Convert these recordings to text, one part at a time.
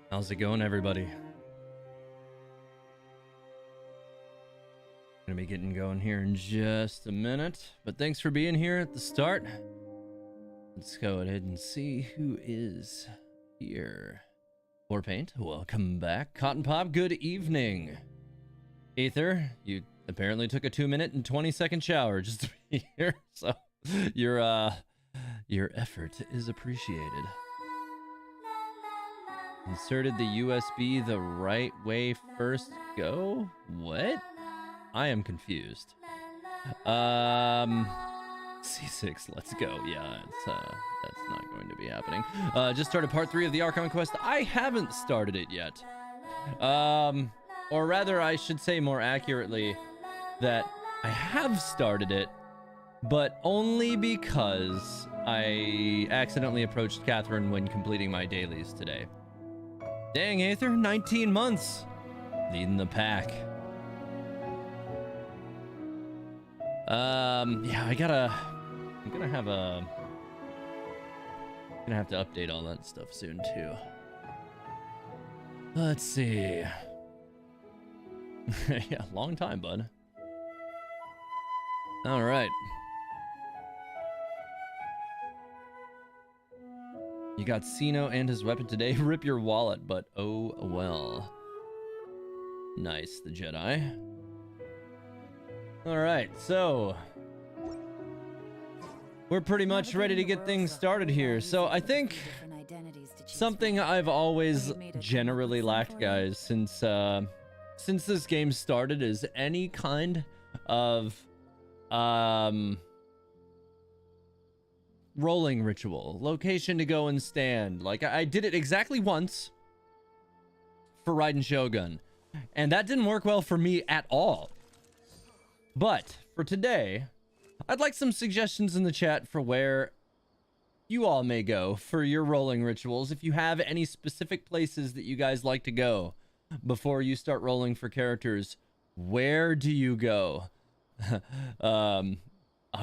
How's it going, everybody? Gonna be getting going here in just a minute, but thanks for being here at the start. Let's go ahead and see who is here. Warpaint, welcome back. Cotton Pop, good evening. Aether, you apparently took a 2-minute and 20-second shower just to be here, so your effort is appreciated. Inserted the USB the right way first go? What? I am confused. C6, let's go. Yeah, that's not going to be happening. Just started part 3 of the Archon quest. I haven't started it yet. Or rather, I should say more accurately that I have started it, but only because I accidentally approached Catherine when completing my dailies today. Dang, Aether, 19 months. Leading the pack. Yeah, I'm gonna have to update all that stuff soon too. Let's see. Yeah, long time, bud. All right. You got Sino and his weapon today. Rip your wallet, but oh well. Nice, the Jedi. All right, so we're pretty much ready to get things started here. So I think something I've always generally lacked, guys, since this game started is any kind of rolling ritual, location to go and stand. Like I did it exactly once for Raiden Shogun, and that didn't work well for me at all. But for today, I'd like some suggestions in the chat for where you all may go for your rolling rituals. If you have any specific places that you guys like to go before you start rolling for characters, where do you go?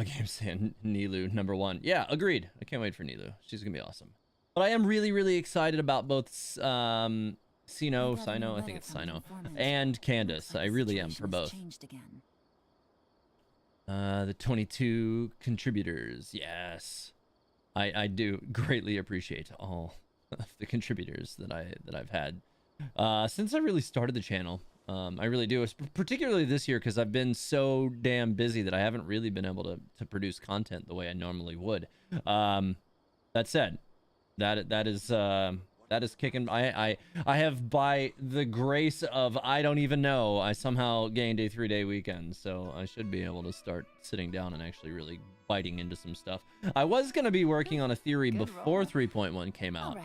Game saying Nilu #1. Yeah, agreed. I can't wait for Nilu. She's gonna be awesome. But I am really excited about both Cyno, I think it's Cyno, and Candace. I really am for both. The 22 contributors. Yes, I do greatly appreciate all of the contributors that I've had since I really started the channel. I really do, particularly this year, because I've been so damn busy that I haven't really been able to produce content the way I normally would. That said, that is kicking. I have, by the grace of I don't even know, I somehow gained a 3-day weekend, so I should be able to start sitting down and actually really biting into some stuff. I was gonna be working on a theory before 3.1 came out.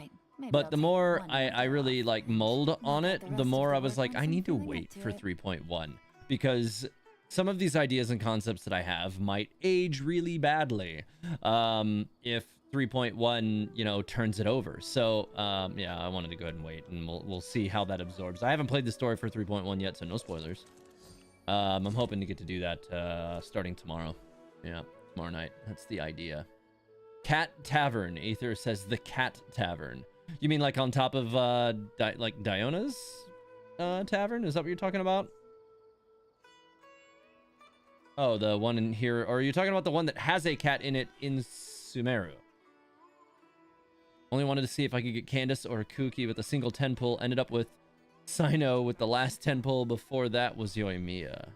But the more I really like mulled on it, the more I was like, I need to wait for 3.1, because some of these ideas and concepts that I have might age really badly if 3.1 turns it over. So yeah, I wanted to go ahead and wait, and we'll see how that absorbs. I haven't played the story for 3.1 yet, so no spoilers. I'm hoping to get to do that starting tomorrow. Yeah, tomorrow night. That's the idea. Cat Tavern. Aether says the Cat Tavern. You mean like on top of like Diona's tavern? Is that what you're talking about? Oh, the one in here. Or are you talking about the one that has a cat in it in Sumeru? Only wanted to see if I could get Candace or Kuki with a single 10 pull. Ended up with Cyno with the last 10 pull. Before that was Yoimiya.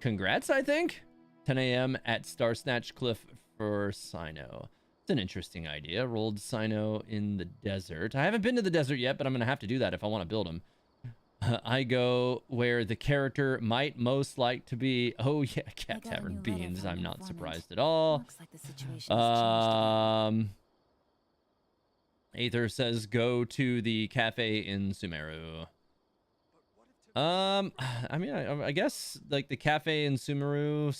Congrats, I think. 10 a.m. at Star Snatch Cliff for Cyno. It's an interesting idea. Rolled Cyno in the desert. I haven't been to the desert yet, but I'm going to have to do that if I want to build him. I go where the character might most like to be. Oh, yeah, Cat Tavern Beans. I'm not surprised at all. Aether says go to the cafe in Sumeru. I mean, I guess like the cafe in Sumeru.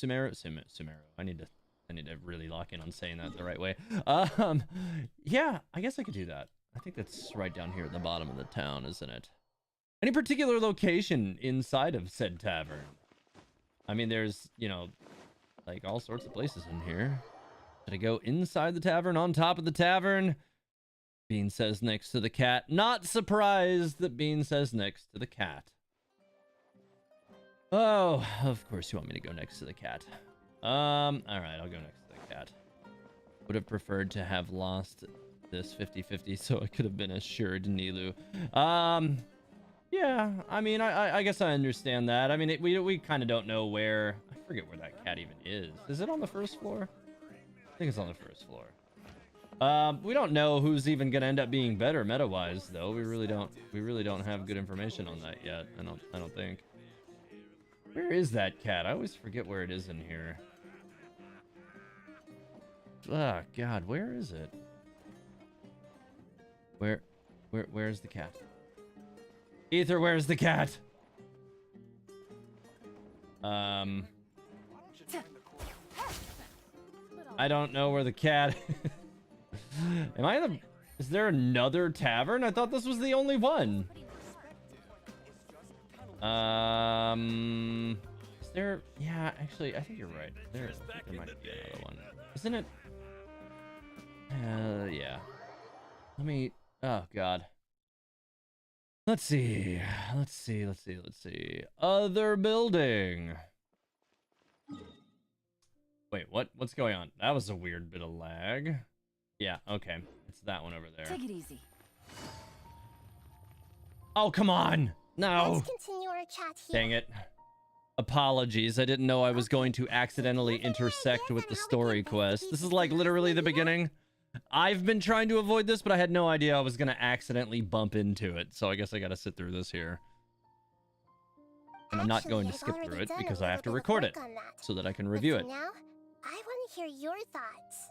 I need to really lock in on saying that the right way. Yeah, I guess I could do that. I think that's right down here at the bottom of the town, isn't it? Any particular location inside of said tavern? I mean, there's, like all sorts of places in here. Did I go inside the tavern, on top of the tavern? Bean says next to the cat. Not surprised that Bean says next to the cat. Oh, of course you want me to go next to the cat. All right, I'll go next to the cat. Would have preferred to have lost this 50-50 so it could have been assured Nilu. Yeah, I mean, I guess I understand that. I mean, we kind of don't know where. I forget where that cat even is. Is it on the first floor? I think it's on the first floor. We don't know who's even gonna end up being better meta-wise, though. We really don't have good information on that yet. I don't think. Where is that cat? I always forget where it is in here. Oh God, where is it? Where's the cat? Ether, where's the cat? I don't know where the cat is. Is there another tavern? I thought this was the only one. Is there? Yeah, actually, I think you're right. There might be another one. Isn't it? Yeah. Let me. Oh God. Let's see. Other building. Wait, what? What's going on? That was a weird bit of lag. Yeah, okay. It's that one over there. Take it easy. Oh, come on. No. Let's continue our chat here. Dang it. Apologies. I didn't know I was going to accidentally intersect with the story quest. This is like literally the beginning. I've been trying to avoid this, but I had no idea I was going to accidentally bump into it. So I guess I got to sit through this here. And I'm not going to skip through it because I have to record it so that I can review it. Now, I want to hear your thoughts.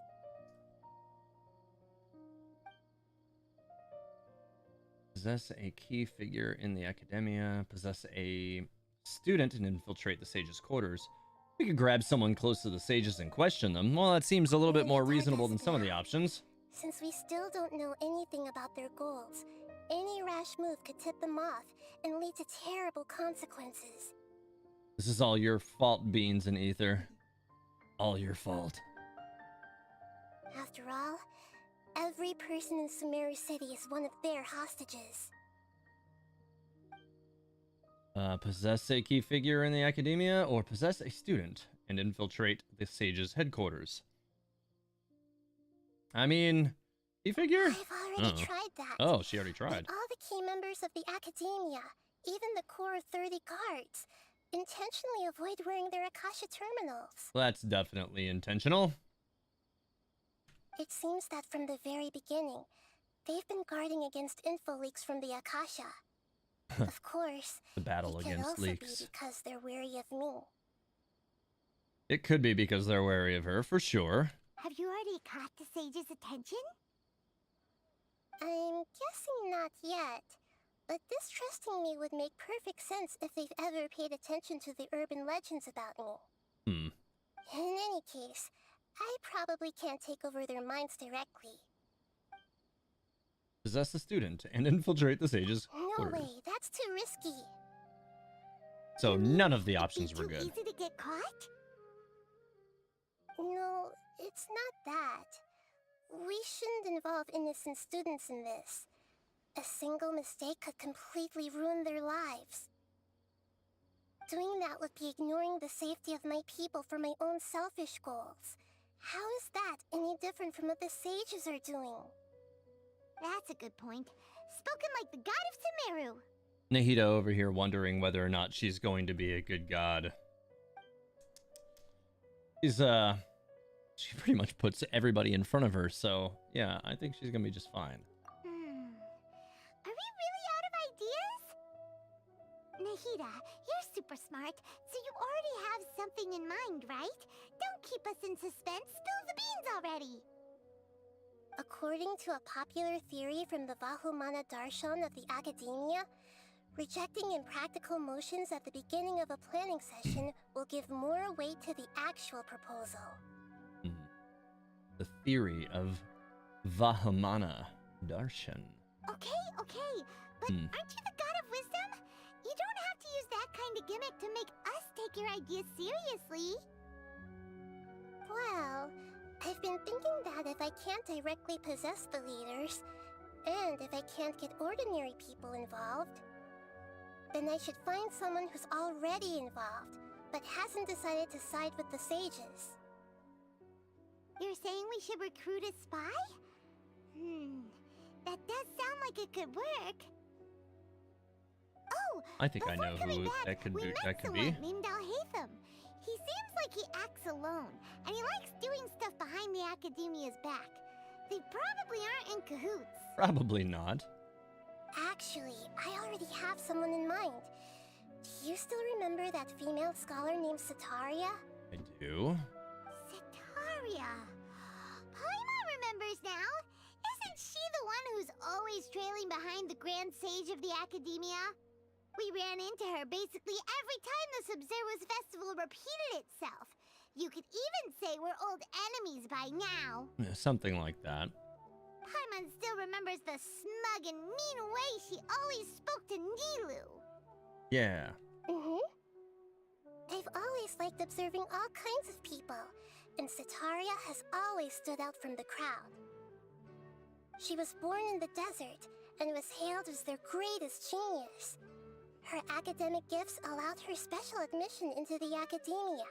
Possess a key figure in the academia. Possess a student and infiltrate the sage's quarters. We could grab someone close to the sages and question them. Well, that seems a little bit more reasonable than some of the options. Since we still don't know anything about their goals, any rash move could tip them off and lead to terrible consequences. This is all your fault, Beans and Ether. All your fault. After all, every person in Sumeru City is one of their hostages. Possess a key figure in the academia, or possess a student and infiltrate the sage's headquarters. I mean, key figure? I've already tried that. Oh, she already tried. But all the key members of the academia, even the core 30 guards, intentionally avoid wearing their Akasha terminals. Well, that's definitely intentional. It seems that from the very beginning, they've been guarding against info leaks from the Akasha. Of course, the battle it against could also leaks. be because they're wary of me. It could be because they're wary of her, for sure. Have you already caught the sage's attention? I'm guessing not yet, but distrusting me would make perfect sense if they've ever paid attention to the urban legends about me. In any case, I probably can't take over their minds directly. Possess a student and infiltrate the sage's No quarters. way, that's too risky. So none of the options It'd were be good. too easy to get caught? No, it's not that. We shouldn't involve innocent students in this. A single mistake could completely ruin their lives. Doing that would be ignoring the safety of my people for my own selfish goals. How is that any different from what the sages are doing? That's a good point. Spoken like the god of Sumeru. Nahida over here wondering whether or not she's going to be a good god. She pretty much puts everybody in front of her, so yeah, I think she's gonna be just fine. Are we really out of ideas? Nahida, you're super smart, so you already have something in mind, right? Don't keep us in suspense. Spill the beans already. According to a popular theory from the Vahumana Darshan of the Academia, rejecting impractical motions at the beginning of a planning session will give more weight to the actual proposal. The theory of Vahumana Darshan. Okay, but aren't you the god of wisdom? You don't have to use that kind of gimmick to make us take your ideas seriously. Well, I've been thinking that if I can't directly possess the leaders, And if I can't get ordinary people involved, then I should find someone who's already involved, but hasn't decided to side with the sages. You're saying we should recruit a spy? That does sound like it could work. Oh, I think I know before coming who back, that could we be. met That could someone be. named Alhaitham. He seems like he acts alone, and he likes doing stuff behind the Academia's back. They probably aren't in cahoots. Probably not. Actually, I already have someone in mind. Do you still remember that female scholar named Cytaria? I do. Cytaria. Paimon remembers now. Isn't she the one who's always trailing behind the Grand Sage of the Academia? We ran into her basically every time the Sub-Zero's festival repeated itself. You could even say we're old enemies by now. Yeah, something like that. Paimon still remembers the smug and mean way she always spoke to Nilou. Yeah. I've always liked observing all kinds of people, and Cytaria has always stood out from the crowd. She was born in the desert and was hailed as their greatest genius. Her academic gifts allowed her special admission into the Academia,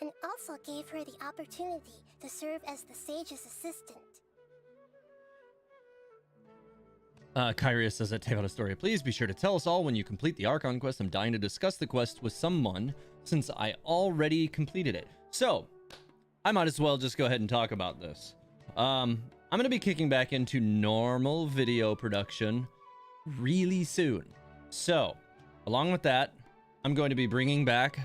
and also gave her the opportunity to serve as the sage's assistant. Kyria says at Teyvat Historia, please be sure to tell us all when you complete the Archon quest. I'm dying to discuss the quest with someone since I already completed it. So, I might as well just go ahead and talk about this. I'm going to be kicking back into normal video production really soon. So, along with that, I'm going to be bringing back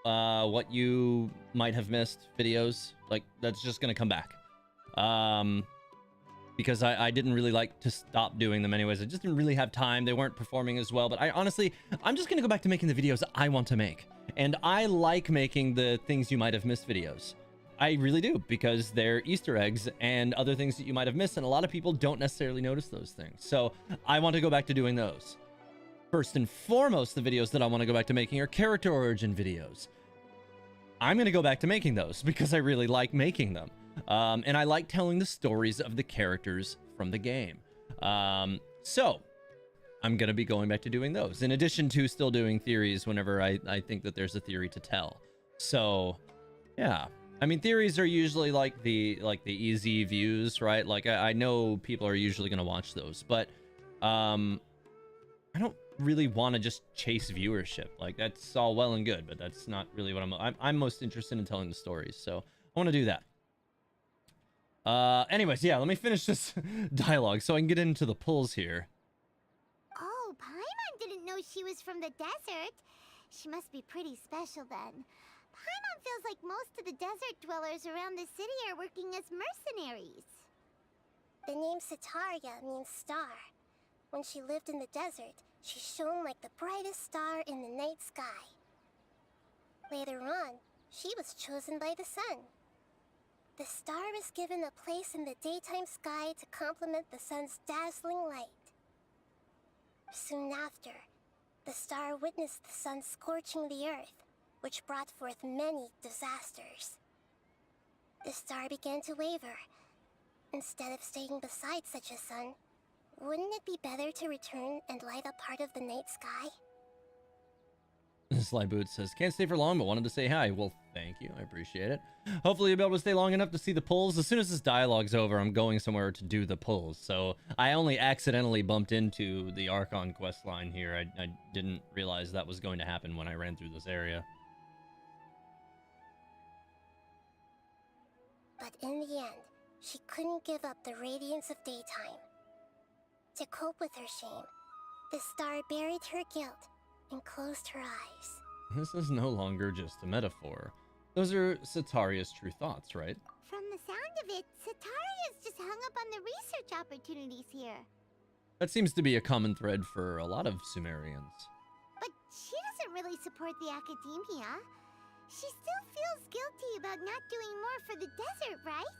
what you might have missed videos. Like, that's just going to come back. Because I didn't really like to stop doing them anyways. I just didn't really have time. They weren't performing as well. But I'm just going to go back to making the videos I want to make. And I like making the things you might have missed videos. I really do, because they're Easter eggs and other things that you might have missed. And a lot of people don't necessarily notice those things. So I want to go back to doing those. First and foremost, the videos that I want to go back to making are character origin videos. I'm going to go back to making those because I really like making them. And I like telling the stories of the characters from the game. So I'm going to be going back to doing those, in addition to still doing theories whenever I think that there's a theory to tell. So, yeah. I mean, theories are usually like the easy views, right? Like, I know people are usually going to watch those, but I don't really want to just chase viewership. Like, that's all well and good, but that's not really what I'm most interested in telling the stories. So I want to do that. Anyways, yeah, let me finish this dialogue so I can get into the pulls here. Oh, Paimon didn't know she was from the desert. She must be pretty special then. Paimon feels like most of the desert dwellers around the city are working as mercenaries. The name Cytaria means star. When she lived in the desert, she shone like the brightest star in the night sky. Later on, she was chosen by the sun. The star was given a place in the daytime sky to complement the sun's dazzling light. Soon after, the star witnessed the sun scorching the earth, which brought forth many disasters. The star began to waver. Instead of staying beside such a sun, wouldn't it be better to return and light up part of the night sky? Sly Boots says, can't stay for long, but wanted to say hi. Well, thank you. I appreciate it. Hopefully you'll be able to stay long enough to see the pulls. As soon as this dialogue's over, I'm going somewhere to do the pulls. So I only accidentally bumped into the Archon quest line here. I didn't realize that was going to happen when I ran through this area. But in the end, she couldn't give up the radiance of daytime. To cope with her shame, the star buried her guilt and closed her eyes. This is no longer just a metaphor. Those are Cytaria's true thoughts, right? From the sound of it, Cytaria's just hung up on the research opportunities here. That seems to be a common thread for a lot of Sumerians. But she doesn't really support the Academia. She still feels guilty about not doing more for the desert, right?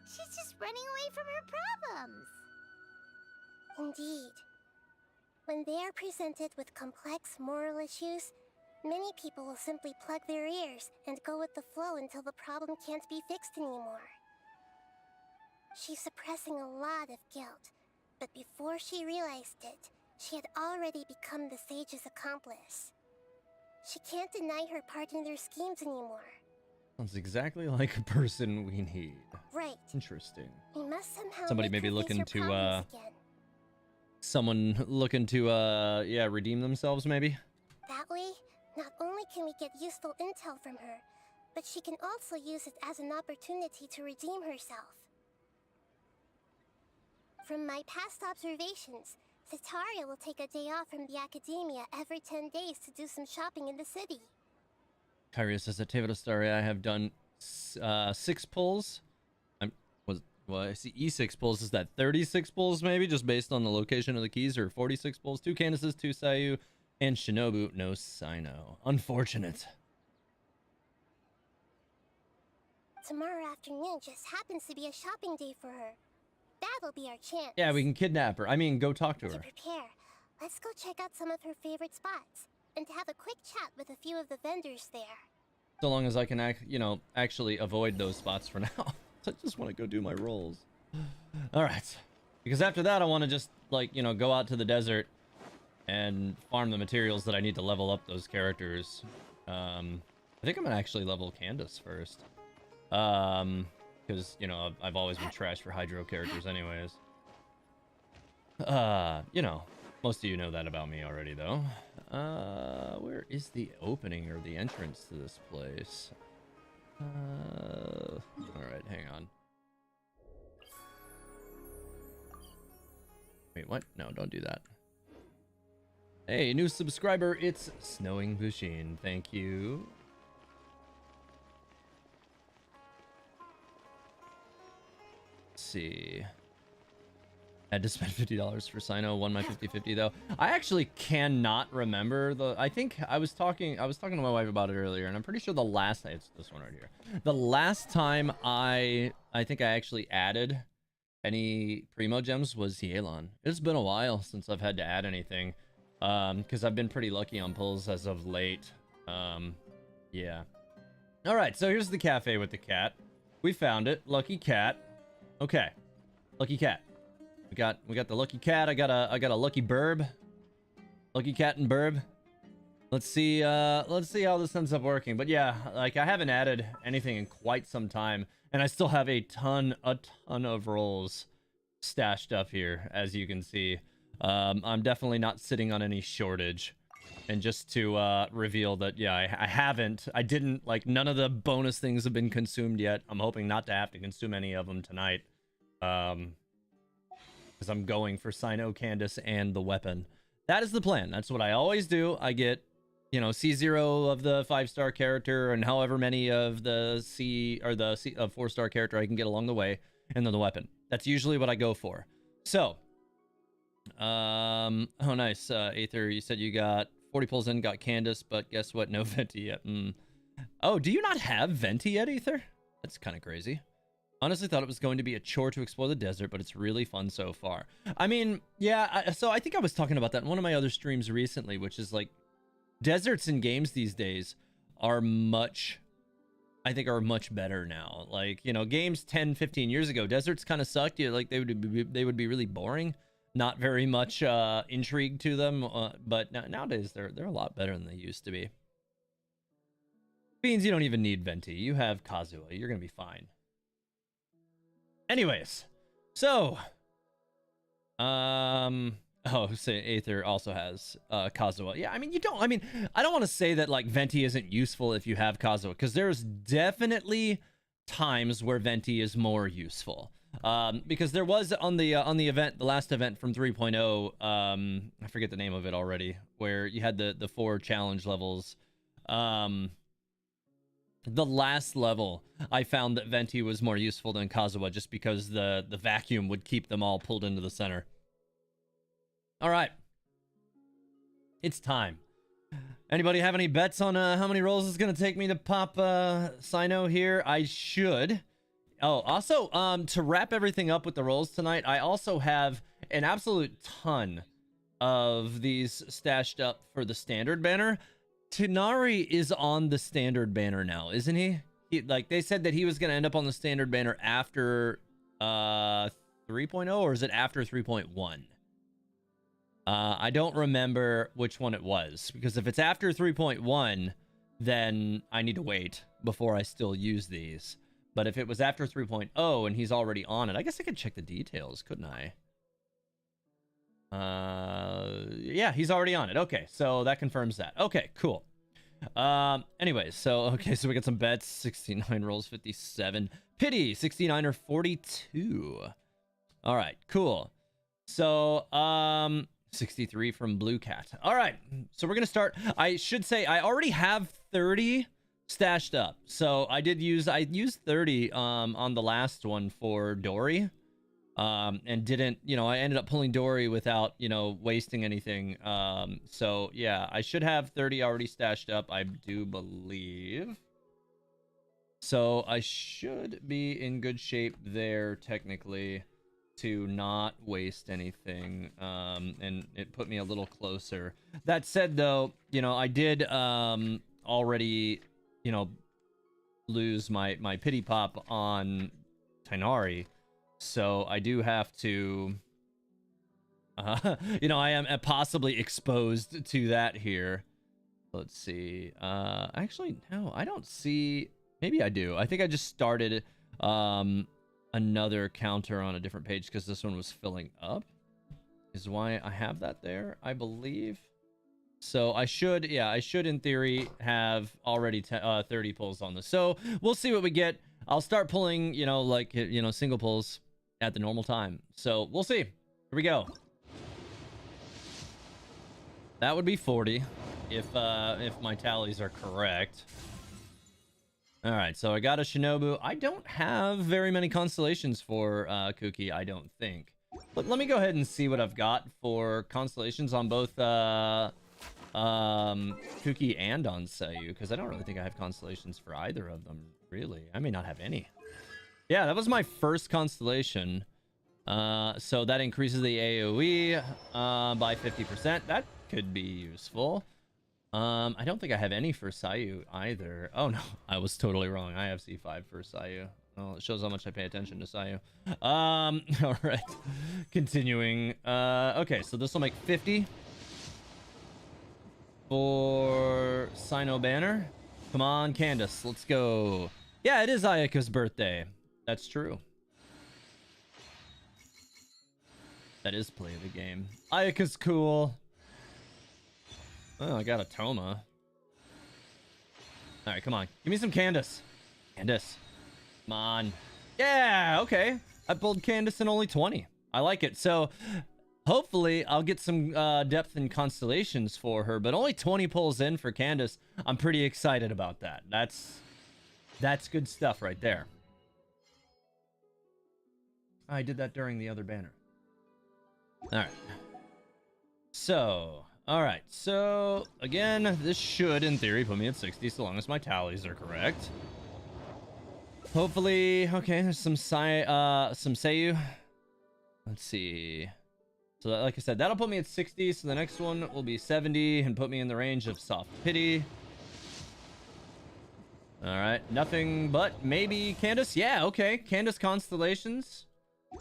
She's just running away from her problems. Indeed. When they are presented with complex moral issues, many people will simply plug their ears and go with the flow until the problem can't be fixed anymore. She's suppressing a lot of guilt, But before she realized it, she had already become the sage's accomplice. She can't deny her part in their schemes anymore. Sounds exactly like a person we need. Right. Interesting. We must somehow Somebody make maybe her face looking her to problems again. someone looking to yeah, redeem themselves maybe. That way, not only can we get useful intel from her, but she can also use it as an opportunity to redeem herself. From my past observations, Historia will take a day off from the academia every 10 days to do some shopping in the city. Kyria says at Teyvat Historia I have done 6 pulls. Well, I see E6 pulls. Is that 36 pulls maybe, just based on the location of the keys, or 46 pulls? 2 Candaces, 2 Sayu, and Shinobu, no Cyno. Unfortunate. Tomorrow afternoon just happens to be a shopping day for her. That'll be our chance. Yeah, we can kidnap her. I mean, go talk to To her. prepare, let's go check out some of her favorite spots and have a quick chat with a few of the vendors there. So long as I can, actually avoid those spots for now. I just want to go do my rolls. All right. Because after that, I want to just, like, go out to the desert and farm the materials that I need to level up those characters. I think I'm going to actually level Candace first. Because, I've always been trash for hydro characters anyways. Most of you know that about me already, though. Where is the opening or the entrance to this place? Alright, hang on. Wait, what? No, don't do that. Hey, new subscriber, it's Snowing Bushin. Thank you. Let's see. Had to spend $50 for Sino. Won my 50/50 though. I actually cannot remember the. I think I was talking to my wife about it earlier, and I'm pretty sure the last. It's this one right here. The last time I think I actually added any primo gems was Yelan. It's been a while since I've had to add anything, because I've been pretty lucky on pulls as of late. Yeah. All right, so here's the cafe with the cat. We found it. Lucky cat. Okay, lucky cat. We got the lucky cat. I got a lucky burb. Lucky cat and burb. Let's see how this ends up working. But yeah, like, I haven't added anything in quite some time, and I still have a ton of rolls stashed up here, as you can see. I'm definitely not sitting on any shortage. And just to reveal that, yeah, I didn't, like, none of the bonus things have been consumed yet. I'm hoping not to have to consume any of them tonight. Because I'm going for Cyno Candace and the weapon. That is the plan. That's what I always do. I get, C0 of the 5-star character and however many of the C 4-star character I can get along the way, and then the weapon. That's usually what I go for. So, oh nice, Aether, you said you got 40 pulls in, got Candace, but guess what? No Venti yet. Oh, do you not have Venti yet, Aether? That's kind of crazy. Honestly thought it was going to be a chore to explore the desert, but it's really fun so far. I mean, yeah, so I think I was talking about that in one of my other streams recently, which is like, deserts in games these days are much better now. Like, games 10, 15 years ago, deserts kind of sucked. Like, they would be really boring. Not very much intrigue to them, but nowadays they're a lot better than they used to be. Beans, you don't even need Venti. You have Kazuha. You're going to be fine. Anyways, so, oh, say Aether also has Kazuha. Yeah, I mean, I don't want to say that, like, Venti isn't useful if you have Kazuha, because there's definitely times where Venti is more useful. Because there was on the event, the last event from 3.0, I forget the name of it already, where you had the 4 challenge levels. The last level, I found that Venti was more useful than Kazuha, just because the vacuum would keep them all pulled into the center. All right, it's time. Anybody have any bets on how many rolls it's gonna take me to pop Cyno here? I should. Oh, also, to wrap everything up with the rolls tonight, I also have an absolute ton of these stashed up for the standard banner. Tighnari is on the standard banner now, isn't he? Like, they said that he was going to end up on the standard banner after 3.0 or is it after 3.1? I don't remember which one it was, because if it's after 3.1, then I need to wait before I still use these. But if it was after 3.0 and he's already on it, I guess I could check the details, couldn't I? Yeah, he's already on it. Okay, so that confirms that. Okay, cool. Anyways, so we got some bets. 69 rolls, 57. Pity, 69 or 42. All right, cool. So, 63 from Blue Cat. All right, so we're gonna start. I should say I already have 30 stashed up. So I used 30 on the last one for Dory. And didn't, I ended up pulling Dory without, wasting anything. So yeah, I should have 30 already stashed up, I do believe. So I should be in good shape there, technically, to not waste anything. And it put me a little closer. That said, though, I did already, lose my pity pop on Tighnari. So I do have to, I am possibly exposed to that here. Let's see. Actually, no, I don't see. Maybe I do. I think I just started another counter on a different page because this one was filling up. Is why I have that there, I believe. So I should in theory have already 30 pulls on this. So we'll see what we get. I'll start pulling, single pulls at the normal time. So we'll see. Here we go. That would be 40 if my tallies are correct. All right, so I got a Shinobu. I don't have very many constellations for Kuki, I don't think. But let me go ahead and see what I've got for constellations on both Kuki and on Sayu, because I don't really think I have constellations for either of them, really. I may not have any. Yeah, that was my first constellation. So that increases the AoE by 50%. That could be useful. I don't think I have any for Sayu either. Oh no, I was totally wrong. I have C5 for Sayu. Well, it shows how much I pay attention to Sayu. All right. Continuing. Okay, so this will make 50 for Cyno banner. Come on, Candace, let's go. Yeah, it is Ayaka's birthday. That's true. That is play of the game. Ayaka's cool. Oh, I got a Toma. All right, come on. Give me some Candace. Candace. Come on. Yeah, okay. I pulled Candace in only 20. I like it. So hopefully I'll get some depth in constellations for her, but only 20 pulls in for Candace. I'm pretty excited about that. That's good stuff right there. I did that during the other banner. All right. So, all right. So, again, this should, in theory, put me at 60 so long as my tallies are correct. Hopefully, okay, there's some Seiyu. Let's see. So, like I said, that'll put me at 60, so the next one will be 70 and put me in the range of soft pity. All right, nothing but maybe Candace. Yeah, okay, Candace constellations.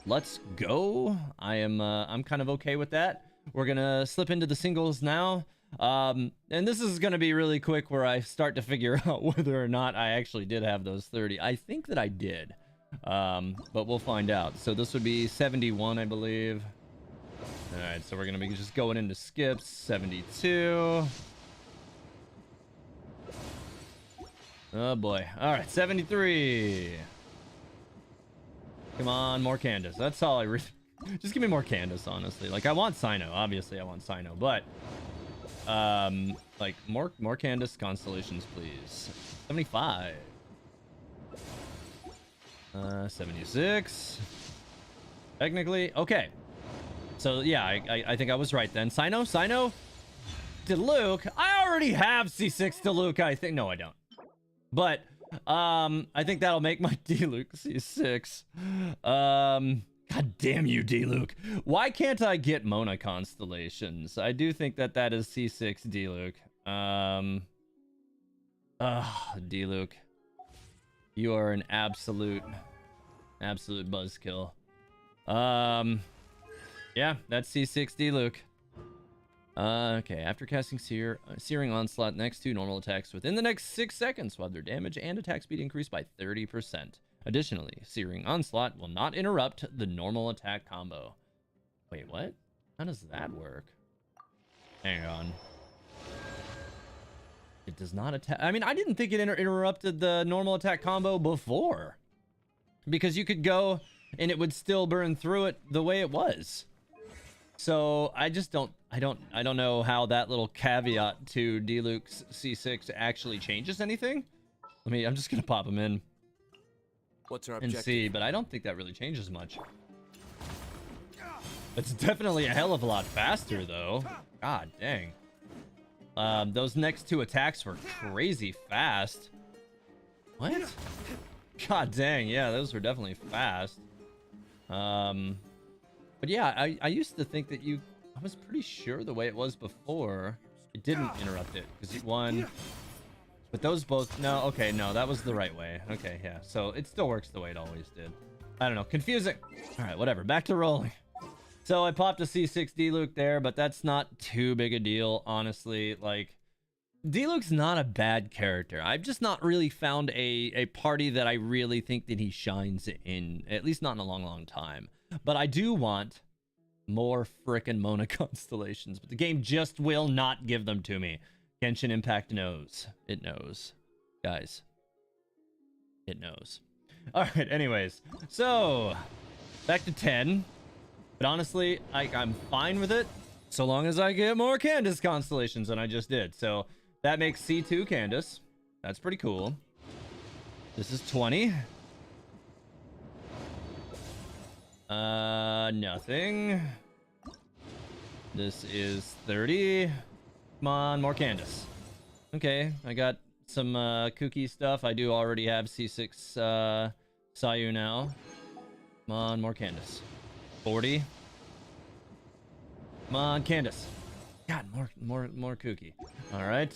Let's go. I'm kind of okay with that. We're gonna slip into the singles now. And this is gonna be really quick where I start to figure out whether or not I actually did have those 30. I think that I did. But we'll find out. So this would be 71, I believe. All right, so we're gonna be just going into skips. 72. Oh boy. All right, 73. Come on, more Candace. That's all I just give me more Candace, honestly. Like, I want Cyno. Obviously, I want Cyno, but like more Candace constellations, please. 75. 76. Technically, okay. So yeah, I think I was right then. Cyno, Diluc. I already have C6 Diluc. I think no, I don't. But I think that'll make my Diluc C6. God damn you, Diluc. Why can't I get Mona constellations? I do think that is C6 Diluc. Diluc. You are an absolute buzzkill. Yeah, that's C6D, Luke. Okay, after casting Searing Onslaught, next 2 normal attacks within the next 6 seconds will have their damage and attack speed increased by 30%. Additionally, Searing Onslaught will not interrupt the normal attack combo. Wait, what? How does that work? Hang on. It does not attack. I mean, I didn't think it interrupted the normal attack combo before. Because you could go and it would still burn through it the way it was. So I just don't know how that little caveat to Diluc's C6 actually changes anything. I'm just gonna pop him in. What's our and objective? see, but I don't think that really changes much. It's definitely a hell of a lot faster though. God dang. Those next 2 attacks were crazy fast. What? God dang, yeah, those were definitely fast. But yeah, I used to think that I was pretty sure the way it was before, it didn't interrupt it, because you won. But those both, no, okay, no, that was the right way. Okay, yeah, so it still works the way it always did. I don't know, confusing. All right, whatever, back to rolling. So I popped a C6 D-Luke there, but that's not too big a deal, honestly. Like, D-Luke's not a bad character. I've just not really found a party that I really think that he shines in, at least not in a long, long time. But I do want more frickin' Mona constellations, but the game just will not give them to me. Genshin Impact knows. It knows. Guys. It knows. Alright, anyways. So, back to 10. But honestly, I'm fine with it, so long as I get more Candace constellations than I just did. So, that makes C2 Candace. That's pretty cool. This is 20. Nothing. This is 30. Come on, more Candace. Okay, I got some kooky stuff. I do already have C6 Cyno now. Come on, more Candace. 40. Come on, Candace. God, more kooky. All right.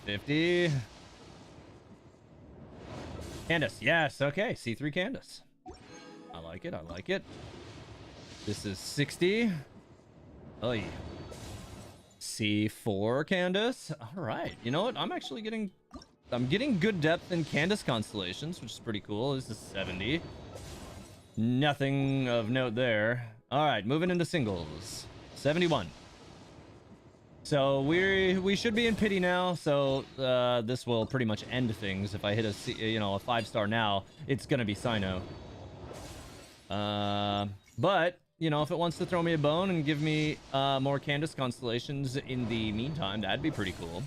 50. Candace, yes, okay. C3 Candace. I like it, I like it. This is 60. Oh, yeah. C4 Candace. All right. You know what? I'm getting good depth in Candace constellations, which is pretty cool. This is 70. Nothing of note there. All right, moving into singles. 71. So we should be in pity now. So this will pretty much end things. If I hit a 5-star now, it's gonna be Sino. But you know, if it wants to throw me a bone and give me more Candace constellations in the meantime, that'd be pretty cool.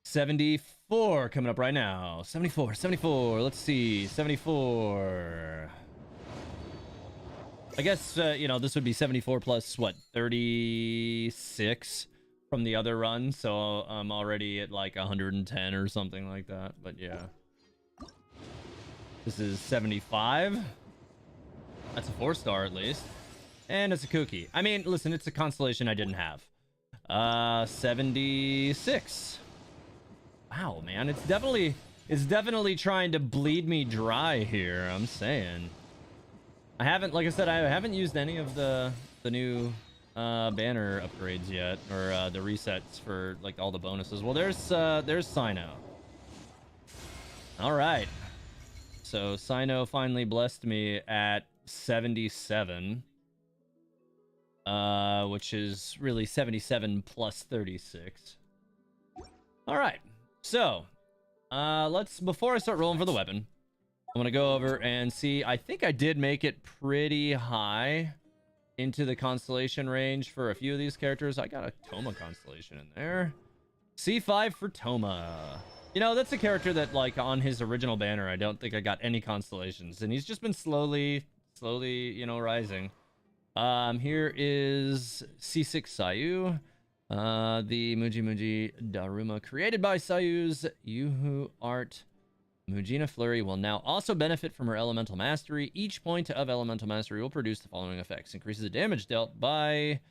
74 coming up right now. 74. Let's see. 74. I guess, this would be 74 plus, what, 36 from the other run. So I'm already at like 110 or something like that. But yeah. This is 75. That's a 4-star at least. And it's a kooky. I mean, listen, it's a constellation I didn't have. 76. Wow, man. It's definitely trying to bleed me dry here, I'm saying. Like I said, I haven't used any of the new banner upgrades yet, or the resets for like all the bonuses. Well, there's Cyno. All right. So Cyno finally blessed me at 77, which is really 77 plus 36. All right. So, before I start rolling for the weapon, I'm gonna go over and see. I think I did make it pretty high into the constellation range for a few of these characters. I got a Toma constellation in there. C5 for Toma. You know, that's a character that, like, on his original banner, I don't think I got any constellations, and he's just been slowly, rising. Here is C6 Sayu. The Muji Daruma created by Sayu's Yuhu art. Mujina Flurry will now also benefit from her Elemental Mastery. Each point of Elemental Mastery will produce the following effects. Increases the damage dealt by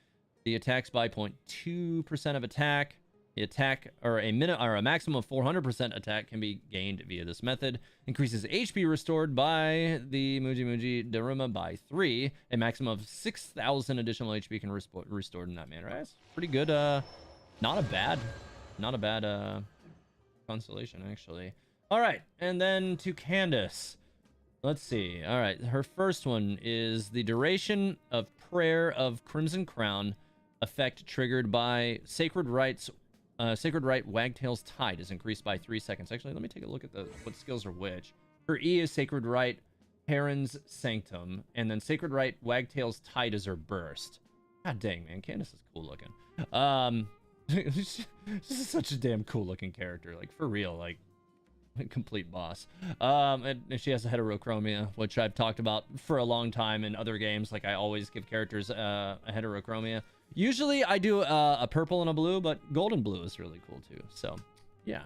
the attacks by 0.2% of attack. The attack or a maximum of 400% attack can be gained via this method. Increases HP restored by the Muji Muji Daruma by 3. A maximum of 6,000 additional HP can restored in that manner. That's pretty good. Not a bad constellation actually. All right, and then to Candace. Let's see. All right, her first one is the duration of Prayer of Crimson Crown effect triggered by Sacred Rite Wagtail's Tide is increased by 3 seconds. Actually, let me take a look at what skills are which. Her E is Sacred Rite Heron's Sanctum, and then Sacred Rite Wagtail's Tide is her burst. God dang, man, Candace is cool looking. This is such a damn cool looking character, like for real, like a complete boss. And she has a heterochromia, which I've talked about for a long time in other games. Like I always give characters a heterochromia. Usually I do a purple and a blue, but gold and blue is really cool too. So yeah,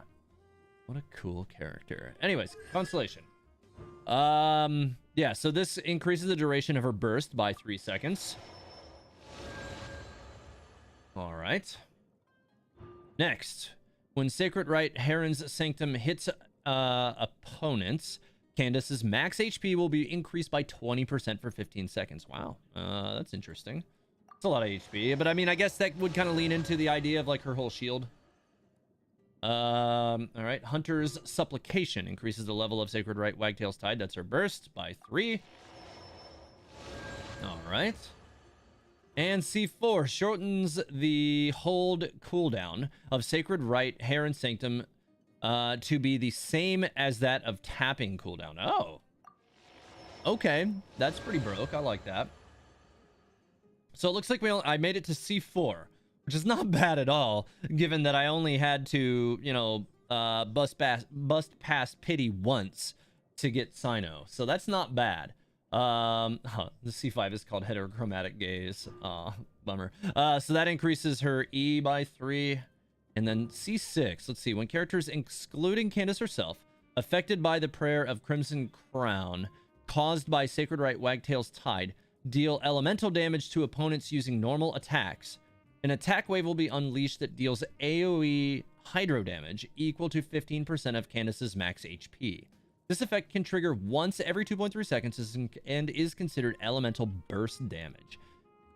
what a cool character. Anyways, constellation. Yeah, so this increases the duration of her burst by 3 seconds. All right. Next, when Sacred Rite Heron's Sanctum hits opponents, Candace's max HP will be increased by 20% for 15 seconds. Wow, that's interesting. It's a lot of HP, but I mean, I guess that would kind of lean into the idea of like her whole shield. All right, Hunter's Supplication increases the level of Sacred Rite Wagtail's Tide. That's her burst by 3. All right. And C4 shortens the hold cooldown of Sacred Rite Heron Sanctum to be the same as that of tapping cooldown. Oh. Okay, that's pretty broke. I like that. So it looks like I made it to C4, which is not bad at all, given that I only had to, you know, bust past pity once to get Cyno. So that's not bad. The C5 is called Heterochromatic Gaze. Bummer. So that increases her E by 3. And then C6, let's see. When characters, excluding Candace herself, affected by the Prayer of Crimson Crown, caused by Sacred Rite Wagtail's Tide, deal elemental damage to opponents using normal attacks, an attack wave will be unleashed that deals AoE hydro damage equal to 15% of Candace's max HP. This effect can trigger once every 2.3 seconds and is considered elemental burst damage.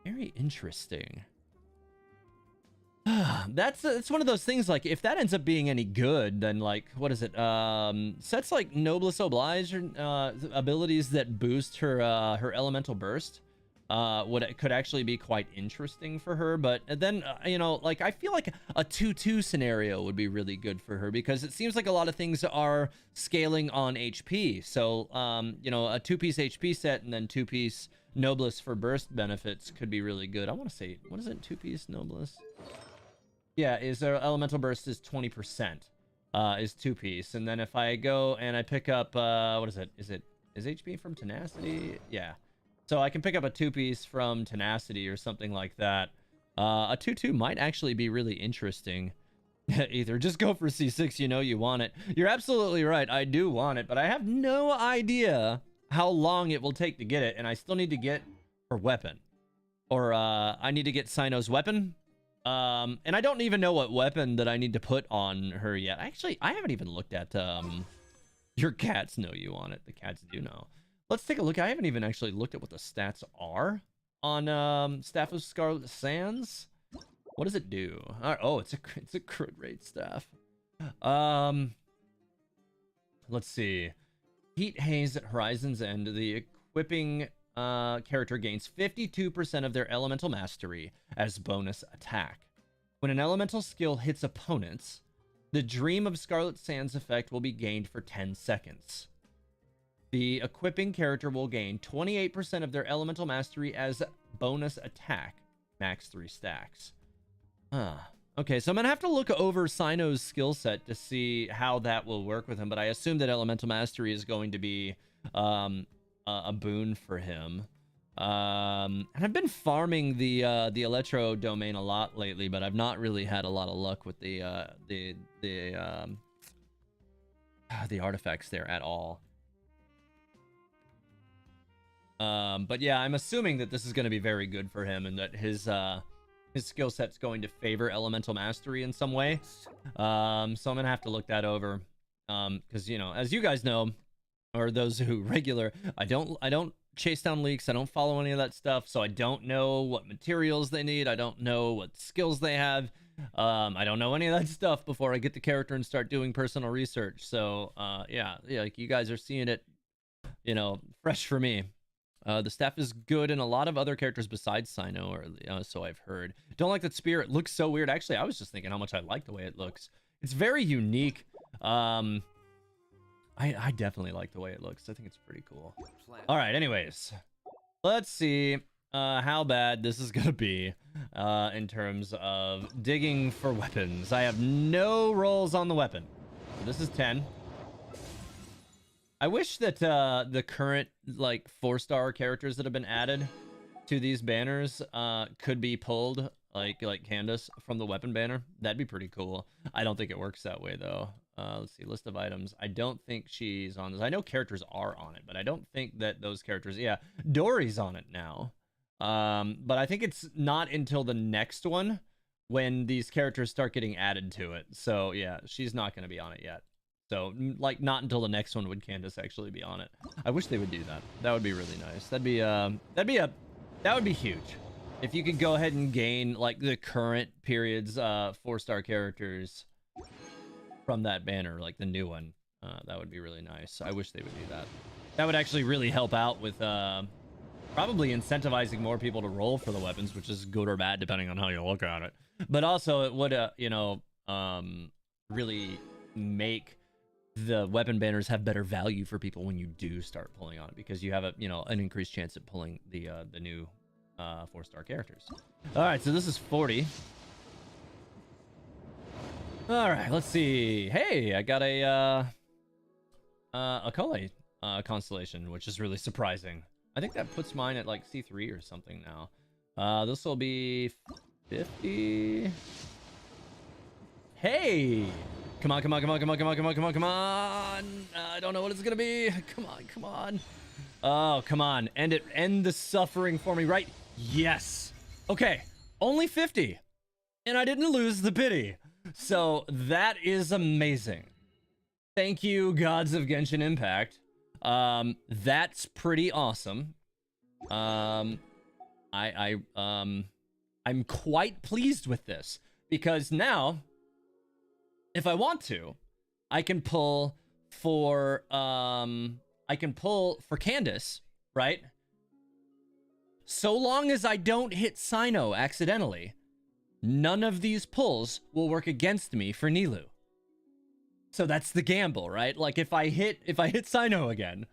Very interesting. It's one of those things, like, if that ends up being any good, then, like, what is it? Sets like Noblesse Oblige, abilities that boost her her elemental burst, could actually be quite interesting for her. But then, you know, like, I feel like a 2-2 scenario would be really good for her, because it seems like a lot of things are scaling on HP. So, you know, a 2-piece HP set and then 2-piece Noblesse for burst benefits could be really good. I want to say, what is it? 2-piece Noblesse? Yeah, is our elemental burst is 20%, is 2-piece. And then if I go and I pick up, what is it? Is HP from Tenacity? Yeah. So I can pick up a 2-piece from Tenacity or something like that. A 2-2 might actually be really interesting. Either just go for C6, you know you want it. You're absolutely right, I do want it, but I have no idea how long it will take to get it, and I still need to get her weapon. Or I need to get Cyno's weapon. And I don't even know what weapon that I need to put on her yet. Actually, I haven't even looked at, your cats know you want it. The cats do know. Let's take a look. I haven't even actually looked at what the stats are on, Staff of Scarlet Sands. What does it do? Oh, it's a crit rate staff. Let's see. Heat Haze at Horizon's End. The equipping character gains 52% of their elemental mastery as bonus attack. When an elemental skill hits opponents, the Dream of Scarlet Sands effect will be gained for 10 seconds. The equipping character will gain 28% of their elemental mastery as bonus attack, max 3 stacks. Okay, so I'm gonna have to look over Cyno's skill set to see how that will work with him, but I assume that elemental mastery is going to be a boon for him. And I've been farming the Electro domain a lot lately, but I've not really had a lot of luck with the artifacts there at all. But yeah, I'm assuming that this is going to be very good for him, and that his his skill set's going to favor elemental mastery in some way. So I'm gonna have to look that over. Because you know, as you guys know, or those who regular, I don't chase down leaks. I don't follow any of that stuff, so I don't know what materials they need. I don't know what skills they have. I don't know any of that stuff before I get the character and start doing personal research. So yeah, like you guys are seeing it, you know, fresh for me. The staff is good in a lot of other characters besides Cyno, or so I've heard. Don't like that spear. It looks so weird. Actually, I was just thinking how much I like the way it looks. It's very unique. I definitely like the way it looks. I think it's pretty cool. All right, anyways, let's see how bad this is gonna be in terms of digging for weapons. I have no rolls on the weapon. So this is 10. I wish that the current like 4-star characters that have been added to these banners could be pulled like Candace from the weapon banner. That'd be pretty cool. I don't think it works that way though. Let's see, list of items. I don't think she's on this. I know characters are on it, but I don't think that those characters. Yeah, Dory's on it now. But I think it's not until the next one when these characters start getting added to it. So yeah, she's not going to be on it yet. So like not until the next one would Candace actually be on it. I wish they would do that. That would be really nice. That would be huge. If you could go ahead and gain like the current period's 4-star characters from that banner, like the new one, that would be really nice. I wish they would do that. That would actually really help out with probably incentivizing more people to roll for the weapons, which is good or bad depending on how you look at it. But also it would you know, really make the weapon banners have better value for people when you do start pulling on it, because you have a, you know, an increased chance at pulling the new 4-star characters. All right, so this is 40. All right, let's see. Hey, I got a Akole constellation, which is really surprising. I think that puts mine at like C3 or something now. This will be 50. Hey, come on, come on, come on, come on, come on, come on, come on, come on. I don't know what it's gonna be. Come on, come on. Oh, come on. End the suffering for me, right? Yes. Okay, only 50. And I didn't lose the pity. So that is amazing. Thank you, gods of Genshin Impact. That's pretty awesome. I'm quite pleased with this, because now if I want to, I can pull for Candace, right? So long as I don't hit Cyno accidentally, none of these pulls will work against me for Nilou. So that's the gamble, right? Like if I hit Cyno again,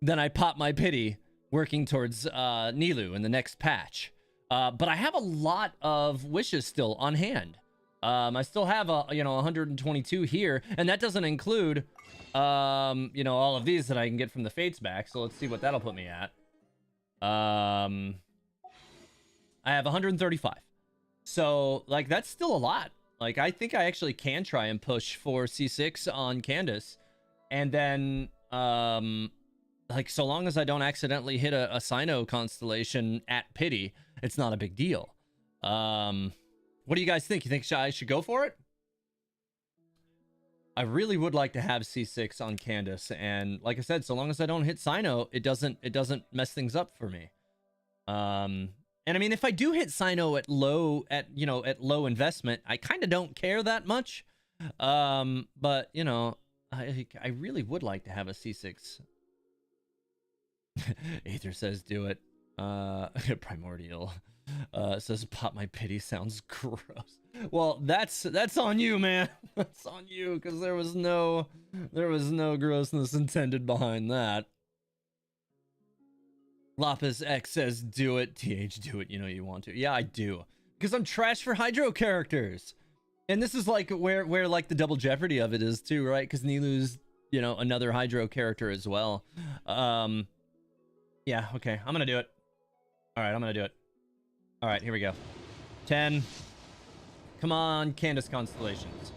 then I pop my pity working towards Nilou in the next patch. But I have a lot of wishes still on hand. I still have 122 here, and that doesn't include all of these that I can get from the Fates back. So let's see what that'll put me at. I have 135. So like that's still a lot. Like I think I actually can try and push for C6 on Candace, and then like so long as I don't accidentally hit a Cyno constellation at pity, it's not a big deal. What do you guys think? You think I should go for it? I really would like to have C6 on Candace, and like I said, so long as I don't hit Cyno, it doesn't mess things up for me. And I mean, if I do hit Cyno at low investment, I kind of don't care that much. But you know, I really would like to have a C6. Aether says do it. Primordial says pop my pity sounds gross. Well, that's on you, man. That's on you, because there was no grossness intended behind that. Lapis X says do it. TH, do it. You know you want to. Yeah, I do, because I'm trash for hydro characters, and this is like where like the double jeopardy of it is too, right? Because Nilou's another hydro character as well. Yeah, okay, I'm gonna do it. All right, I'm gonna do it. All right, here we go. 10. Come on, Candace constellations.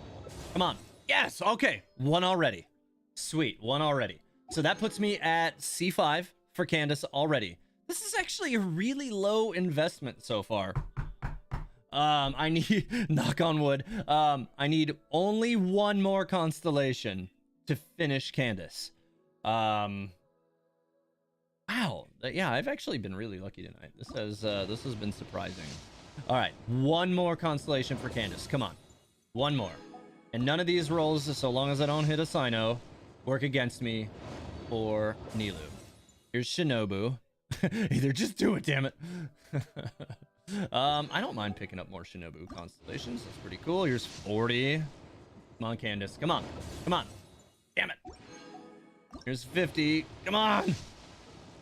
Come on. Yes. Okay, one already. Sweet, one already. So that puts me at C5 for Candace already. This is actually a really low investment so far. I need knock on wood. I need only one more constellation to finish Candace. Wow. Yeah, I've actually been really lucky tonight. This has been surprising. All right, one more constellation for Candace. Come on, one more. And none of these rolls, so long as I don't hit a Cyno, work against me or Nilou. Here's Shinobu. Either just do it, damn it. I don't mind picking up more Shinobu constellations. That's pretty cool. Here's 40. Come on, Candace. Come on. Come on. Damn it. Here's 50. Come on.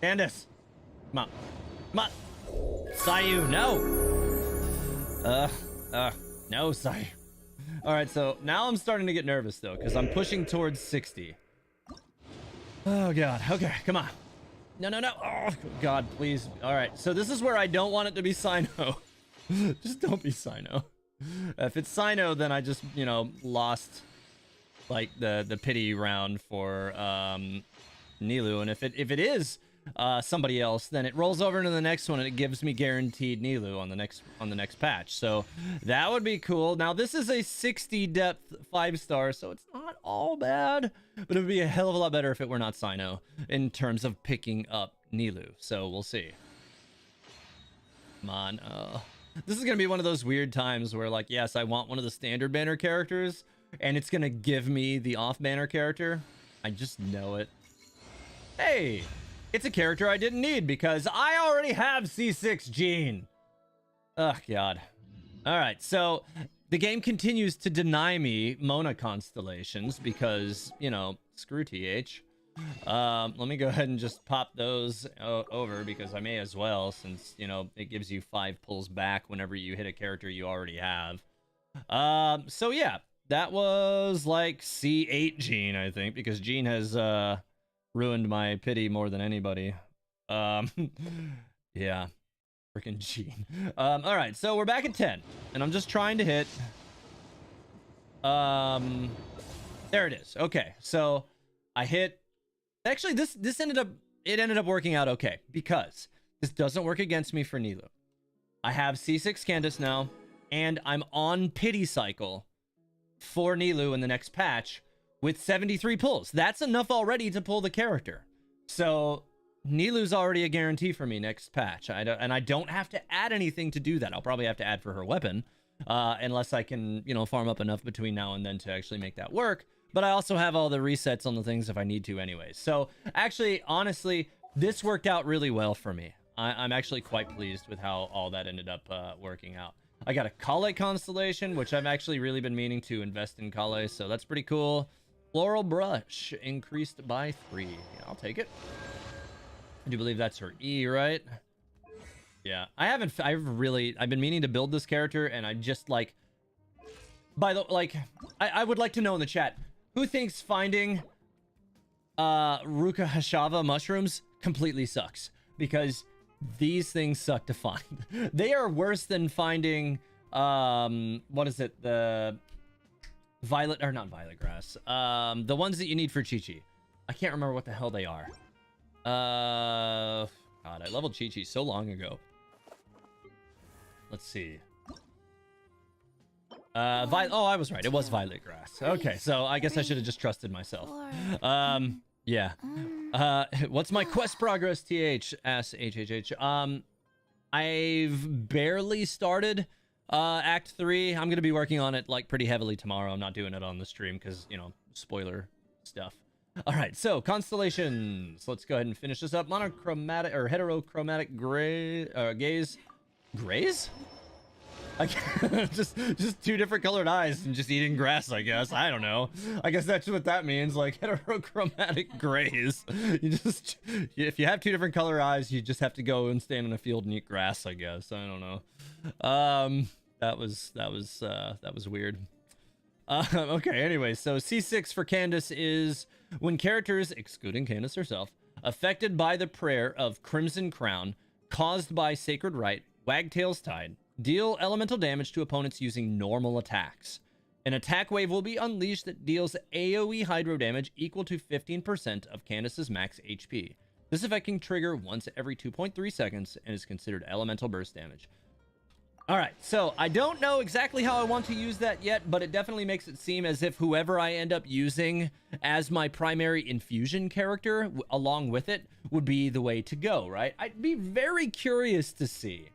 Candace. Come on. Come on. Sayu, no. No, Sayu. All right, so now I'm starting to get nervous, though, because I'm pushing towards 60. Oh, God. Okay, come on. No. Oh, God, please. All right, so this is where I don't want it to be Cyno. Just don't be Cyno. If it's Cyno, then I just, you know, lost, like, the pity round for Nilou. And if it is somebody else, then it rolls over into the next one and it gives me guaranteed Nilou on the next patch. So that would be cool. Now this is a 60 depth 5-star, so it's not all bad, but it would be a hell of a lot better if it were not Cyno in terms of picking up Nilou. So we'll see. Come on. This is gonna be one of those weird times where, like, yes, I want one of the standard banner characters and it's gonna give me the off banner character. I just know it. Hey, it's a character I didn't need because I already have C6 Gene. Oh, God. All right, so the game continues to deny me Mona constellations because, you know, screw TH. Let me go ahead and just pop those over because I may as well, since, you know, it gives you 5 pulls back whenever you hit a character you already have. So, yeah, that was like C8 Gene, I think, because Gene has... ruined my pity more than anybody. Yeah, freaking Gene. All right, so we're back at 10, and I'm just trying to hit. There it is. Okay, so I hit. Actually, this ended up working out okay because this doesn't work against me for Nilou. I have C6 Candace now, and I'm on pity cycle for Nilou in the next patch. With 73 pulls. That's enough already to pull the character. So Nilou's already a guarantee for me next patch. And I don't have to add anything to do that. I'll probably have to add for her weapon. Unless I can, you know, farm up enough between now and then to actually make that work. But I also have all the resets on the things if I need to anyways. So actually, honestly, this worked out really well for me. I'm actually quite pleased with how all that ended up working out. I got a Kale constellation, which I've actually really been meaning to invest in Kale. So that's pretty cool. Floral brush increased by 3. Yeah, I'll take it. I do believe that's her E, right? Yeah, I've been meaning to build this character, and I just like, I would like to know in the chat, who thinks finding Ruka Hashava mushrooms completely sucks? Because these things suck to find. They are worse than finding, what is it? The violet, or not violet grass. The ones that you need for Chi-Chi. I can't remember what the hell they are. God, I leveled Chi-Chi so long ago. Let's see. Oh, I was right. It was violet grass. Okay, so I guess I should have just trusted myself. Yeah. What's my quest progress? TH S HHH. I've barely started Act 3. I'm gonna be working on it like pretty heavily tomorrow. I'm not doing it on the stream because, you know, spoiler stuff. All right, so constellations. Let's go ahead and finish this up. Monochromatic or heterochromatic gray gaze. Grays? just 2 different colored eyes and just eating grass, I guess. I don't know. I guess that's what that means, like heterochromatic grays. If you have 2 different color eyes, you just have to go and stand in a field and eat grass, I guess. I don't know. That was weird. Okay, anyway, so C6 for Candace is when characters, excluding Candace herself, affected by the prayer of Crimson Crown, caused by Sacred Rite, Wagtail's Tide, deal elemental damage to opponents using normal attacks. An attack wave will be unleashed that deals AoE hydro damage equal to 15% of Candace's max HP. This effect can trigger once every 2.3 seconds and is considered elemental burst damage. All right, so I don't know exactly how I want to use that yet, but it definitely makes it seem as if whoever I end up using as my primary infusion character along with it would be the way to go, right? I'd be very curious to see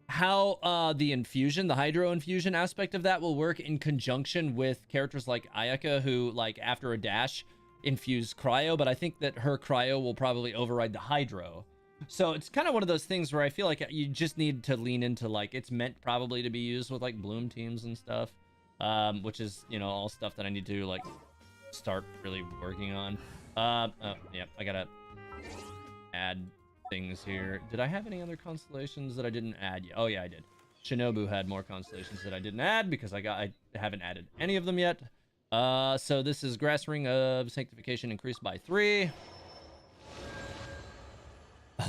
how the infusion, the hydro infusion aspect of that will work in conjunction with characters like Ayaka, who, like, after a dash, infuse cryo, but I think that her cryo will probably override the hydro. So it's kind of one of those things where I feel like you just need to lean into, like, it's meant probably to be used with, like, bloom teams and stuff, which is, you know, all stuff that I need to, like, start really working on. Oh, yeah, I gotta add things here. Did I have any other constellations that I didn't add yet? Oh, yeah, I did. Shinobu had more constellations that I didn't add because I haven't added any of them yet. So this is Grass Ring of Sanctification increased by 3.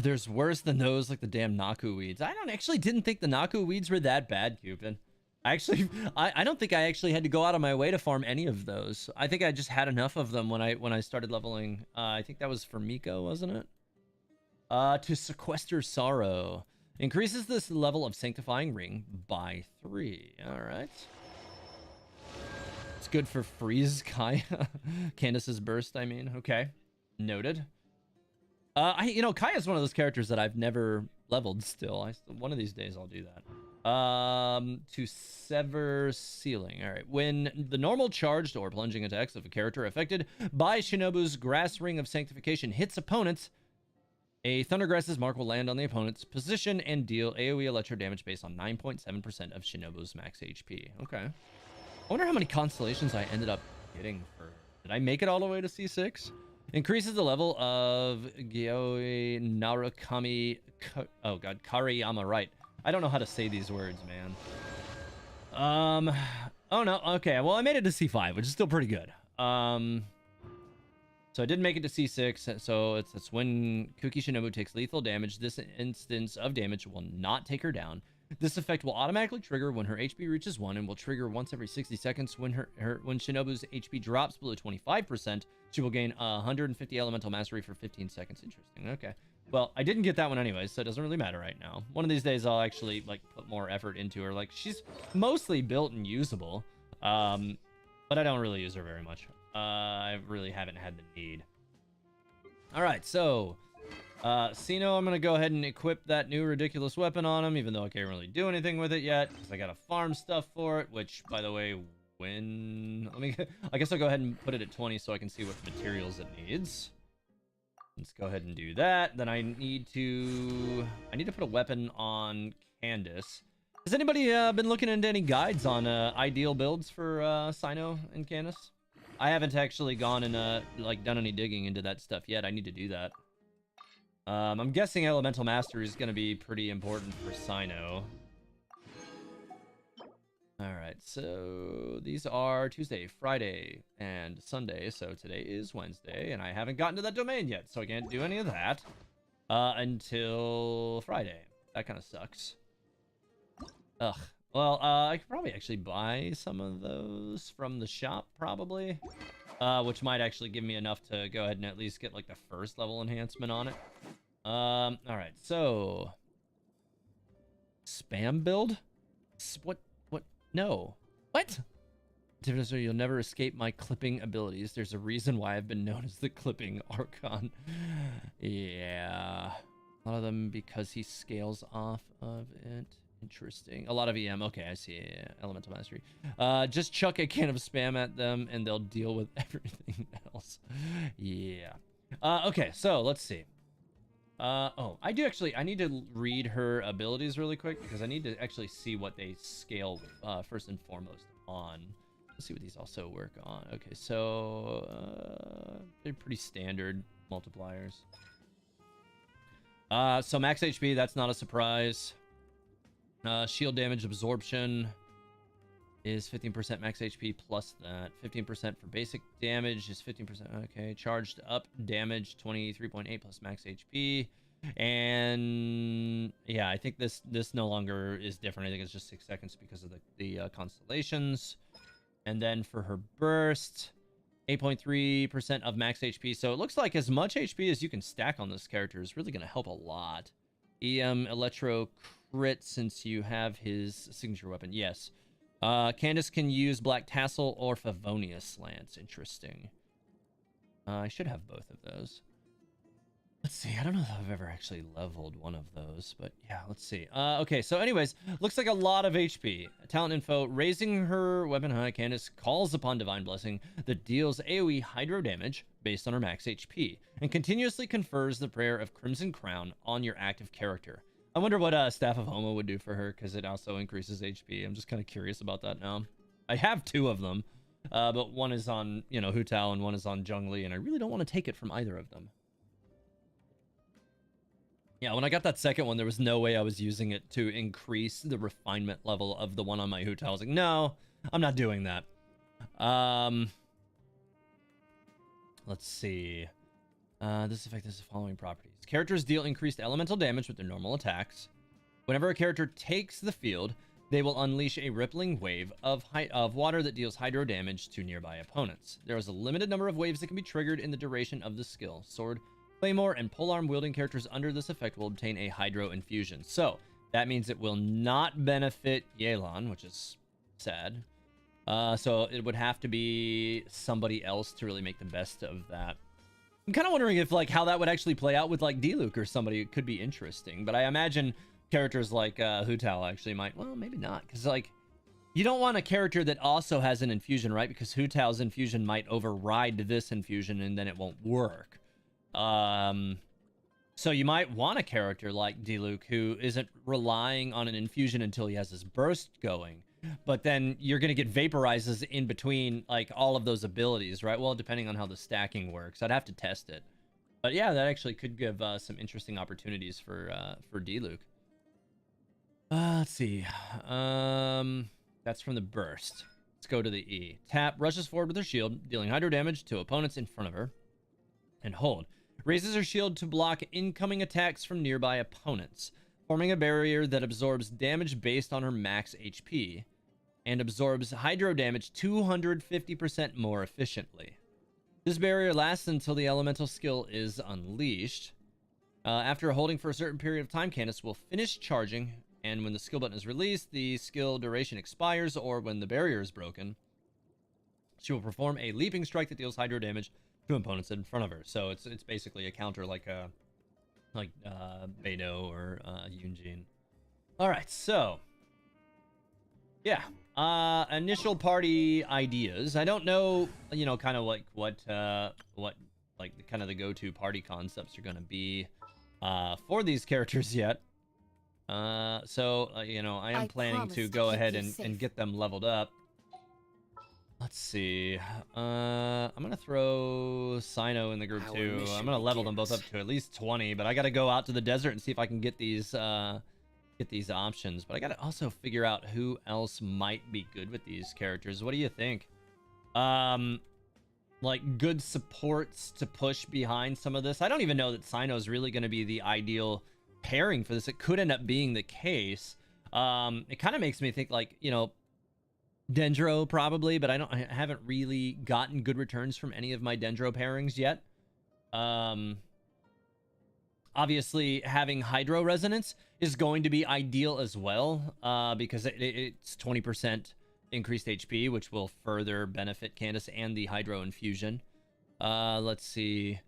There's worse than those, like the damn Naku weeds. I didn't think the Naku weeds were that bad, Cupid. I don't think I actually had to go out of my way to farm any of those. I think I just had enough of them when I started leveling. I think that was for Miko, wasn't it? To Sequester Sorrow. Increases this level of Sanctifying Ring by 3. All right. It's good for Freeze Kaya. Candace's Burst, I mean. Okay. Noted. Kaya's one of those characters that I've never leveled still. One of these days I'll do that. To Sever Ceiling. All right. When the normal charged or plunging attacks of a character affected by Shinobu's Grass Ring of Sanctification hits opponents, a Thundergrass's mark will land on the opponent's position and deal AoE electro damage based on 9.7% of Shinobu's max HP. Okay. I wonder how many constellations I ended up getting for... Did I make it all the way to C6? Increases the level of Gyoi Narukami... Oh, God. Kariyama, right. I don't know how to say these words, man. Oh, no. Okay. Well, I made it to C5, which is still pretty good. So I did make it to C6. So it's when Kuki Shinobu takes lethal damage. This instance of damage will not take her down. This effect will automatically trigger when her HP reaches 1 and will trigger once every 60 seconds. When when Shinobu's HP drops below 25%, she will gain 150 elemental mastery for 15 seconds. Interesting. Okay. Well, I didn't get that one anyway, so it doesn't really matter right now. One of these days I'll actually, like, put more effort into her. Like, she's mostly built and usable, but I don't really use her very much. I really haven't had the need. All right, so Sino, I'm gonna go ahead and equip that new ridiculous weapon on him, even though I can't really do anything with it yet, because I gotta farm stuff for it, which, by the way, I guess I'll go ahead and put it at 20 so I can see what materials it needs. Let's go ahead and do that. Then I need to put a weapon on Candace. Has anybody been looking into any guides on ideal builds for Cyno and Candace? I haven't actually gone and done any digging into that stuff yet. I need to do that. I'm guessing Elemental Mastery is going to be pretty important for Cyno. Alright, so these are Tuesday, Friday, and Sunday, so today is Wednesday, and I haven't gotten to that domain yet, so I can't do any of that until Friday. That kind of sucks. Ugh. Well, I could probably actually buy some of those from the shop, probably, which might actually give me enough to go ahead and at least get, like, the first level enhancement on it. Alright, so... Spam build? What? No. What? So you'll never escape my clipping abilities. There's a reason why I've been known as the clipping Archon. Yeah. A lot of them because he scales off of it. Interesting. A lot of EM. Okay, I see. Yeah. Elemental Mastery. Just chuck a can of spam at them and they'll deal with everything else. Yeah. Okay, so let's see. I need to read her abilities really quick because I need to actually see what they scale first and foremost on. Let's see what these also work on. Okay, so they're pretty standard multipliers. So max HP, that's not a surprise. Shield damage absorption is 15% max HP plus that. 15% for basic damage is 15%. Okay, charged up damage 23.8 plus max HP. And yeah, I think this no longer is different. I think it's just 6 seconds because of the constellations. And then for her burst, 8.3% of max HP. So it looks like as much HP as you can stack on this character is really going to help a lot. EM Electro crit since you have his signature weapon. Yes. Candace can use Black Tassel or Favonius Lance. Interesting. I should have both of those. Let's see. I don't know if I've ever actually leveled one of those, but yeah, let's see. Okay, so anyways, looks like a lot of HP. Talent info. Raising her weapon high, Candace calls upon Divine Blessing that deals AoE hydro damage based on her max HP and continuously confers the prayer of Crimson Crown on your active character. I wonder what Staff of Homo would do for her, because it also increases HP. I'm just kind of curious about that now. I have two of them, but one is on, you know, Hu Tao and one is on Zhongli, and I really don't want to take it from either of them. Yeah, when I got that second one, there was no way I was using it to increase the refinement level of the one on my Hu Tao. I was like, no, I'm not doing that. Let's see. This effect has the following properties. Characters deal increased elemental damage with their normal attacks. Whenever a character takes the field, they will unleash a rippling wave of water that deals hydro damage to nearby opponents. There is a limited number of waves that can be triggered in the duration of the skill. Sword, Claymore, and polearm wielding characters under this effect will obtain a hydro infusion. So that means it will not benefit Yelan, which is sad. So it would have to be somebody else to really make the best of that. I'm kind of wondering if, like, how that would actually play out with, like, Diluc or somebody. It could be interesting, but I imagine characters like Hu Tao actually might. Well, maybe not, because, like, you don't want a character that also has an infusion, right? Because Hu Tao's infusion might override this infusion, and then it won't work. So you might want a character like Diluc who isn't relying on an infusion until he has his burst going. But then you're going to get vaporizes in between, like, all of those abilities, right? Well, depending on how the stacking works. I'd have to test it. But yeah, that actually could give some interesting opportunities for Diluc. Let's see. That's from the burst. Let's go to the E. Tap, rushes forward with her shield, dealing hydro damage to opponents in front of her. And hold. Raises her shield to block incoming attacks from nearby opponents, forming a barrier that absorbs damage based on her max HP, and absorbs hydro damage 250% more efficiently. This barrier lasts until the elemental skill is unleashed. After holding for a certain period of time, Candace will finish charging, and when the skill button is released, the skill duration expires, or when the barrier is broken, she will perform a leaping strike that deals hydro damage to opponents in front of her. So it's basically a counter like Beidou or Yunjin. All right, so yeah, initial party ideas. I don't know, you know, kind of like what like kind of the go-to party concepts are going to be for these characters yet. So you know, I am planning to go ahead and get them leveled up. Let's see. I'm gonna throw Cyno in the group too. I'm gonna level them both up to at least 20, but I gotta go out to the desert and see if I can get these options. But I gotta also figure out who else might be good with these characters. What do you think? Like good supports to push behind some of this. I don't even know that Cyno is really gonna be the ideal pairing for this. It could end up being the case. It kind of makes me think, like, you know, Dendro probably, but I haven't really gotten good returns from any of my Dendro pairings yet. Obviously having Hydro Resonance is going to be ideal as well, because it's 20% increased HP, which will further benefit Candace and the Hydro Infusion. Let's see.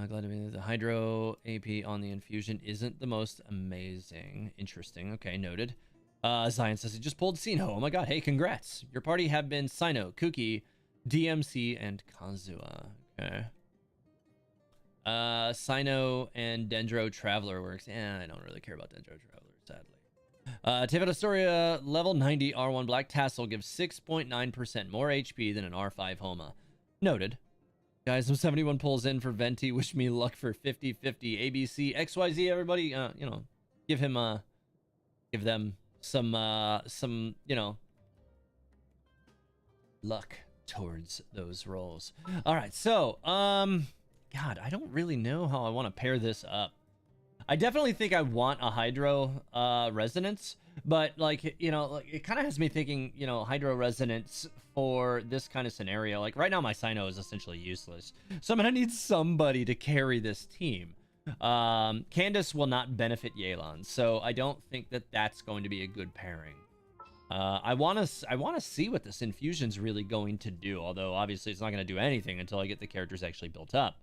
Glad to be the Hydro AP on the Infusion isn't the most amazing. Interesting. Okay, noted. Zion says he just pulled Sino. Oh my god, hey, congrats. Your party have been Cyno, Kuki, DMC, and Kazuha. Okay. Cyno and Dendro Traveler works. I don't really care about Dendro Traveler, sadly. Teyvat Historia, level 90 R1 Black Tassel gives 6.9% more HP than an R5 Homa. Noted. Guys, I'm 71 pulls in for Venti. Wish me luck for 50-50 ABC XYZ, everybody. You know, give them some, you know, luck towards those rolls. All right, so, God, I don't really know how I want to pair this up. I definitely think I want a Hydro Resonance, but, like, you know, like, it kind of has me thinking, you know, Hydro Resonance for this kind of scenario. Like, right now my Cyno is essentially useless, so I'm gonna need somebody to carry this team. Candace will not benefit Yelan, so I don't think that that's going to be a good pairing. I want to see what this infusion's really going to do, although obviously it's not going to do anything until I get the characters actually built up.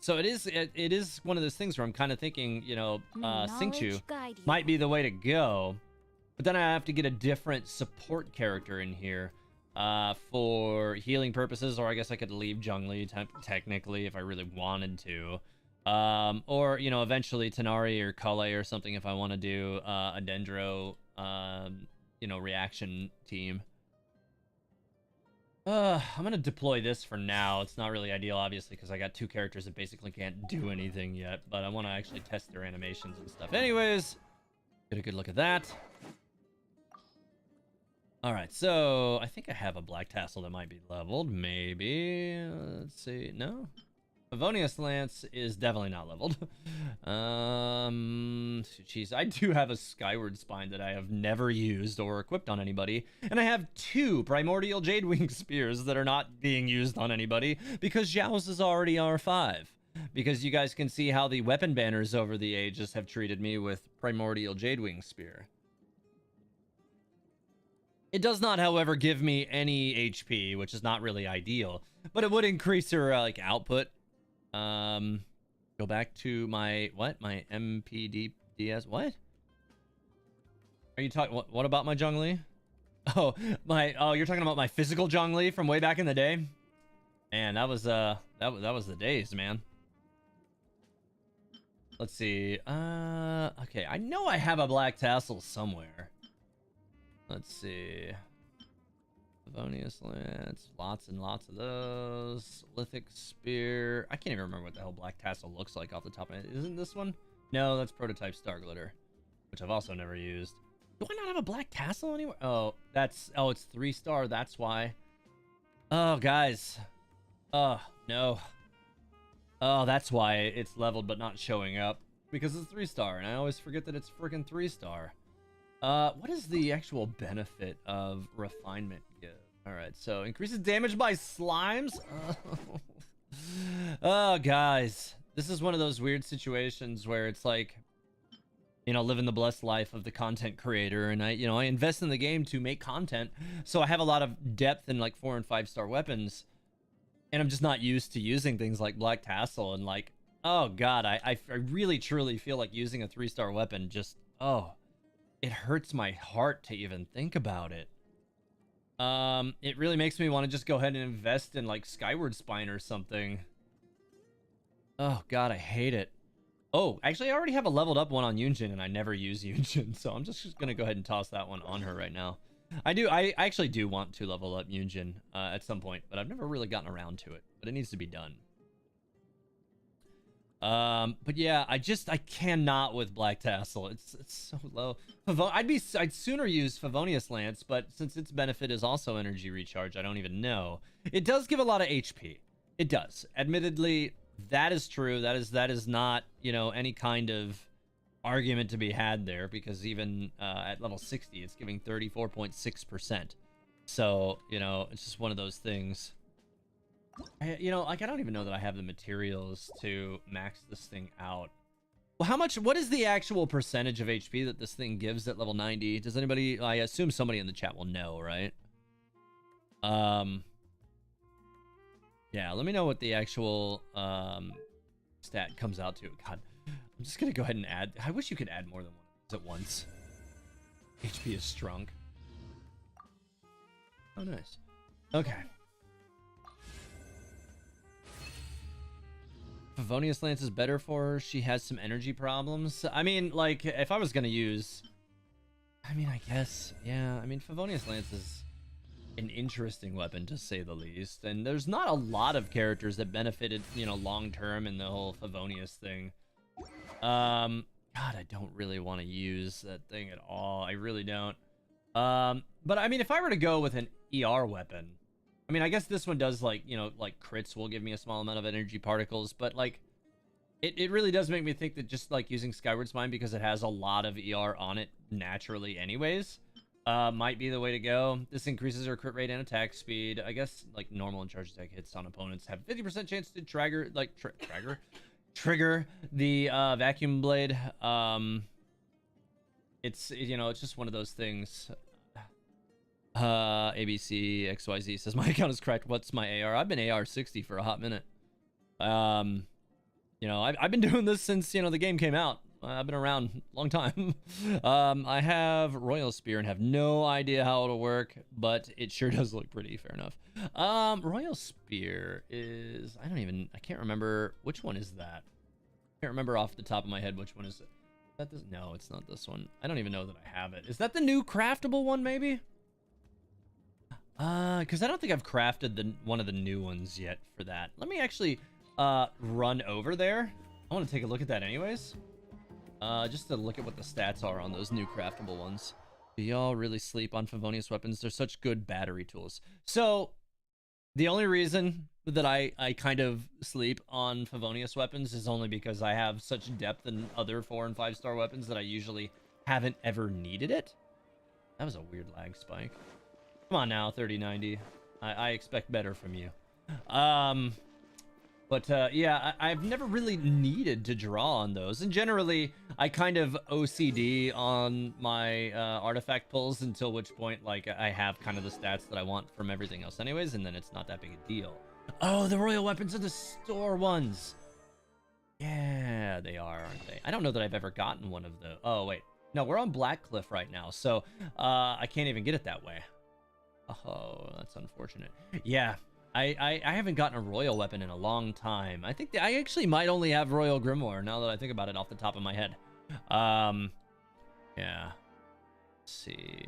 So it is one of those things where I'm kind of thinking, you know, Xingqiu might be the way to go, but then I have to get a different support character in here for healing purposes, or I guess I could leave Zhongli technically if I really wanted to. Or, you know, eventually Tanari or Kale or something if I want to do a Dendro, you know, reaction team. I'm gonna deploy this for now. It's not really ideal, obviously, because I got two characters that basically can't do anything yet, but I want to actually test their animations and stuff. Anyways, get a good look at that. Alright, so I think I have a black tassel that might be leveled, maybe. Let's see. No? Favonius Lance is definitely not leveled. Jeez, I do have a Skyward Spine that I have never used or equipped on anybody, and I have two Primordial Jadewing Spears that are not being used on anybody because Zhao's is already R5. Because you guys can see how the weapon banners over the ages have treated me with Primordial Jadewing Spear. It does not, however, give me any HP, which is not really ideal, but it would increase her like output. Go back to my my MPDDS. What are you talking? What about my Zhongli? Oh, you're talking about my physical Zhongli from way back in the day. Man, that was that was the days, man. Let's see. Okay, I know I have a black tassel somewhere. Let's see. Favonius Lance, lots and lots of those. Lithic Spear. I can't even remember what the hell Black Tassel looks like off the top of it. Isn't this one? No, that's Prototype Star Glitter, which I've also never used. Do I not have a Black Tassel anywhere? Oh, it's 3-star. That's why. Oh, guys. Oh, no. Oh, that's why it's leveled but not showing up. Because it's 3-star, and I always forget that it's freaking 3-star. What is the actual benefit of refinement give? Alright, so increases damage by slimes? Oh, guys. This is one of those weird situations where it's like, you know, living the blessed life of the content creator, and I invest in the game to make content, so I have a lot of depth in like 4- and 5-star weapons, and I'm just not used to using things like Black Tassel, and like, oh god, I really truly feel like using a 3-star weapon just, it hurts my heart to even think about it. It really makes me want to just go ahead and invest in like Skyward Spine or something. Oh god, I hate it. Oh, actually, I already have a leveled up one on Yunjin, and I never use Yunjin, so I'm just gonna go ahead and toss that one on her right now. I actually do want to level up Yunjin at some point, but I've never really gotten around to it. But it needs to be done. But yeah, I cannot with Black Tassel. It's so low. I'd sooner use Favonius Lance, but since its benefit is also energy recharge, I don't even know. It does give a lot of HP. It does. Admittedly, that is true. That is not, you know, any kind of argument to be had there, because even at level 60, it's giving 34.6%. So, you know, it's just one of those things. You know, like, I don't even know that I have the materials to max this thing out. Well, what is the actual percentage of HP that this thing gives at level 90? Does anybody, I assume somebody in the chat will know, right? Yeah, let me know what the actual stat comes out to. God, I'm just gonna go ahead and add. I wish you could add more than one at once. HP is strong. Oh, nice. Okay. Favonius Lance is better for her. She has some energy problems. I mean, like, if I was gonna use, I mean, I guess, yeah. I mean, Favonius Lance is an interesting weapon, to say the least. And there's not a lot of characters that benefited, you know, long term in the whole Favonius thing. God, I don't really want to use that thing at all. I really don't. But I mean, if I were to go with an ER weapon, I mean, I guess this one does, like, you know, like, crits will give me a small amount of energy particles, but, like, it really does make me think that just, like, using Skyward Spine, because it has a lot of ER on it naturally anyways, might be the way to go. This increases her crit rate and attack speed. I guess, like, normal and charge attack hits on opponents have 50% chance to trigger the vacuum blade. It's, you know, it's just one of those things. ABC XYZ says my account is correct. What's my AR? I've been AR 60 for a hot minute. You know, I've been doing this since, you know, the game came out. I've been around a long time. I have Royal Spear and have no idea how it'll work, but it sure does look pretty. Fair enough. Royal Spear is, I can't remember which one is that. I can't remember off the top of my head which one is it. Is that this? No, it's not this one. I don't even know that I have it. Is that the new craftable one, maybe? Because I don't think I've crafted one of the new ones yet for that. Let me actually run over there. I want to take a look at that anyways. Just to look at what the stats are on those new craftable ones. Do y'all really sleep on Favonius weapons? They're such good battery tools. So the only reason that I kind of sleep on Favonius weapons is only because I have such depth in other 4 and 5 star weapons that I usually haven't ever needed it. That was a weird lag spike. Come on now, 3090. I expect better from you. Yeah, I've never really needed to draw on those. And generally, I kind of OCD on my artifact pulls until which point, like, I have kind of the stats that I want from everything else anyways, and then it's not that big a deal. Oh, the royal weapons are the store ones. Yeah, they are, aren't they? I don't know that I've ever gotten one of those. Oh, wait. No, we're on Blackcliff right now, so I can't even get it that way. Oh, that's unfortunate. Yeah. I haven't gotten a royal weapon in a long time. I think I actually might only have Royal Grimoire now that I think about it off the top of my head. Yeah. Let's see.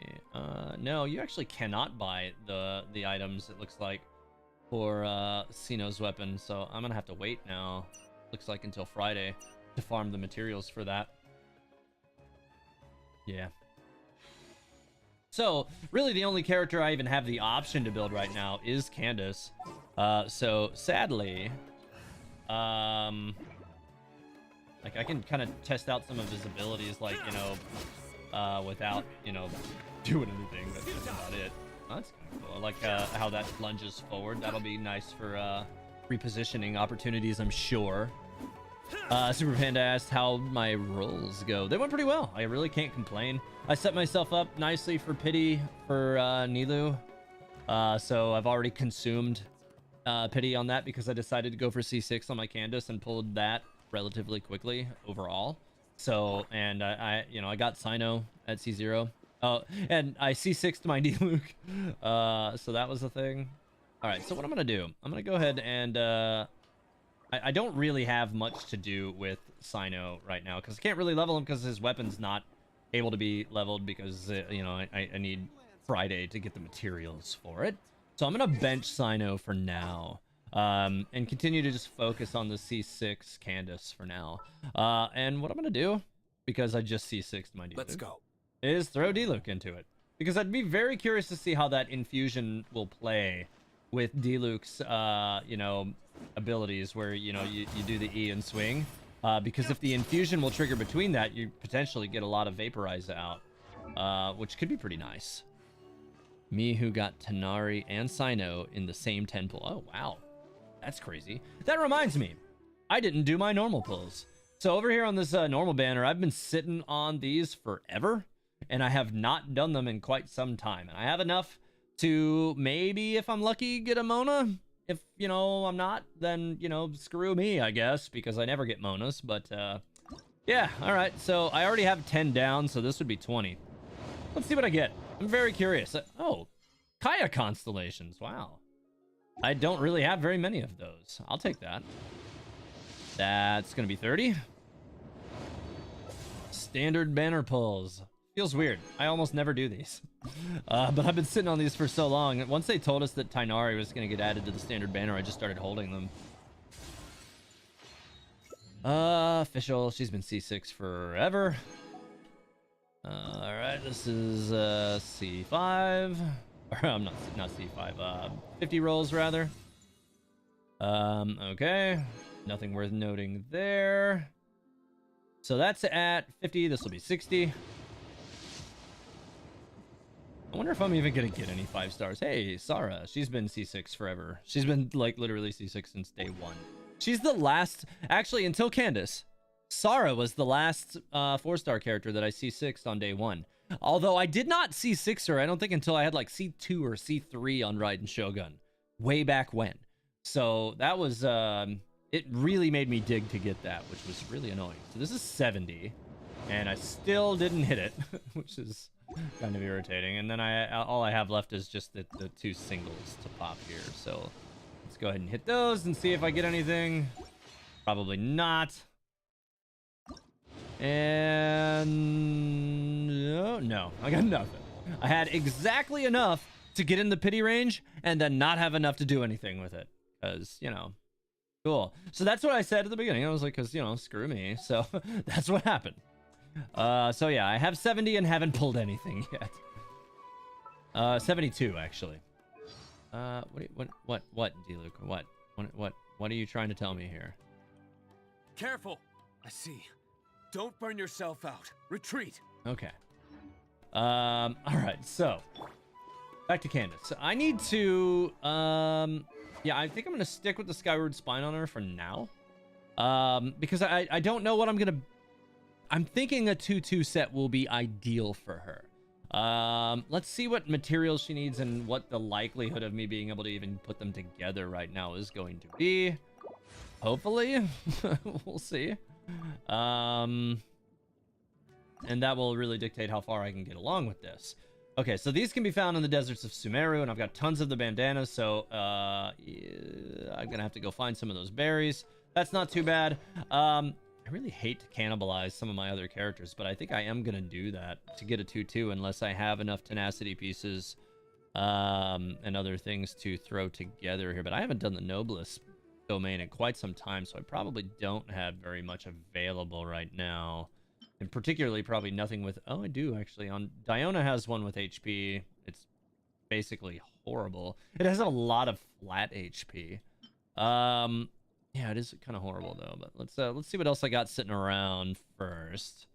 No, you actually cannot buy the items, it looks like, for Sino's weapon. So I'm gonna have to wait now. Looks like until Friday to farm the materials for that. Yeah. So, really the only character I even have the option to build right now is Candace. So, sadly, like, I can kind of test out some of his abilities, like, you know, without, you know, doing anything. That's about it. Oh, that's kind of cool. I like how that lunges forward. That'll be nice for repositioning opportunities, I'm sure. Super Panda asked how my rolls go. They went pretty well. I really can't complain. I set myself up nicely for pity for Nilou. So I've already consumed pity on that because I decided to go for C6 on my Candace and pulled that relatively quickly overall. So, and I you know, I got Cyno at C0. Oh, and I C6'd my Diluc. So that was the thing. All right, so what I'm going to do, I'm going to go ahead and... I don't really have much to do with Cyno right now because I can't really level him because his weapon's not able to be leveled because, you know, I need Friday to get the materials for it. So I'm going to bench Cyno for now and continue to just focus on the C6 Candace for now. And what I'm going to do, because I just C6'd my Diluc, Let's go. is throw Diluc into it. Because I'd be very curious to see how that infusion will play with Diluc's, you know, abilities where, you know, you do the E and swing. Because if the infusion will trigger between that, you potentially get a lot of vaporize out, which could be pretty nice. Me who got Tanari and Cyno in the same 10 pull. Oh, wow. That's crazy. That reminds me, I didn't do my normal pulls. So over here on this normal banner, I've been sitting on these forever, and I have not done them in quite some time. And I have enough to maybe, if I'm lucky, get a Mona. If, you know, I'm not, then, you know, screw me, I guess, because I never get Monas. But, yeah, all right. So I already have 10 down, so this would be 20. Let's see what I get. I'm very curious. Oh, Kaya Constellations. Wow. I don't really have very many of those. I'll take that. That's going to be 30. Standard banner pulls. Feels weird. I almost never do these. But I've been sitting on these for so long. Once they told us that Tainari was going to get added to the standard banner, I just started holding them. Official. She's been C6 forever. Alright, this is C5. Or, I'm not C5. 50 rolls, rather. Okay. Nothing worth noting there. So that's at 50. This will be 60. I wonder if I'm even gonna get any 5 stars. Hey, Sarah, she's been C6 forever. She's been like literally C6 since day 1. She's the last, actually, until Candace. Sara was the last 4-star character that I C6'd on day 1. Although I did not C6 her, I don't think, until I had like C2 or C3 on Raiden Shogun. Way back when. So that was, it really made me dig to get that, which was really annoying. So this is 70, and I still didn't hit it, which is kind of irritating. And then all I have left is just the 2 singles to pop here. So let's go ahead and hit those and see if I get anything. Probably not. And no, I got nothing. I had exactly enough to get in the pity range and then not have enough to do anything with it. Because, you know, cool. So that's what I said at the beginning. I was like, because, you know, screw me. So that's what happened. So yeah, I have 70 and haven't pulled anything yet. 72 actually. What, D-Luke? What are you trying to tell me here? Careful. I see. Don't burn yourself out. Retreat. Okay. All right. So back to Candace. So I need to, yeah, I think I'm going to stick with the Skyward Spine on her for now. Because I don't know what I'm thinking a 2-2 set will be ideal for her. Let's see what materials she needs and what the likelihood of me being able to even put them together right now is going to be. Hopefully. We'll see. And that will really dictate how far I can get along with this. Okay, so these can be found in the deserts of Sumeru, and I've got tons of the bandanas, so yeah, I'm gonna have to go find some of those berries. That's not too bad. I really hate to cannibalize some of my other characters, but I think I am gonna do that to get a 2-2 unless I have enough tenacity pieces and other things to throw together here. But I haven't done the Noblest domain in quite some time, so I probably don't have very much available right now. And particularly probably nothing with... Oh, I do, actually. On Diona has one with HP. It's basically horrible. It has a lot of flat HP. Yeah, it is kind of horrible, though. But let's see what else I got sitting around first.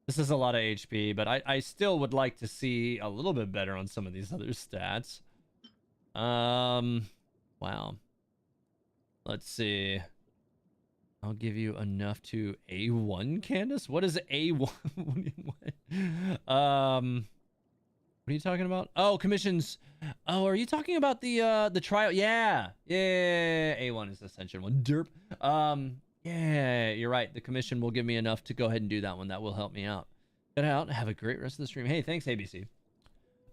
This is a lot of HP, but I still would like to see a little bit better on some of these other stats. Wow. Let's see. I'll give you enough to A1, Candace? What is A1? What are you talking about? Oh, commissions. Oh, are you talking about the trial? Yeah. Yeah. A1 is Ascension 1. Derp. Yeah, you're right. The commission will give me enough to go ahead and do that one. That will help me out. Get out. Have a great rest of the stream. Hey, thanks, ABC.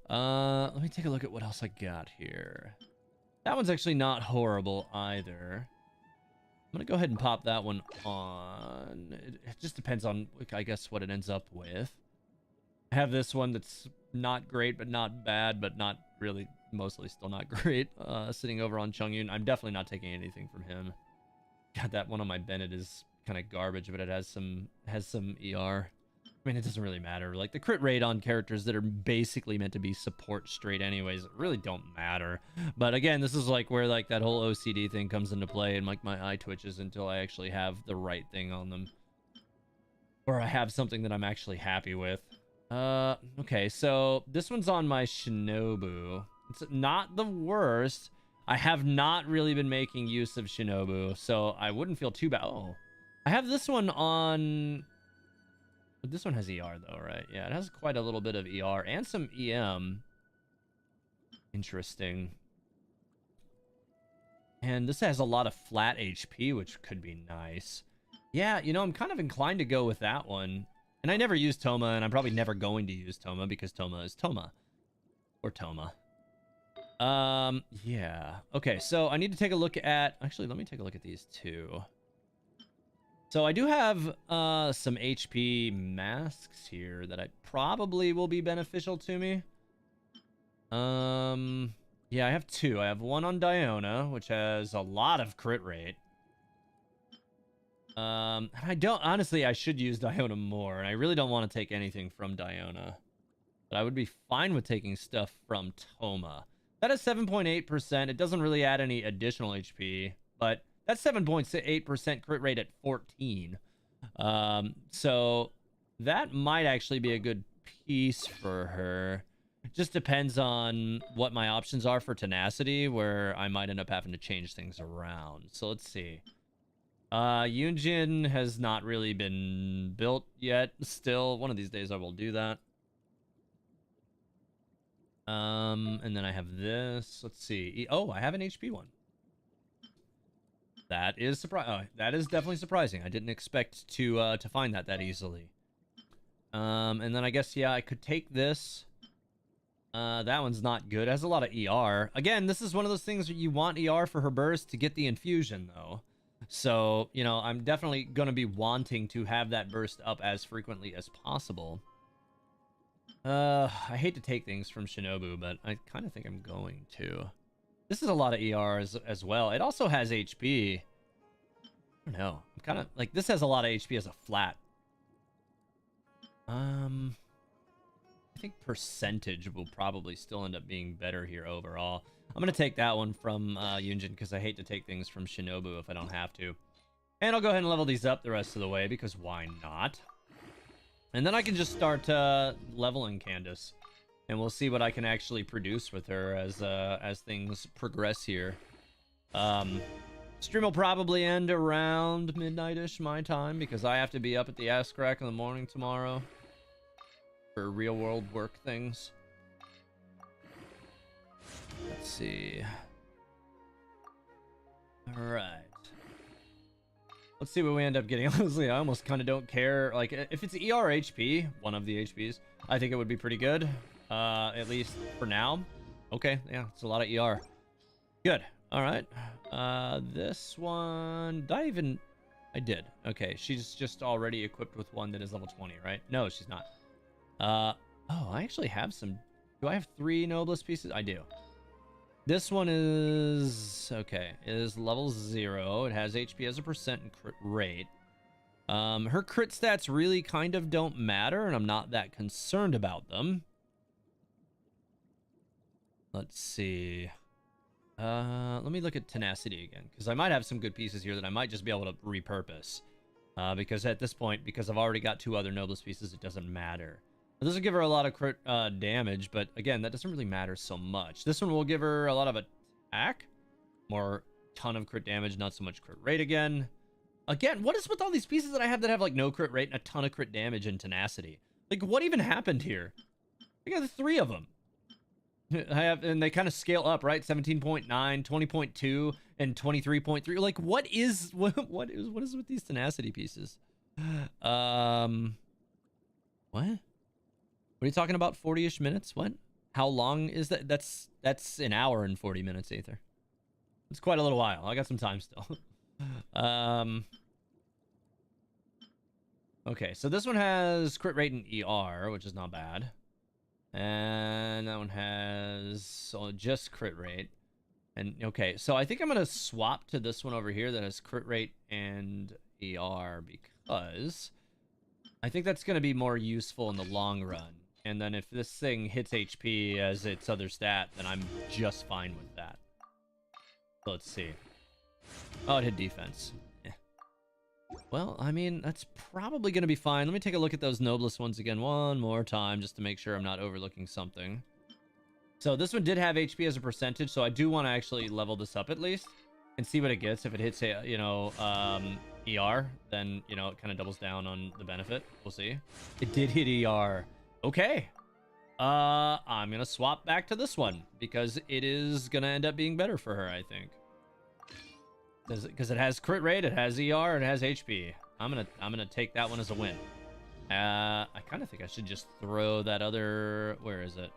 Let me take a look at what else I got here. That one's actually not horrible either. I'm going to go ahead and pop that one on. It just depends on, I guess, what it ends up with. I have this one that's not great, but not bad, but not really, mostly still not great. Sitting over on Chongyun. I'm definitely not taking anything from him. God, that one on my Bennett is kind of garbage, but it has some ER. I mean, it doesn't really matter. Like, the crit rate on characters that are basically meant to be support straight anyways really don't matter. But again, this is like where like that whole OCD thing comes into play, and like my eye twitches until I actually have the right thing on them. Or I have something that I'm actually happy with. Okay, so this one's on my Shinobu. It's not the worst. I have not really been making use of Shinobu, so I wouldn't feel too bad. Oh, I have this one on... But this one has ER though, right? Yeah, it has quite a little bit of ER and some EM. Interesting. And this has a lot of flat HP, which could be nice. Yeah, you know, I'm kind of inclined to go with that one. And I never use Toma, and I'm probably never going to use Toma because Toma is Toma. Or Toma. Yeah. Okay, so I need to take a look at... Actually, let me take a look at these two. So I do have some HP masks here that I probably will be beneficial to me. Yeah, I have two. I have one on Diona, which has a lot of crit rate. And I don't... Honestly, I should use Diona more, and I really don't want to take anything from Diona. But I would be fine with taking stuff from Toma. That is 7.8%. It doesn't really add any additional HP, but... That's 7.8% crit rate at 14. So that might actually be a good piece for her. It just depends on what my options are for tenacity, where I might end up having to change things around. So let's see. Yunjin has not really been built yet. Still, one of these days I will do that. And then I have this. Let's see. Oh, I have an HP one. That is that is definitely surprising. I didn't expect to find that easily. And then I guess, yeah, I could take this. That one's not good. It has a lot of ER. Again, this is one of those things where you want ER for her burst to get the infusion, though. So, you know, I'm definitely going to be wanting to have that burst up as frequently as possible. I hate to take things from Shinobu, but I kind of think I'm going to. This is a lot of ER as well. It also has HP. I don't know. I'm kind of like, this has a lot of HP as a flat. I think percentage will probably still end up being better here overall. I'm going to take that one from Yunjin because I hate to take things from Shinobu if I don't have to. And I'll go ahead and level these up the rest of the way because why not? And then I can just start leveling Candace. And we'll see what I can actually produce with her as things progress here. Stream will probably end around midnight-ish my time because I have to be up at the ass crack in the morning tomorrow for real-world work things. Let's see. All right. Let's see what we end up getting. Honestly, I almost kind of don't care. Like, if it's ER HP, one of the HPs, I think it would be pretty good. At least for now. Okay, yeah, it's a lot of ER. Good. All right. This one, I did. Okay, she's just already equipped with one that is level 20, right? No, she's not. Oh, I actually have some. Do I have 3 Noblest pieces? I do. This one is, okay, is level 0. It has HP as a percent and crit rate. Her crit stats really kind of don't matter, and I'm not that concerned about them. Let's see. Let me look at tenacity again, because I might have some good pieces here that I might just be able to repurpose. Because at this point, because I've already got 2 other Noblest pieces, it doesn't matter. This will give her a lot of crit damage, but again, that doesn't really matter so much. This one will give her a lot of attack. More ton of crit damage, not so much crit rate again. Again, what is with all these pieces that I have that have like no crit rate and a ton of crit damage and tenacity? Like, what even happened here? I got 3 of them. I have, and they kind of scale up, right? 17.9, 20.2, and 23.3. Like, what is with these tenacity pieces? What? What are you talking about? 40-ish minutes? What? How long is that? That's an hour and 40 minutes, Aether. It's quite a little while. I got some time still. Okay, so this one has crit rate and ER, which is not bad. And that one has just crit rate. And okay, so I think I'm gonna swap to this one over here that has crit rate and ER because I think that's gonna be more useful in the long run. And then if this thing hits HP as its other stat, then I'm just fine with that. So let's see. Oh, it hit defense. Well, I mean, that's probably going to be fine. Let me take a look at those Noblest ones again one more time just to make sure I'm not overlooking something. So this one did have HP as a percentage, so I do want to actually level this up at least and see what it gets. If it hits, you know, ER, then, you know, it kind of doubles down on the benefit. We'll see. It did hit ER. Okay. I'm going to swap back to this one because it is going to end up being better for her, I think. Because it has crit rate, it has ER, it has HP. I'm gonna take that one as a win. I kind of think I should just throw that other. Where is it?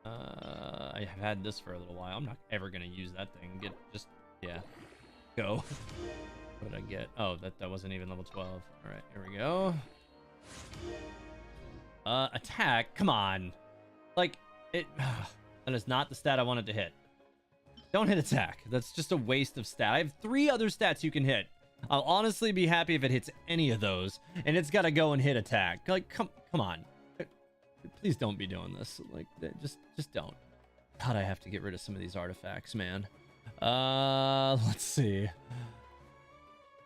I have had this for a little while. I'm not ever gonna use that thing. Yeah, go. What did I get? Oh, that wasn't even level 12. All right, here we go. Attack. Come on, like it. That is not the stat I wanted to hit. Don't hit attack. That's just a waste of stat. I have 3 other stats you can hit. I'll honestly be happy if it hits any of those, and it's got to go and hit attack. Like, come on. Please don't be doing this. Like, just don't. God, I have to get rid of some of these artifacts, man. Let's see.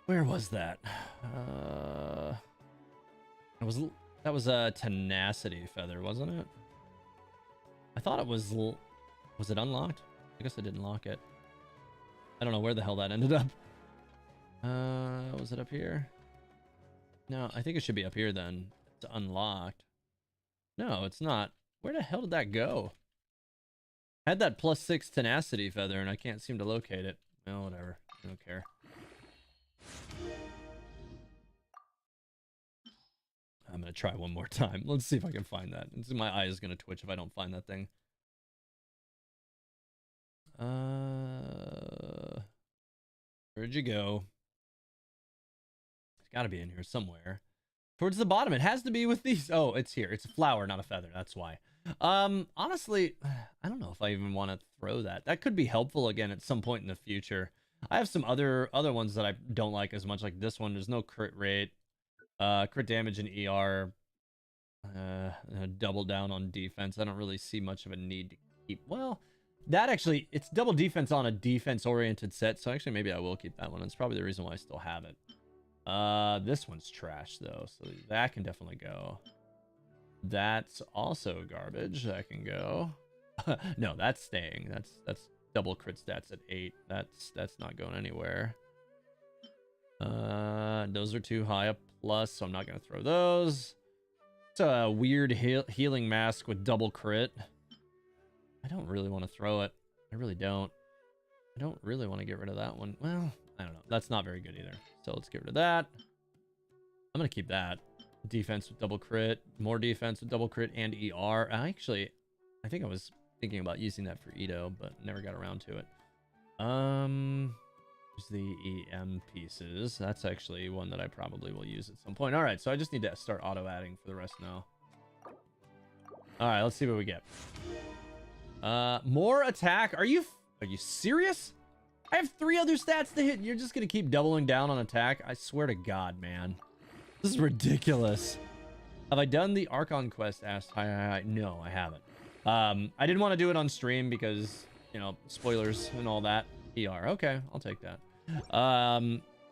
Where was that? That was a tenacity feather, wasn't it? I thought it was. Was it unlocked? I guess I didn't lock it. I don't know where the hell that ended up. Was it up here? No, I think it should be up here then. It's unlocked. No, it's not. Where the hell did that go? I had that +6 tenacity feather and I can't seem to locate it. Well, whatever. I don't care. I'm gonna try one more time. Let's see if I can find that. My eye is gonna twitch if I don't find that thing. Where'd you go? It's gotta be in here somewhere. Towards the bottom. It has to be with these. Oh, it's here. It's a flower, not a feather. That's why. Honestly, I don't know if I even want to throw that. That could be helpful again at some point in the future. I have some other ones that I don't like as much, like this one. There's no crit rate. Crit damage and ER. Double down on defense. I don't really see much of a need to keep. Well, that actually, it's double defense on a defense-oriented set, so actually maybe I will keep that one. It's probably the reason why I still have it. This one's trash though, so that can definitely go. That's also garbage. That can go. No, that's staying. That's double crit stats at 8. That's not going anywhere. Those are too high a plus, so I'm not gonna throw those. It's a weird healing mask with double crit. I don't really want to throw it. I really don't. I don't really want to get rid of that one. Well, I don't know. That's not very good either. So let's get rid of that. I'm gonna keep that. Defense with double crit, more defense with double crit and ER. I think I was thinking about using that for Edo, but never got around to it. There's the EM pieces. That's actually one that I probably will use at some point. All right, so I just need to start auto adding for the rest now. All right, let's see what we get. More attack. Are you serious? I have 3 other stats to hit. You're just gonna keep doubling down on attack? I swear to God, man. This is ridiculous. Have I done the Archon quest? Asked. Hi. No, I haven't. I didn't want to do it on stream because, you know, spoilers and all that. ER. Okay, I'll take that.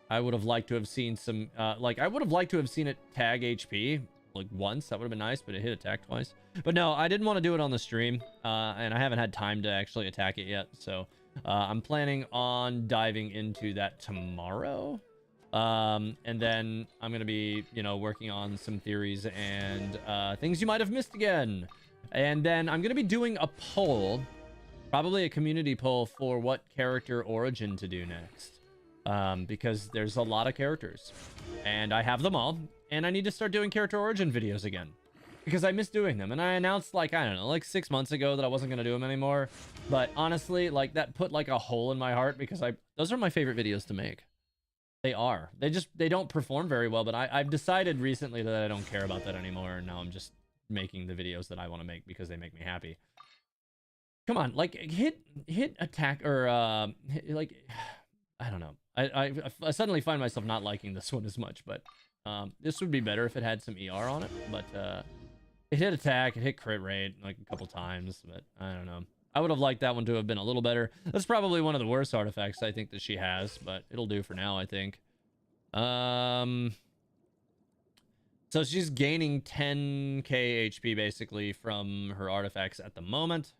I would have liked to have seen some, I would have liked to have seen it tag HP, like, once. That would have been nice, but it hit attack twice. But no, I didn't want to do it on the stream, and I haven't had time to actually attack it yet, so I'm planning on diving into that tomorrow. And then I'm going to be, you know, working on some theories and things you might have missed again. And then I'm going to be doing a poll, probably a community poll for what character origin to do next. Because there's a lot of characters and I have them all and I need to start doing character origin videos again because I miss doing them. And I announced, like, I don't know, like 6 months ago that I wasn't going to do them anymore. But honestly, like, that put like a hole in my heart because those are my favorite videos to make. They are. They don't perform very well, but I've decided recently that I don't care about that anymore. And now I'm just making the videos that I want to make because they make me happy. Come on, like, hit attack or like, I don't know. I suddenly find myself not liking this one as much, but this would be better if it had some ER on it. But it hit attack, it hit crit rate like a couple times, but I don't know. I would have liked that one to have been a little better. That's probably one of the worst artifacts I think that she has, but it'll do for now, I think. So she's gaining 10k HP basically from her artifacts at the moment.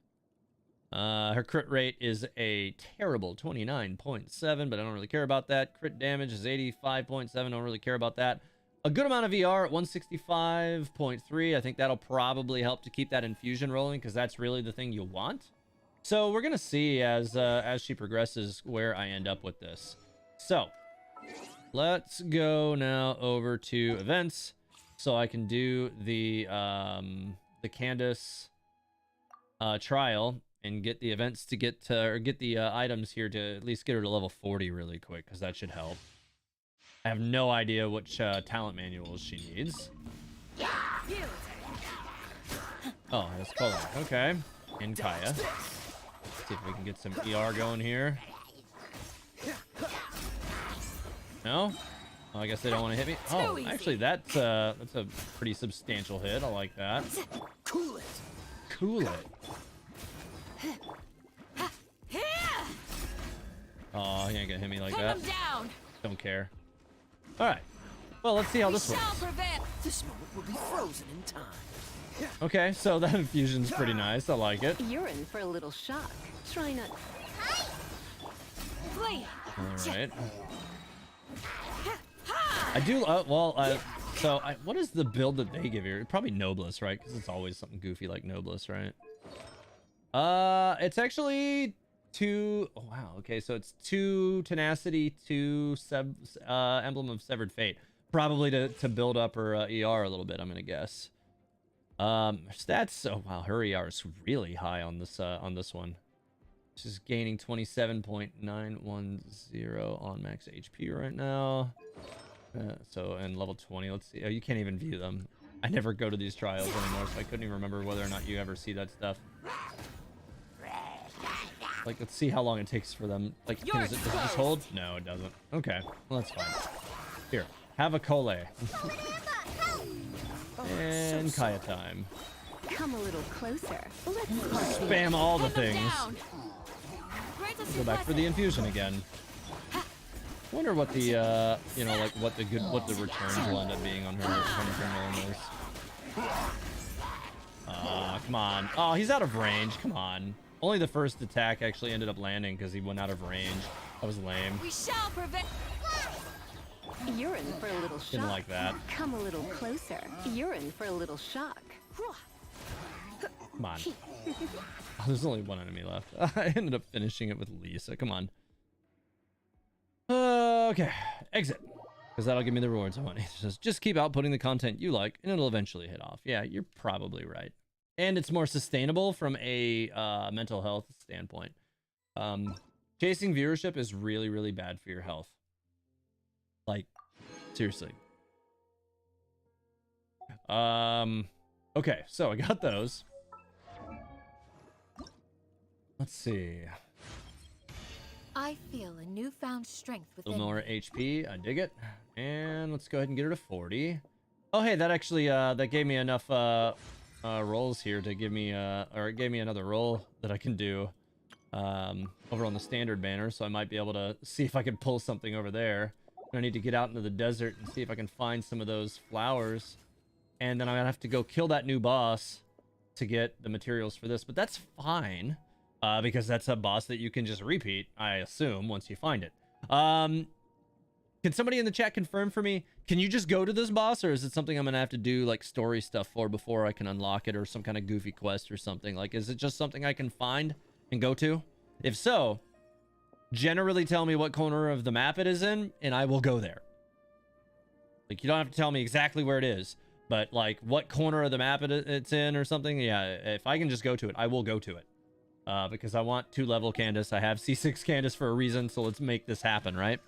Her crit rate is a terrible 29.7, but I don't really care about that. Crit damage is 85.7, don't really care about that. A good amount of ER at 165.3. I think that'll probably help to keep that infusion rolling because that's really the thing you want. So we're gonna see as she progresses where I end up with this. So let's go now over to events so I can do the Candace trial and get the events to get the items here to at least get her to level 40 really quick because that should help. I have no idea which talent manuals she needs. Oh, that's cool. Okay. And Kaya. See if we can get some ER going here. No? Oh, I guess they don't want to hit me. Oh, actually, that's a pretty substantial hit. I like that. Cool it. Cool it. Oh, he ain't gonna hit me like that. Don't care. All right. Well, let's see how this works. This moment will be frozen in time. Okay, so that infusion's pretty nice. I like it. You're in for a little shock. Try not. All right. I do. What is the build that they give here? Probably Noblesse, right? Because it's always something goofy like Noblesse, right? It's actually 2. Oh, wow. Okay, so it's 2 Tenacity, 2 Emblem of Severed Fate. Probably to build up her ER a little bit, I'm gonna guess. Stats. Oh wow, her ER is really high on this one. She's gaining 27.910 on max HP right now. And level 20. Let's see. Oh, you can't even view them. I never go to these trials anymore, so I couldn't even remember whether or not you ever see that stuff. Like, let's see how long it takes for them. Like, does it just hold? No, it doesn't. Okay, well, that's fine. Here, have a Kole. And Kaya time. Come a little closer. Let's spam all the things. Go back for the infusion again. Wonder what the what the returns will end up being on her normals. Come on. Oh, he's out of range. Come on. Only the first attack actually ended up landing because he went out of range. That was lame. We shall prevent. You're in for a little shock. Didn't like that. Come a little closer. You're in for a little shock. Come on. Oh, there's only one enemy left. I ended up finishing it with Lisa. Come on. Okay. Exit. Because that'll give me the rewards I want. It says, just keep outputting the content you like, and it'll eventually hit off. Yeah, you're probably right. And it's more sustainable from a mental health standpoint. Chasing viewership is really, really bad for your health. Like, seriously. Okay, so I got those. Let's see. I feel a newfound strength A within little more me. HP. I dig it. And let's go ahead and get her to 40. Oh, hey, that actually that gave me enough rolls here to give me or it gave me another roll that I can do over on the standard banner, so I might be able to see if I can pull something over there. I need to get out into the desert and see if I can find some of those flowers, and then I'm gonna have to go kill that new boss to get the materials for this, but that's fine because that's a boss that you can just repeat, I assume, once you find it. Can somebody in the chat confirm for me, can you just go to this boss, or is it something I'm gonna have to do like story stuff for before I can unlock it, or some kind of goofy quest or something? Like, is it just something I can find and go to? If so, generally tell me what corner of the map it is in, and I will go there. Like, you don't have to tell me exactly where it is, but like what corner of the map it's in or something. Yeah, if I can just go to it, I will go to it. Because I want 2-level Candace. I have C6 Candace for a reason, so let's make this happen, right?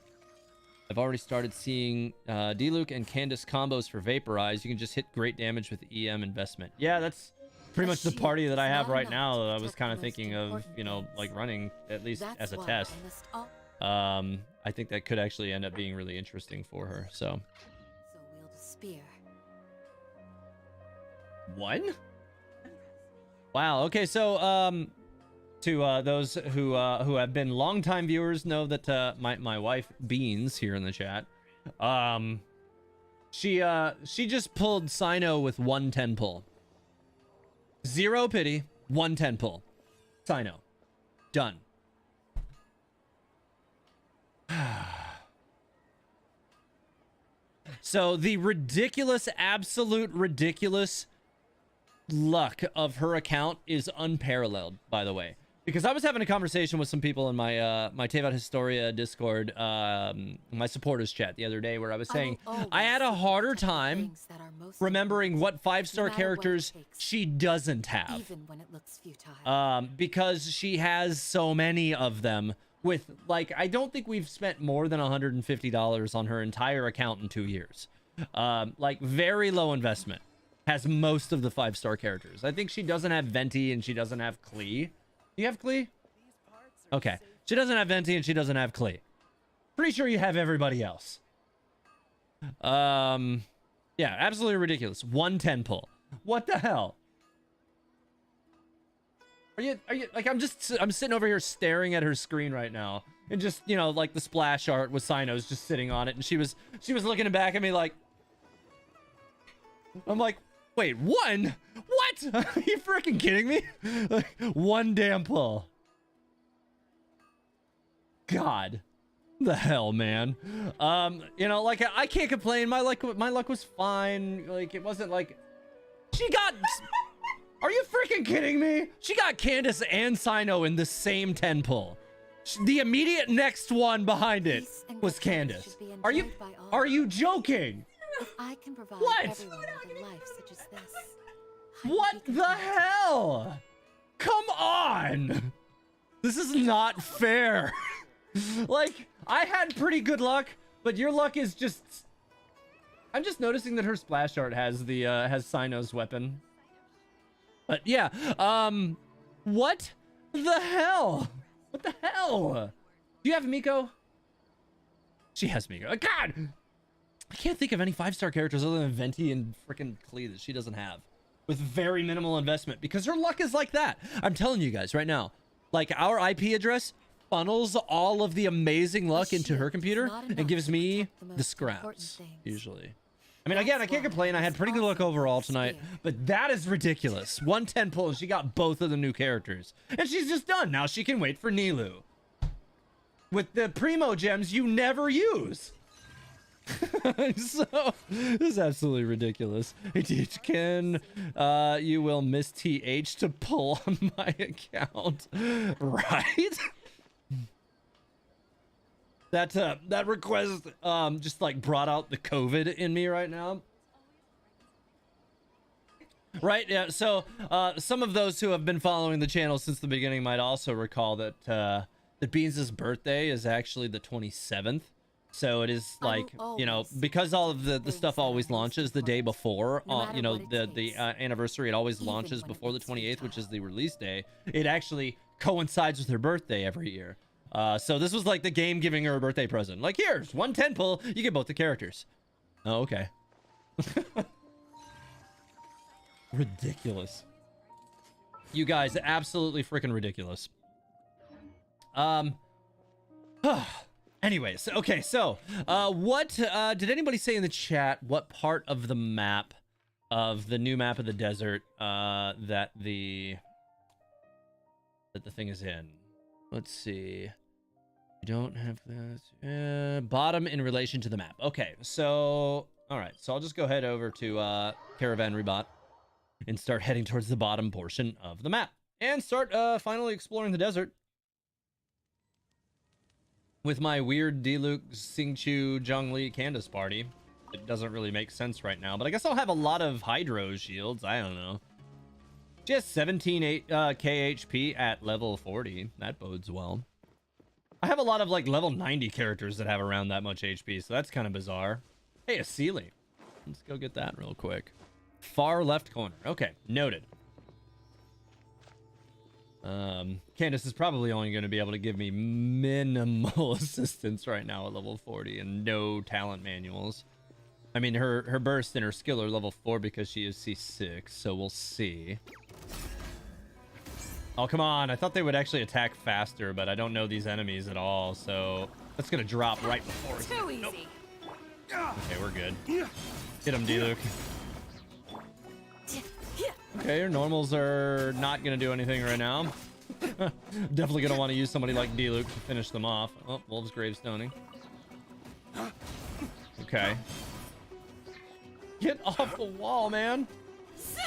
I've already started seeing D-Luke and Candace combos for Vaporize. You can just hit great damage with EM investment. Yeah, that's pretty much the party that I have right now that I was kind of thinking of, you know, like running at least as a test. I think that could actually end up being really interesting for her, so. So wield a spear. One? Wow, okay, so, to those who have been longtime viewers know that my wife Beans here in the chat, she just pulled Cyno with 110 pull. Zero pity, 110 pull. Cyno. Done. So the ridiculous, absolute ridiculous luck of her account is unparalleled, by the way. Because I was having a conversation with some people in my my Teyvat Historia Discord, my supporters chat the other day, where I was saying I had a harder time remembering what 5-star characters she doesn't have, even when it looks futile. because she has so many of them. With like, I don't think we've spent more than $150 on her entire account in 2 years. Like, very low investment. Has most of the 5-star characters. I think she doesn't have Venti and she doesn't have Klee. You have Klee? Okay. She doesn't have Venti and she doesn't have Klee. Pretty sure you have everybody else. Yeah, absolutely ridiculous. 110 pull. What the hell? Are you like, I'm sitting over here staring at her screen right now, and just, you know, like the splash art with Cyno's just sitting on it, and she was looking back at me like, I'm like, wait, one? What? Are you freaking kidding me? Like, one damn pull. God. The hell, man. You know, like I can't complain. My luck was fine. Like it wasn't like she got. Are you freaking kidding me? She got Candace and Cyno in the same 10 pull. The immediate next one behind it was Candace. Are you joking? If I can provide What? everyone with a life such as this, I What would be the content. hell? Come on. This is not fair. Like, I had pretty good luck, but your luck is just... I'm just noticing that her splash art has the, has Cyno's weapon. But yeah, what the hell? What the hell? Do you have Miko? She has Miko. God! I can't think of any 5-star characters other than Venti and freaking Klee that she doesn't have. With very minimal investment, because her luck is like that. I'm telling you guys right now, like our IP address funnels all of the amazing luck into her computer and gives me the scraps, usually. I mean, again, I can't complain. I had pretty good luck overall tonight, but that is ridiculous. 110 pull, and she got both of the new characters. And she's just done. Now she can wait for Nilu. With the Primo gems you never use. So, this is absolutely ridiculous. Hey, TH, can you will miss TH to pull on my account. Right? That request just like brought out the COVID in me right now. Right, yeah, so some of those who have been following the channel since the beginning might also recall that that Beans' birthday is actually the 27th. So it is like, you know, because all of the stuff always launches the day before, you know, the anniversary, it always launches before the 28th, which is the release day. It actually coincides with her birthday every year. So this was like the game giving her a birthday present. Like, here's 110 pull, you get both the characters. Oh, okay. Ridiculous. You guys, absolutely freaking ridiculous. Anyways, okay, so what did anybody say in the chat what part of the map of the new map of the desert that the thing is in? Let's see. We don't have that. Bottom in relation to the map. Okay, so all right, so I'll just go head over to Caravan Rebot and start heading towards the bottom portion of the map and start finally exploring the desert. With my weird Diluc, Xingqiu, Zhongli, Candace party. It doesn't really make sense right now, but I guess I'll have a lot of Hydro shields. I don't know. Just 17 KHP at level 40. That bodes well. I have a lot of like level 90 characters that have around that much HP, so that's kind of bizarre. Hey, a Sealy. Let's go get that real quick. Far left corner. Okay, noted. Candace is probably only going to be able to give me minimal assistance right now at level 40 and no talent manuals. I mean, her burst and her skill are level 4 because she is C6, so we'll see. Oh, come on. I thought they would actually attack faster, but I don't know these enemies at all, so that's going to drop right before us. Too easy. Nope. Okay, we're good. Hit him, Diluc. Okay, your normals are not going to do anything right now. Definitely going to want to use somebody like Diluc to finish them off. Oh, Wolf's Gravestoning. Okay. Get off the wall, man.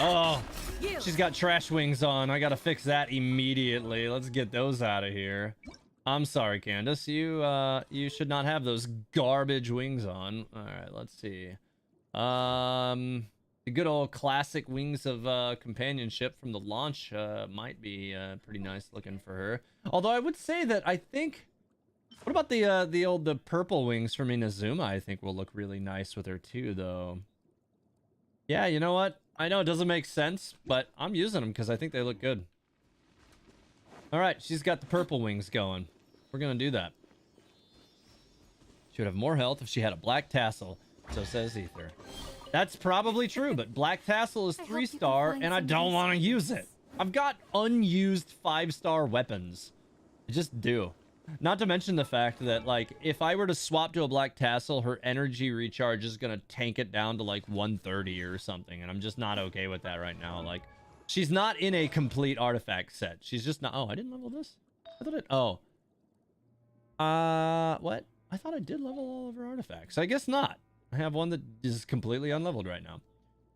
Oh, she's got trash wings on. I got to fix that immediately. Let's get those out of here. I'm sorry, Candace. You should not have those garbage wings on. All right, let's see. The good old classic wings of companionship from the launch might be pretty nice looking for her. Although I would say that I think, what about the purple wings from Inazuma? I think will look really nice with her too, though. Yeah, you know what? I know it doesn't make sense, but I'm using them because I think they look good. All right, she's got the purple wings going. We're gonna do that. She would have more health if she had a black tassel. So says Ether. That's probably true, but Black Tassel is 3-star, and I don't want to use it. I've got unused 5-star weapons. I just do. Not to mention the fact that, like, if I were to swap to a Black Tassel, her energy recharge is going to tank it down to, like, 130 or something, and I'm just not okay with that right now. Like, she's not in a complete artifact set. She's just not... Oh, I didn't level this? I thought it... Oh. What? I thought I did level all of her artifacts. I guess not. I have one that is completely unleveled right now.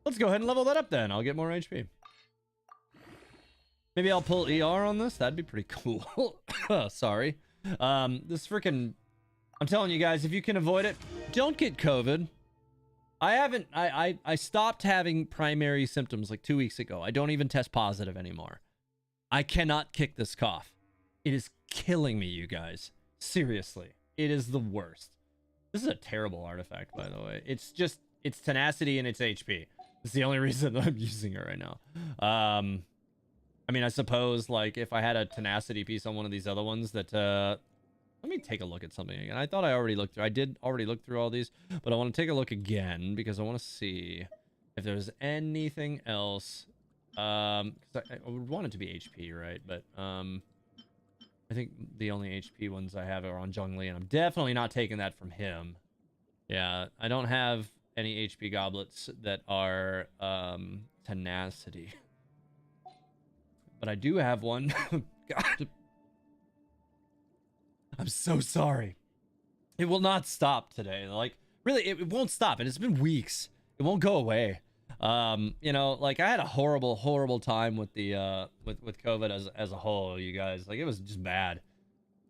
Let's go ahead and level that up then. I'll get more HP. Maybe I'll pull ER on this. That'd be pretty cool. Sorry. This freaking... I'm telling you guys, if you can avoid it, don't get COVID. I stopped having primary symptoms like 2 weeks ago. I don't even test positive anymore. I cannot kick this cough. It is killing me, you guys. Seriously. It is the worst. This is a terrible artifact, by the way. It's just, it's tenacity and it's HP. It's the only reason that I'm using it right now. I mean, I suppose, like, if I had a tenacity piece on one of these other ones that, let me take a look at something again. I thought I already looked through, I did already look through all these, but I want to take a look again because I want to see if there's anything else. 'Cause I would want it to be HP, right? But, I think the only HP ones I have are on Zhongli, and I'm definitely not taking that from him. Yeah, I don't have any HP goblets that are, tenacity. But I do have one. God. I'm so sorry. It will not stop today. Like, really, it won't stop. And it's been weeks. It won't go away. You know, like, I had a horrible, horrible time with the, with COVID as a whole, you guys. Like, it was just bad.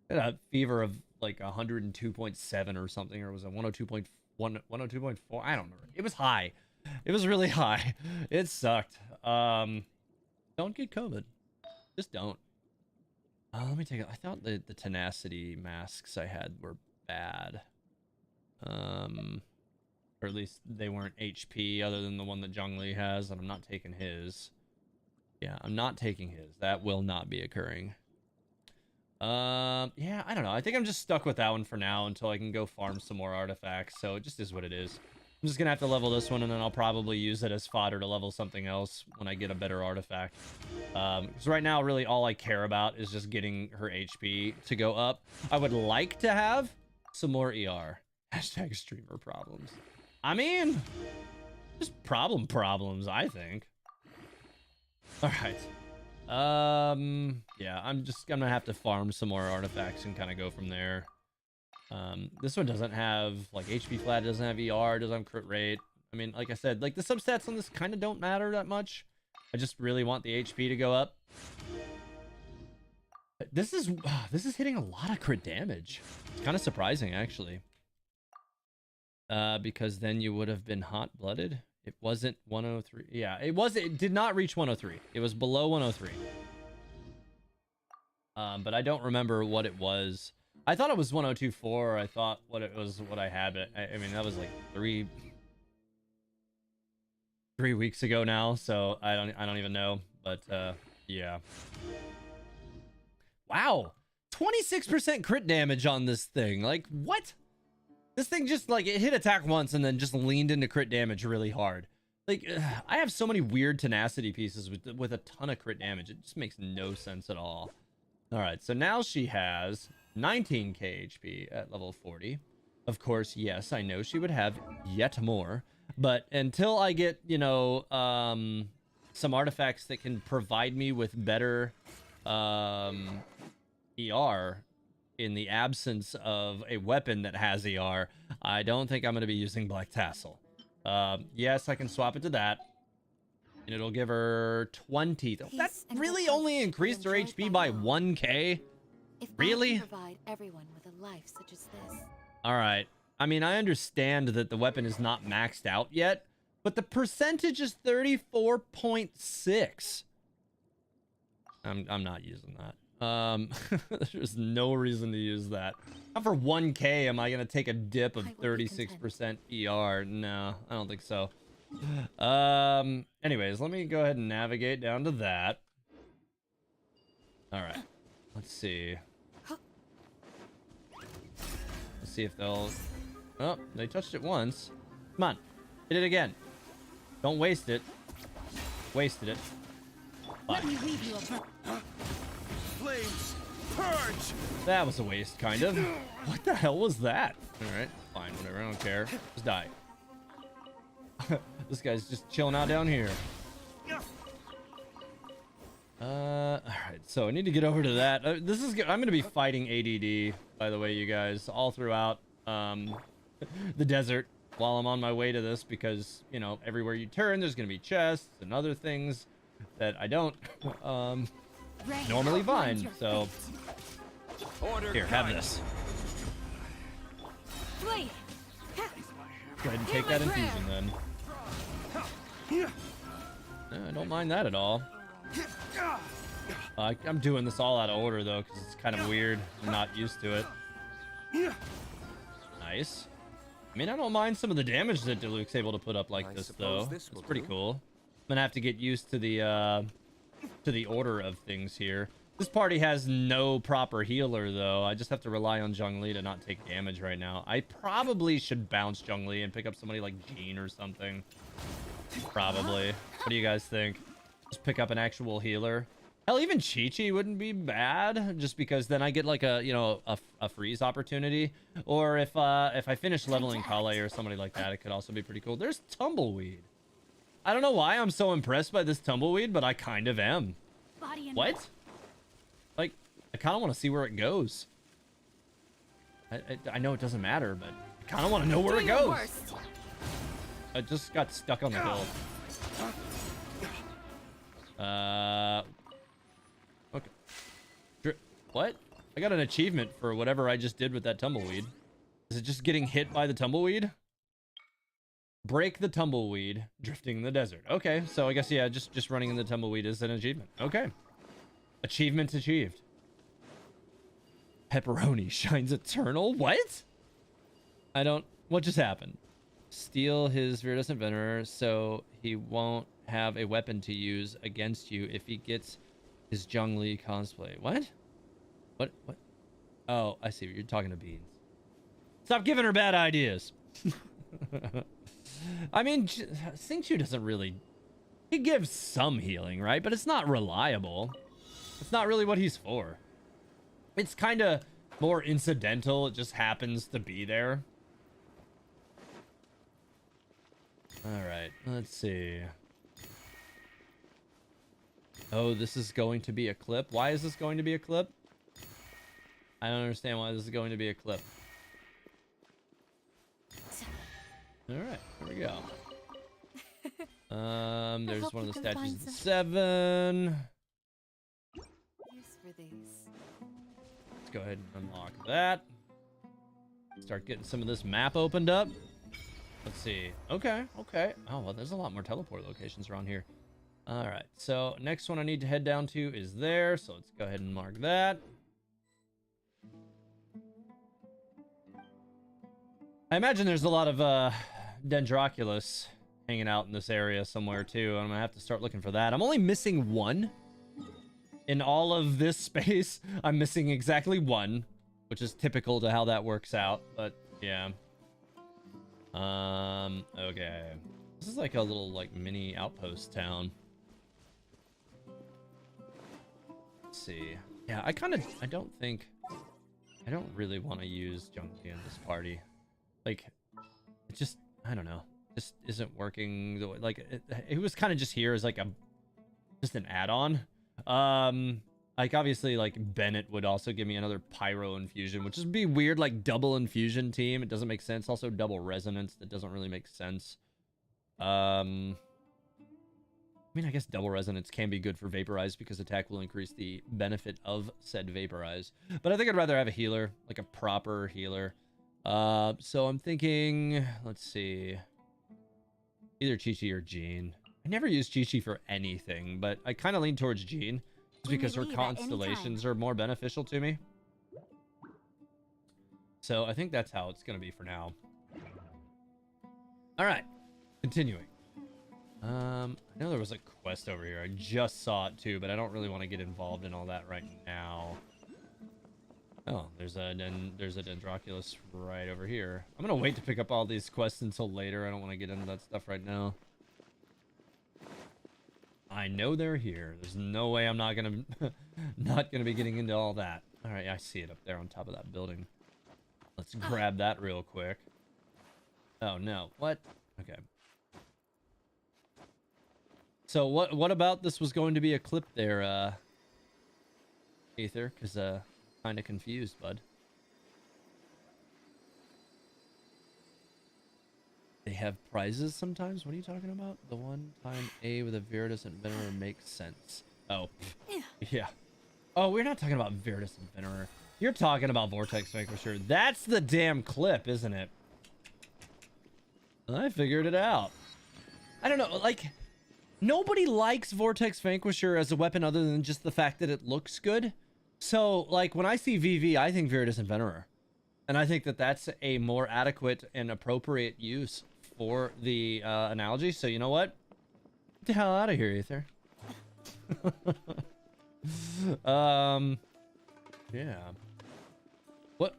I had a fever of, like, 102.7 or something. Or was it 102.1, 102.4? I don't remember. It was high. It was really high. It sucked. Don't get COVID. Just don't. Let me take it. I thought the tenacity masks I had were bad. Or at least they weren't HP other than the one that Zhongli has, and I'm not taking his. Yeah, I'm not taking his. That will not be occurring. Yeah, I don't know. I think I'm just stuck with that one for now until I can go farm some more artifacts. So it just is what it is. I'm just gonna have to level this one, and then I'll probably use it as fodder to level something else when I get a better artifact. Because right now, really, all I care about is just getting her HP to go up. I would like to have some more ER. Hashtag streamer problems. I mean, just problems, I think. All right. Yeah, I'm gonna have to farm some more artifacts and kind of go from there. This one doesn't have, like, HP flat, it doesn't have ER, it doesn't have crit rate. I mean, like I said, like, the substats on this kind of don't matter that much. I just really want the HP to go up. This is hitting a lot of crit damage. It's kind of surprising, actually. Because then you would have been hot-blooded. It wasn't 103. Yeah, it did not reach 103. It was below 103. But I don't remember what it was. I thought it was 102.4. I thought what it was, what I had it. I mean, that was like three weeks ago now, so I don't even know. But yeah. Wow, 26% crit damage on this thing. Like, what? This thing just, like, it hit attack once and then just leaned into crit damage really hard. Like, I have so many weird tenacity pieces with a ton of crit damage. It just makes no sense at all. All right, so now she has 19k HP at level 40. Of course, yes, I know she would have yet more. But until I get, you know, some artifacts that can provide me with better ER in the absence of a weapon that has ER, I don't think I'm going to be using Black Tassel. Yes, I can swap it to that. And it'll give her 20. That really only increased her HP by 1k? Really? Provide everyone with a life such as this. All right. I mean, I understand that the weapon is not maxed out yet, but the percentage is 34.6. I'm not using that. There's no reason to use that. Not for 1k am I gonna take a dip of 36% ER. No, I don't think so. Anyways, let me go ahead and navigate down to that. All right, let's see. Let's see if they'll... Oh, they touched it once. Come on, hit it again. Don't waste it. Wasted it. Bye. Flames, purge! That was a waste, kind of. What the hell was that? All right, fine, whatever. I don't care. Just die. This guy's just chilling out down here. All right. So I need to get over to that. This is good. I'm gonna be fighting ADD, by the way, you guys, all throughout. the desert while I'm on my way to this, because, you know, everywhere you turn, there's going to be chests and other things that I don't normally find. So, here, have this. Go ahead and take that infusion then. I don't mind that at all. I'm doing this all out of order though, because it's kind of weird. I'm not used to it. Nice. I mean, I don't mind some of the damage that Diluc's able to put up like this though. It's pretty cool. I'm gonna have to get used to the order of things here. This party has no proper healer though. I just have to rely on Zhongli to not take damage right now. I probably should bounce Zhongli and pick up somebody like Jean or something. Probably. What do you guys think? Just pick up an actual healer. Hell, even Chi-Chi wouldn't be bad, just because then I get like a, you know, a freeze opportunity. Or if I finish leveling Kale or somebody like that, it could also be pretty cool. There's Tumbleweed. I don't know why I'm so impressed by this Tumbleweed, but I kind of am. What? Like, I kind of want to see where it goes. I know it doesn't matter, but I kind of want to know where it goes. I just got stuck on the hill. Okay. What? I got an achievement for whatever I just did with that tumbleweed. Is it just getting hit by the tumbleweed? Break the tumbleweed, drifting in the desert. Okay, so I guess, yeah, just running in the tumbleweed is an achievement. Okay. Achievement achieved. Pepperoni shines eternal? What? I don't... What just happened? Steal his Viridescent Venerer so he won't have a weapon to use against you if he gets his Zhongli cosplay. What? What? Oh, I see. You're talking to Beans. Stop giving her bad ideas. I mean, Xingqiu doesn't really... He gives some healing, right? But it's not reliable. It's not really what he's for. It's kind of more incidental. It just happens to be there. All right, let's see. Oh, this is going to be a clip. Why is this going to be a clip? I don't understand why this is going to be a clip. All right, here we go. There's one of the statues of the 7. Let's go ahead and unlock that. Start getting some of this map opened up. Let's see. Okay. Oh, well, there's a lot more teleport locations around here. All right. So next one I need to head down to is there. So let's go ahead and mark that. I imagine there's a lot of Dendroculus hanging out in this area somewhere too. I'm gonna have to start looking for that. I'm only missing one in all of this space. I'm missing exactly one, which is typical to how that works out. But yeah. Okay. This is like a little like mini outpost town. Let's see. Yeah, I don't really want to use Junkie in this party. Like, it just, I don't know. Just isn't working the way, like, it was kind of just here as like just an add-on. Like, obviously, like, Bennett would also give me another Pyro Infusion, which would be weird, like, double Infusion team. It doesn't make sense. Also, double Resonance. That doesn't really make sense. I mean, I guess double Resonance can be good for Vaporize because attack will increase the benefit of said Vaporize. But I think I'd rather have a healer, like a proper healer. So I'm thinking, let's see. Either Chi-Chi or Jean. I never use Chi-Chi for anything, but I kind of lean towards Jean. Because her constellations are more beneficial to me. So I think that's how it's going to be for now. All right. Continuing. I know there was a quest over here. I just saw it too, but I don't really want to get involved in all that right now. Oh, there's a Dendroculus right over here. I'm going to wait to pick up all these quests until later. I don't want to get into that stuff right now. I know they're here. There's no way I'm not gonna be getting into all that. All right, I see it up there on top of that building. Let's grab that real quick. Oh no, what? Okay. So what about this was going to be a clip there, Aether? Because kind of confused, bud. have prizes sometimes. What are you talking about? The one time A with a Veritas Inventor makes sense. Oh, yeah. Oh, we're not talking about Veritas Inventor. You're talking about Vortex Vanquisher. That's the damn clip, isn't it? I figured it out. I don't know, like, nobody likes Vortex Vanquisher as a weapon other than just the fact that it looks good. So, like, when I see VV, I think Veritas Inventor. And I think that that's a more adequate and appropriate use for the analogy. So, you know what? Get the hell out of here, Ether. Yeah. What?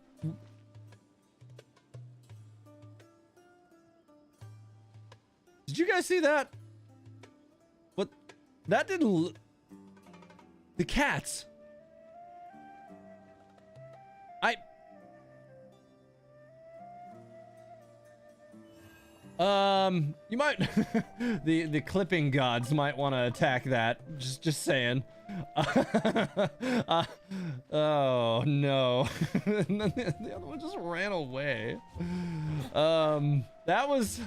Did you guys see that? What? That didn't... The cats. You might... the clipping gods might want to attack that. Just saying. Oh, no. And then the other one just ran away. That was...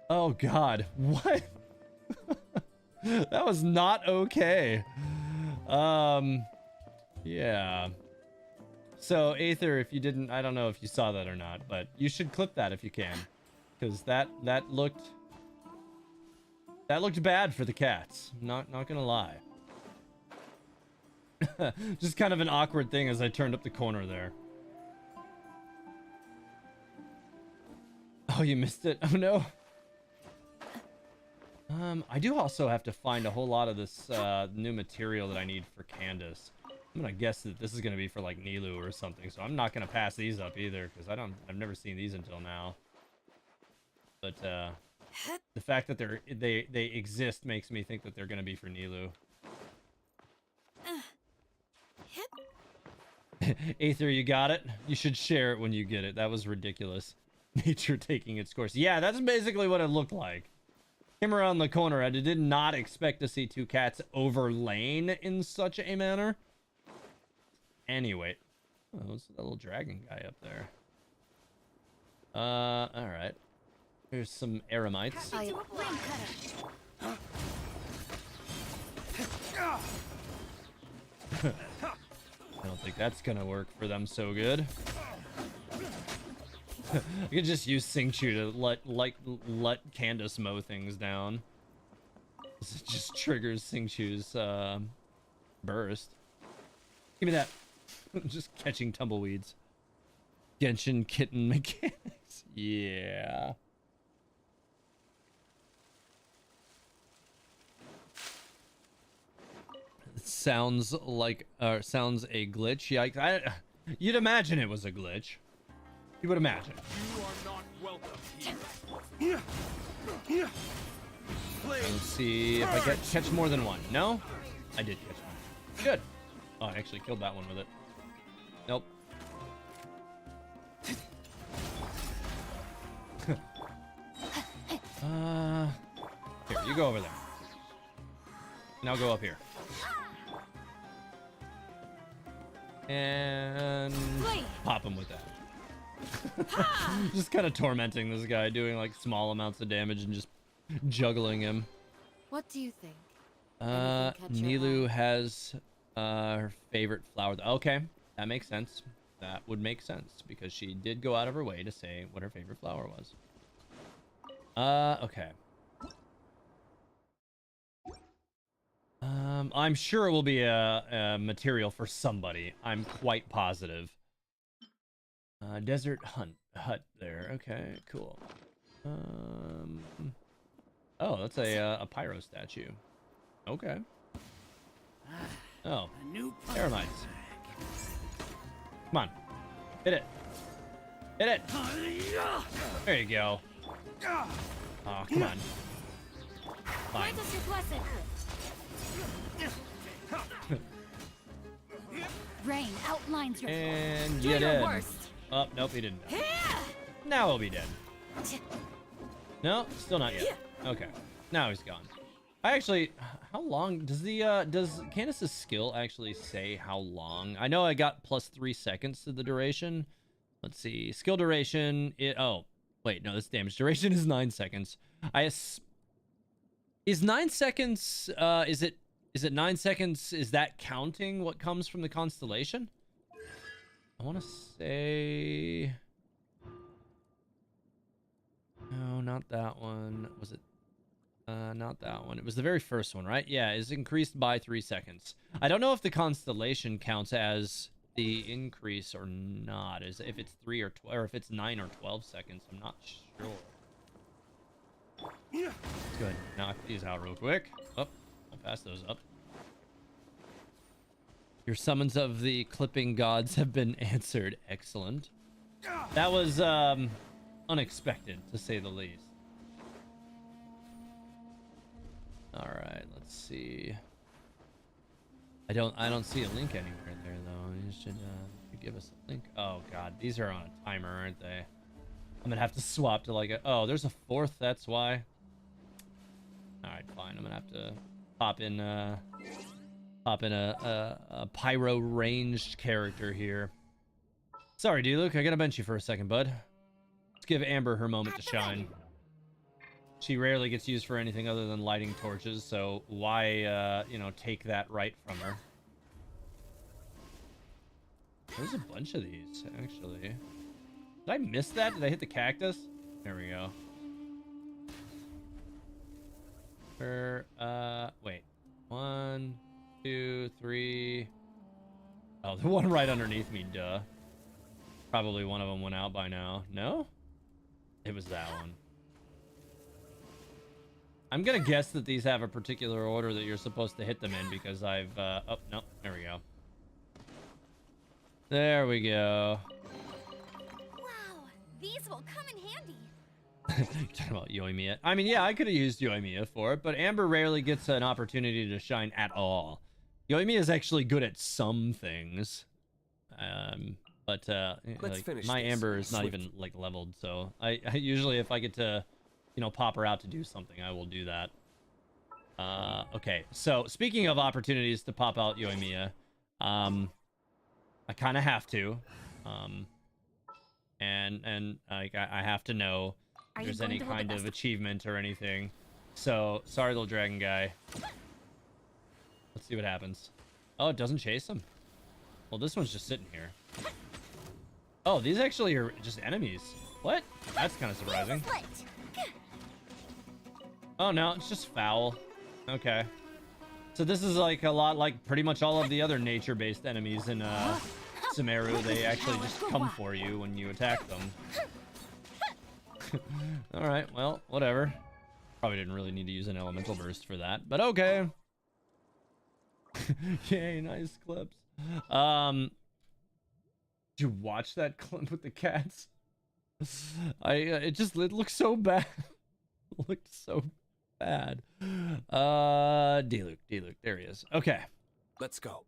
Oh, God. What? That was not okay. Yeah. So, Aether, if you didn't... I don't know if you saw that or not, but you should clip that if you can. Because that looked bad for the cats. Not gonna lie. Just kind of an awkward thing as I turned up the corner there. Oh, you missed it. Oh no. I do also have to find a whole lot of this new material that I need for Candace. I'm gonna guess that this is gonna be for like Nilu or something, so I'm not gonna pass these up either because I've never seen these until now. But the fact that they exist makes me think that they're gonna be for Nilu. Aether, you got it? You should share it when you get it. That was ridiculous. Nature taking its course. Yeah, that's basically what it looked like. Came around the corner. I did not expect to see two cats overlain in such a manner. Anyway. Oh, there's that little dragon guy up there. Alright. Here's some eremites. I don't think that's gonna work for them so good. I could just use Xingqiu to let Candace mow things down. It just triggers Xingqiu's burst. Give me that. Just catching tumbleweeds. Genshin kitten mechanics. Yeah. Sounds like sounds a glitch. Yikes. You'd imagine it was a glitch. You would imagine. You are not welcome here. Let's see if I catch more than one. No? I did catch one. Good. Oh, I actually killed that one with it. Nope. Here, you go over there. Now go up here. And pop him with that. Just kind of tormenting this guy, doing like small amounts of damage and just juggling him. What do you think? Nilu has her favorite flower. Okay, that makes sense. That would make sense because she did go out of her way to say what her favorite flower was. Okay. I'm sure it will be a material for somebody. I'm quite positive. Desert hut there. Okay, cool. Oh, that's a pyro statue. Okay. Oh, eremites. Come on, hit it. Hit it. There you go. Oh, come on. Fine. Rain outlines your And do you your dead. worst. Oh, nope, he didn't. Now he'll be dead. No, still not yet. Okay, now he's gone. I actually, how long does the does Candace's skill actually say how long? I know I got +3 seconds to the duration. Let's see, skill duration. Oh, Wait, no, this damage duration is 9 seconds. Is 9 seconds, is it 9 seconds? Is that counting what comes from the constellation? I want to say... No, not that one. Was it? Not that one. It was the very first one, right? Yeah, it's increased by 3 seconds. I don't know if the constellation counts as the increase or not. Is if it's 3 or 12, or if it's 9 or 12 seconds. I'm not sure. Let's go ahead and knock these out real quick. Oh, I'll pass those up. Your summons of the clipping gods have been answered. Excellent. That was unexpected, to say the least. All right, let's see. I don't see a link anywhere there though. You should give us a link. Oh god, these are on a timer, aren't they? I'm gonna have to swap to like a... Oh, there's a 4th. That's why. All right, fine. I'm gonna have to pop in a pyro ranged character here. Sorry, D-Luke. I gotta bench you for a second, bud. Let's give Amber her moment to shine. She rarely gets used for anything other than lighting torches, so why, you know, take that right from her? There's a bunch of these, actually. Did I miss that? Did I hit the cactus? There we go. Wait. 1, 2, 3. Oh, the one right underneath me, duh. Probably one of them went out by now. No? It was that one. I'm gonna guess that these have a particular order that you're supposed to hit them in because I've, oh, no, there we go. There we go. Wow, these will come in handy. Talking about Yoimiya. I mean, yeah, I could have used Yoimiya for it, but Amber rarely gets an opportunity to shine at all. Yoimiya is actually good at some things. But like, my Amber is not even like leveled, so I usually, if I get to, you know, pop her out to do something, I will do that. Okay, so speaking of opportunities to pop out Yoimiya, I kind of have to, and like I have to know if there's any kind of achievement or anything. So sorry, little dragon guy. Let's see what happens. Oh, it doesn't chase him. Well, this one's just sitting here. Oh, these actually are just enemies. What? That's kind of surprising. Oh no, it's just foul. Okay. So this is like a lot like pretty much all of the other nature-based enemies in Sumeru. They actually just come for you when you attack them. Alright, well, whatever. Probably didn't really need to use an elemental burst for that, but okay. Yay, nice clips. Did you watch that clip with the cats? It looks so bad. It looked so bad. D-Luke, there he is. Okay. Let's go.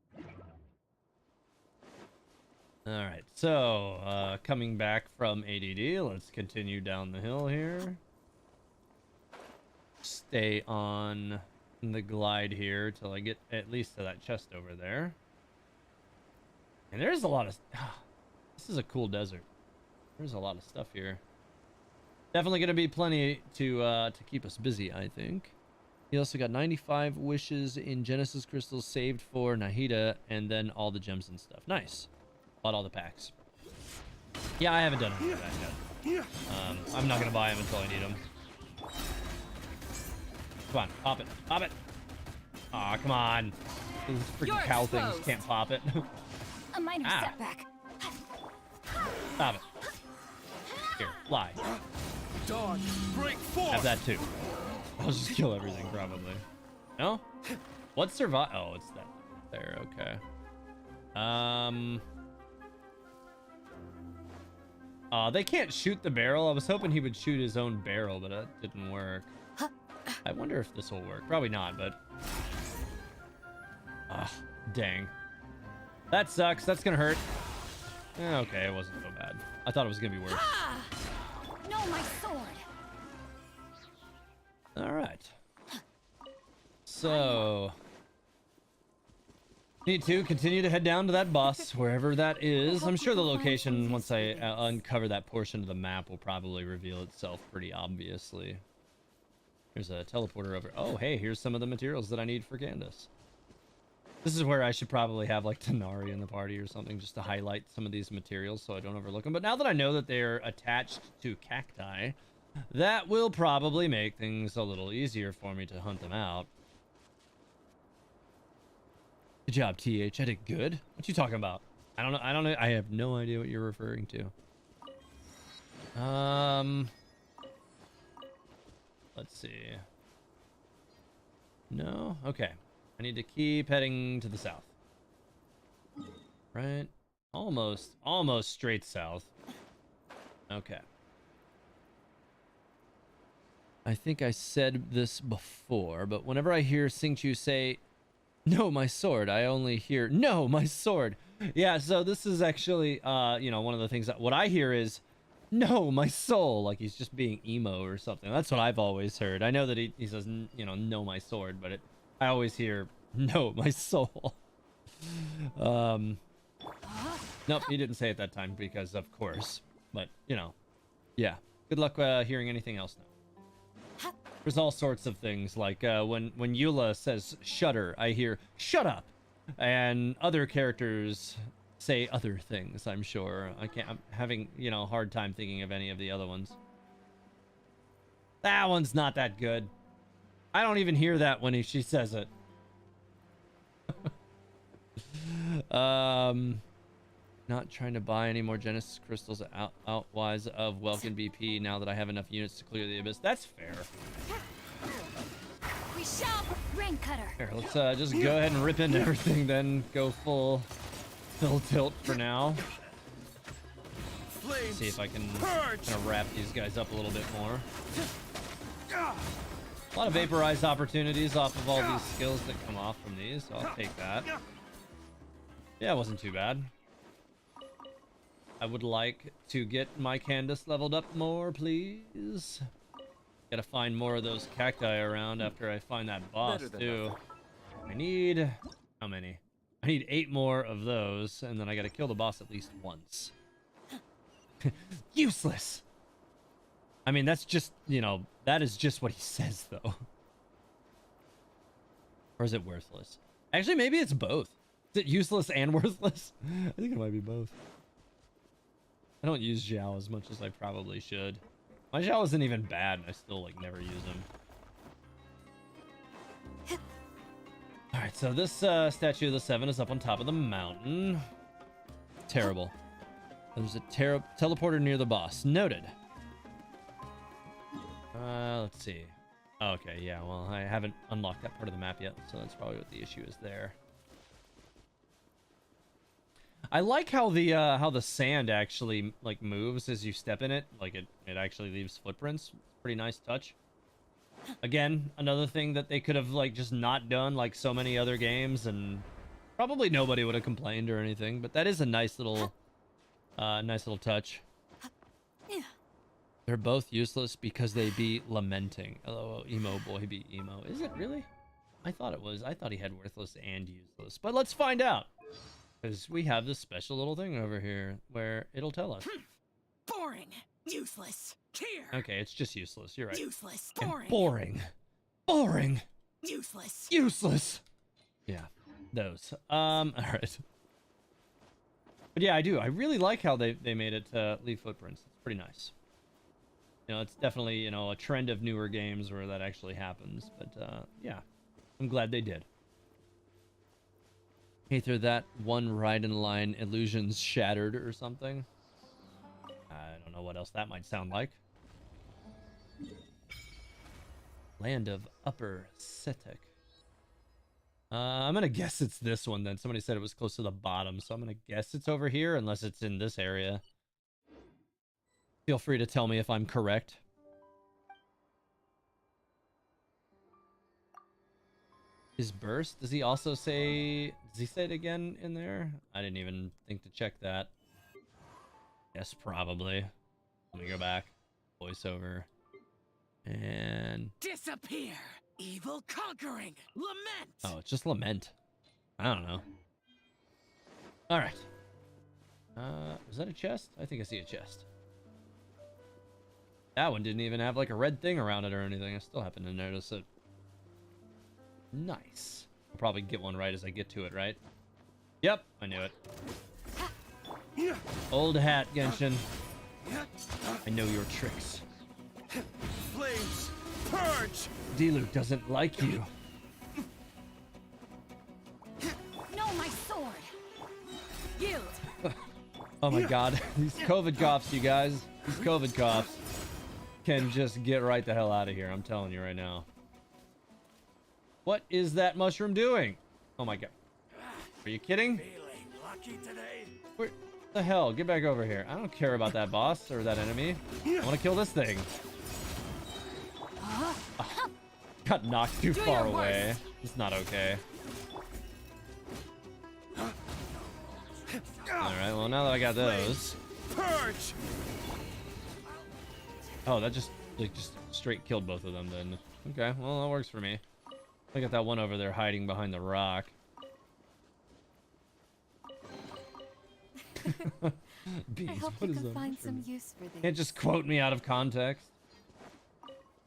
All right, so coming back from ADD, let's continue down the hill here. Stay on the glide here till I get at least to that chest over there. And there's a lot of... This is a cool desert. There's a lot of stuff here. Definitely going to be plenty to keep us busy, I think. He also got 95 wishes in Genesis crystals saved for Nahida, and then all the gems and stuff. Nice. Bought all the packs. Yeah, I haven't done any of that yet. I'm not going to buy them until I need them. Come on, pop it. Pop it. Aw, come on. These freaking cow things can't pop it. A minor setback. Stop it. Here, fly. Dodge, break force. Have that too. I'll just kill everything probably. No? What survive? Oh, it's that there. Okay. They can't shoot the barrel. I was hoping he would shoot his own barrel, but that didn't work. I wonder if this will work. Probably not, but... Ah, dang. That sucks. That's gonna hurt. Okay, it wasn't so bad. I thought it was gonna be worse. No, my sword. All right. So... Need to continue to head down to that boss, wherever that is. I'm sure the location, once I uncover that portion of the map, will probably reveal itself pretty obviously. There's a teleporter over. Oh, hey, here's some of the materials that I need for Candace. This is where I should probably have like Tanari in the party or something, just to highlight some of these materials so I don't overlook them. But now that I know that they're attached to cacti, that will probably make things a little easier for me to hunt them out. Good job, TH. I did good. What you talking about? I don't know. I have no idea what you're referring to. Let's see. No? Okay. I need to keep heading to the south. Right? Almost straight south. Okay. I think I said this before, but whenever I hear Xingqiu say, "No, my sword," I only hear, "No, my sword." Yeah, so this is actually, one of the things that what I hear is, "No, my soul," like he's just being emo or something. That's what I've always heard. I know that he says, "No, my sword," but I always hear, "No, my soul." Nope, he didn't say it that time because of course, but yeah. Good luck hearing anything else now. There's all sorts of things like when Eula says "shudder," I hear "shut up," and other characters say other things. I'm sure I'm having a hard time thinking of any of the other ones. That one's not that good. I don't even hear that when she says it. Not trying to buy any more Genesis crystals outwise of Welkin BP now that I have enough units to clear the abyss. That's fair. We shall rain cutter. Here, let's just go ahead and rip into everything, then go full tilt for now. See if I can kind of wrap these guys up a little bit more. A lot of vaporized opportunities off of all these skills that come off from these, so I'll take that. Yeah, it wasn't too bad. I would like to get my Candace leveled up more, please. Gotta find more of those cacti around after I find that boss, too. I need... how many? I need 8 more of those, and then I gotta kill the boss at least once. Useless! I mean, that's just, that is just what he says, though. Or is it worthless? Actually, maybe it's both. Is it useless and worthless? I think it might be both. I don't use Xiao as much as I probably should. My Xiao isn't even bad, and I still, never use him. Alright, so this statue of the 7 is up on top of the mountain. Terrible. There's a teleporter near the boss. Noted. Let's see. Okay, yeah, well, I haven't unlocked that part of the map yet, so that's probably what the issue is there. I like how the sand actually moves as you step in it. It actually leaves footprints. Pretty nice touch. Again, another thing that they could have just not done like so many other games, and probably nobody would have complained or anything. But that is a nice little touch. They're both useless because they be lamenting. Oh, emo boy be emo. Is it really? I thought it was. I thought he had worthless and useless. But let's find out. Because we have this special little thing over here where it'll tell us. Boring. Useless. Here. Okay, it's just useless. You're right. Useless. And Boring. boring. Boring. Useless. Useless. Yeah, those. All right. But yeah, I do. I really like how they made it leave footprints. It's pretty nice. It's definitely, a trend of newer games where that actually happens. But yeah, I'm glad they did. Either that one ride in line illusions shattered or something. I don't know what else that might sound like. Land of Upper Setek. I'm gonna guess it's this one then. Somebody said it was close to the bottom, so I'm gonna guess it's over here unless it's in this area. Feel free to tell me if I'm correct. His burst? Does he also say... Does he say it again in there? I didn't even think to check that. Yes, probably. Let me go back. Voiceover. And... Disappear. Evil conquering. Lament. oh, it's just lament. I don't know. All right. Was that a chest? I think I see a chest. That one didn't even have like a red thing around it or anything. I still happen to notice it. Nice. I'll probably get one right as I get to it, right? Yep, I knew it. Old hat, Genshin. I know your tricks. Flames, purge! D-Luke doesn't like you. No, my sword. Yield. Oh my god. These COVID coughs, you guys. These COVID coughs can just get right the hell out of here. I'm telling you right now. What is that mushroom doing? Oh my god. Are you kidding? Feeling lucky today? Where the hell? Get back over here. I don't care about that boss or that enemy. I want to kill this thing. Oh, got knocked too far away. It's not okay. Alright, well now that I got those. Purge! Oh, that just straight killed both of them then. Okay, well that works for me. I got that one over there hiding behind the rock. Beans, I hope what you is can that? find some use for this. Can't just quote me out of context.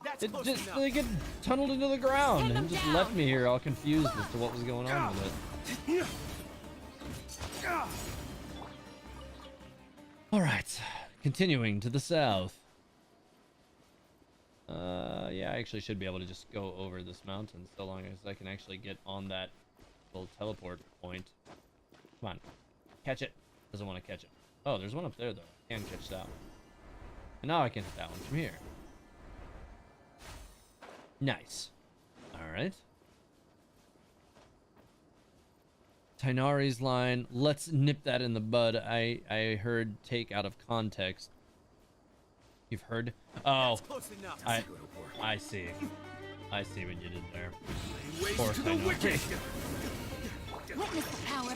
That's It close just enough. they get tunneled into the ground Take and them just down. left me here all confused as to what was going on with it. All right, continuing to the south. Yeah, I actually should be able to just go over this mountain so long as I can actually get on that little teleport point. Come on, catch it. Doesn't want to catch it. Oh, there's one up there though. I can catch that one. And now I can hit that one from here. Nice. All right. Tainari's line. Let's nip that in the bud. I heard take out of context. You've heard? Oh, That's close enough. I see. I see what you did there. Ways Course to I the know. wicked. Witness the power.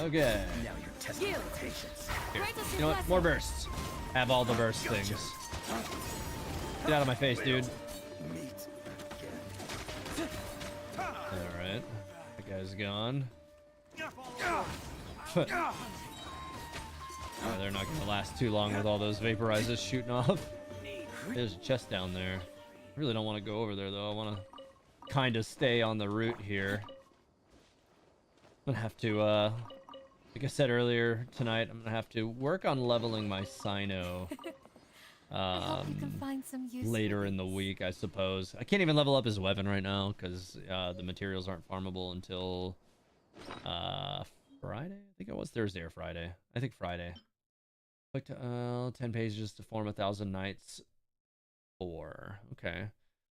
Okay. Now you're testing You. my patience. Here. Grant us You your know what? blessing. More bursts. Have all the burst things. Get out of my face, dude. Meet All right. That guy's gone. Oh, they're not gonna last too long with all those vaporizers shooting off. There's a chest down there. I really don't want to go over there though. I want to kind of stay on the route here. I'm gonna have to, like I said earlier tonight, I'm gonna have to work on leveling my Cyno. I hope you can find some use Later for in the this. week, I suppose. I can't even level up his weapon right now because the materials aren't farmable until Friday. I think it was Thursday or Friday. I think Friday. Click to 10 pages to form 1,000 knights. 4. Okay.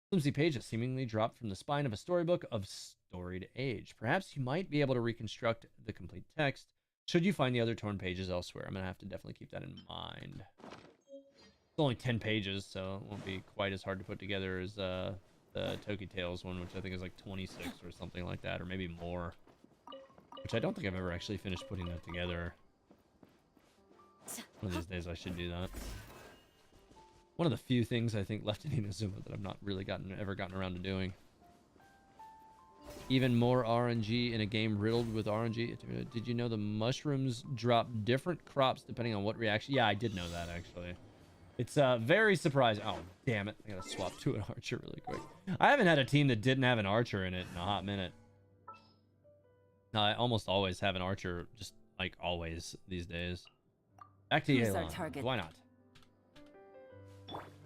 Flimsy pages seemingly dropped from the spine of a storybook of storied age. Perhaps you might be able to reconstruct the complete text should you find the other torn pages elsewhere. I'm gonna have to definitely keep that in mind. It's only 10 pages, so it won't be quite as hard to put together as the Toki Tales one, which I think is like 26 or something like that, or maybe more. Which I don't think I've ever actually finished putting that together. One of these days I should do that. One of the few things I think left in Inazuma that I've not really ever gotten around to doing. Even more RNG in a game riddled with RNG. Did you know the mushrooms drop different crops depending on what reaction? Yeah, I did know that actually. It's very surprising. Oh, damn it. I gotta swap to an archer really quick. I haven't had a team that didn't have an archer in it in a hot minute. No, I almost always have an archer, just like always these days. Back to Who's our Yelan. target? Why not?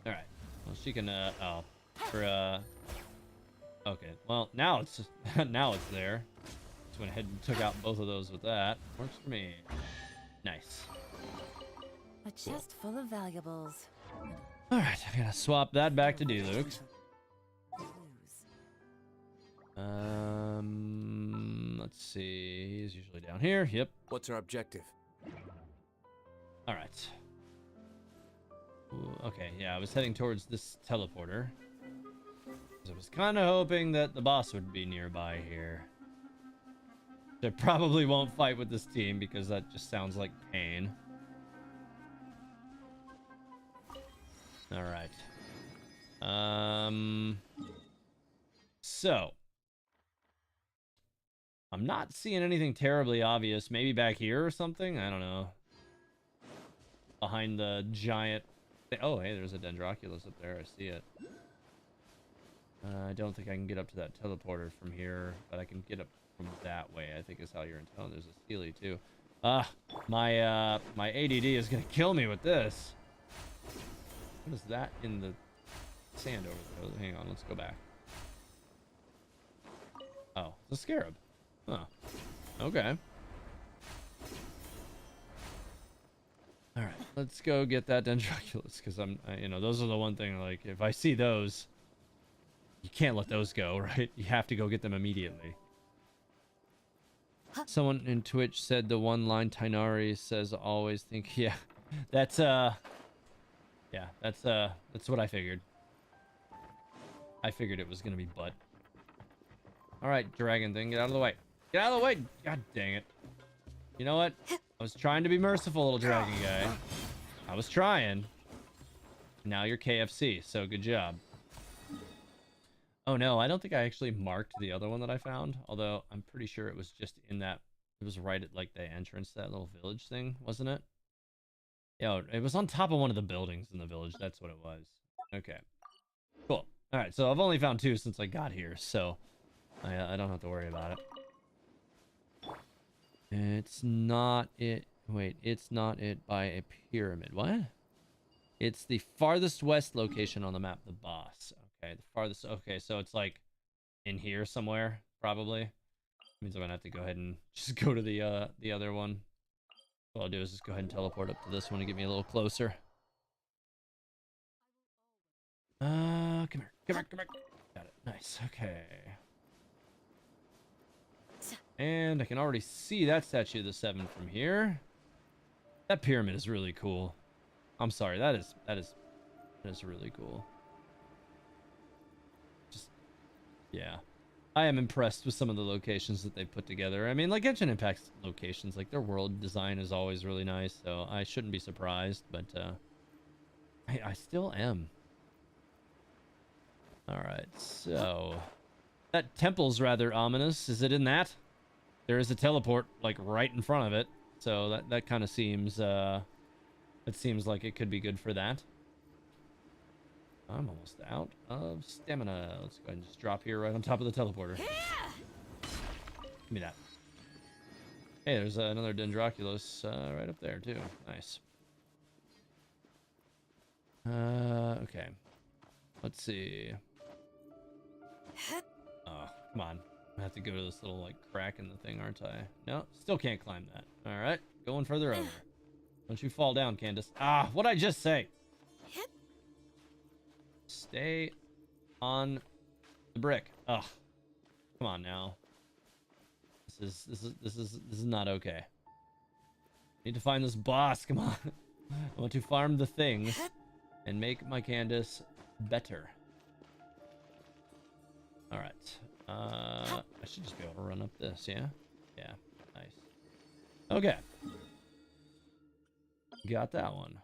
Alright. Well, she can, okay. Well, now it's, now it's there. Just went ahead and took out both of those with that. Works for me. Nice. A chest full of valuables. Alright, I gotta swap that back to D-Luke. Clues. Let's see. He's usually down here. Yep. What's our objective? Alright. Okay, yeah, I was heading towards this teleporter. I was kind of hoping that the boss would be nearby here. I probably won't fight with this team because that just sounds like pain. Alright. So. I'm not seeing anything terribly obvious. Maybe back here or something? I don't know. Behind the giant... Oh, hey, there's a Dendroculus up there. I see it. I don't think I can get up to that teleporter from here, but I can get up from that way, I think is how you're in town. There's a Steely, too. My ADD is going to kill me with this. What is that in the sand over there? Hang on, let's go back. Oh, it's a scarab. Huh. Okay. Alright, let's go get that Dendroculus, because you know, those are the one thing, like, if I see those, you can't let those go, right? You have to go get them immediately. Someone in Twitch said the one line Tainari says always think, yeah, that's what I figured. I figured it was gonna be butt. Alright, dragon thing, get out of the way. Get out of the way! God dang it. You know what? I was trying to be merciful, little dragon guy. I was trying. Now you're KFC, so good job. Oh no, I don't think I actually marked the other one that I found. Although, I'm pretty sure it was just in that... It was right at, like, the entrance to that little village thing, wasn't it? Yeah, it was on top of one of the buildings in the village. That's what it was. Okay. Cool. Alright, so I've only found 2 since I got here, so... I don't have to worry about it. It's not it. Wait, it's not it by a pyramid. What? It's the farthest west location on the map, the boss. Okay, the farthest. Okay, so it's like in here somewhere, probably. Means I'm gonna have to go ahead and just go to the other one. What I'll do is just go ahead and teleport up to this one to get me a little closer. Come here, come here, come here. Got it. Nice. Okay. And I can already see that statue of the 7 from here. That pyramid is really cool. I'm sorry, that is really cool. Just, yeah. I am impressed with some of the locations that they put together. I mean, like Genshin Impact's locations, like their world design is always really nice, so I shouldn't be surprised, but I still am. Alright, so... That temple's rather ominous. Is it in that? There is a teleport, like, right in front of it. So that kind of seems, it seems like it could be good for that. I'm almost out of stamina. Let's go ahead and just drop here right on top of the teleporter. Give me that. Hey, there's another Dendroculus right up there, too. Nice. Okay. Let's see. Oh, come on. I have to go to this little, like, crack in the thing, aren't I? No, still can't climb that. Alright, going further over. Don't you fall down, Candace. Ah, what'd I just say? Stay on the brick. Ugh. Come on now. This is not okay. Need to find this boss, come on. I want to farm the thing and make my Candace better. Alright. I should just be able to run up this, yeah? Yeah, nice. Okay. Got that one.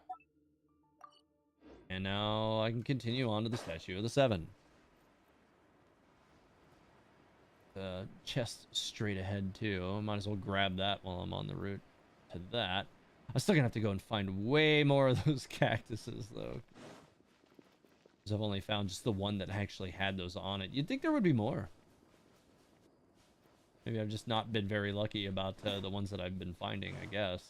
And now I can continue on to the statue of the 7. The chest straight ahead, too. Might as well grab that while I'm on the route to that. I'm still gonna have to go and find way more of those cactuses, though. Because I've only found just the one that actually had those on it. You'd think there would be more. Maybe I've just not been very lucky about the ones that I've been finding, I guess.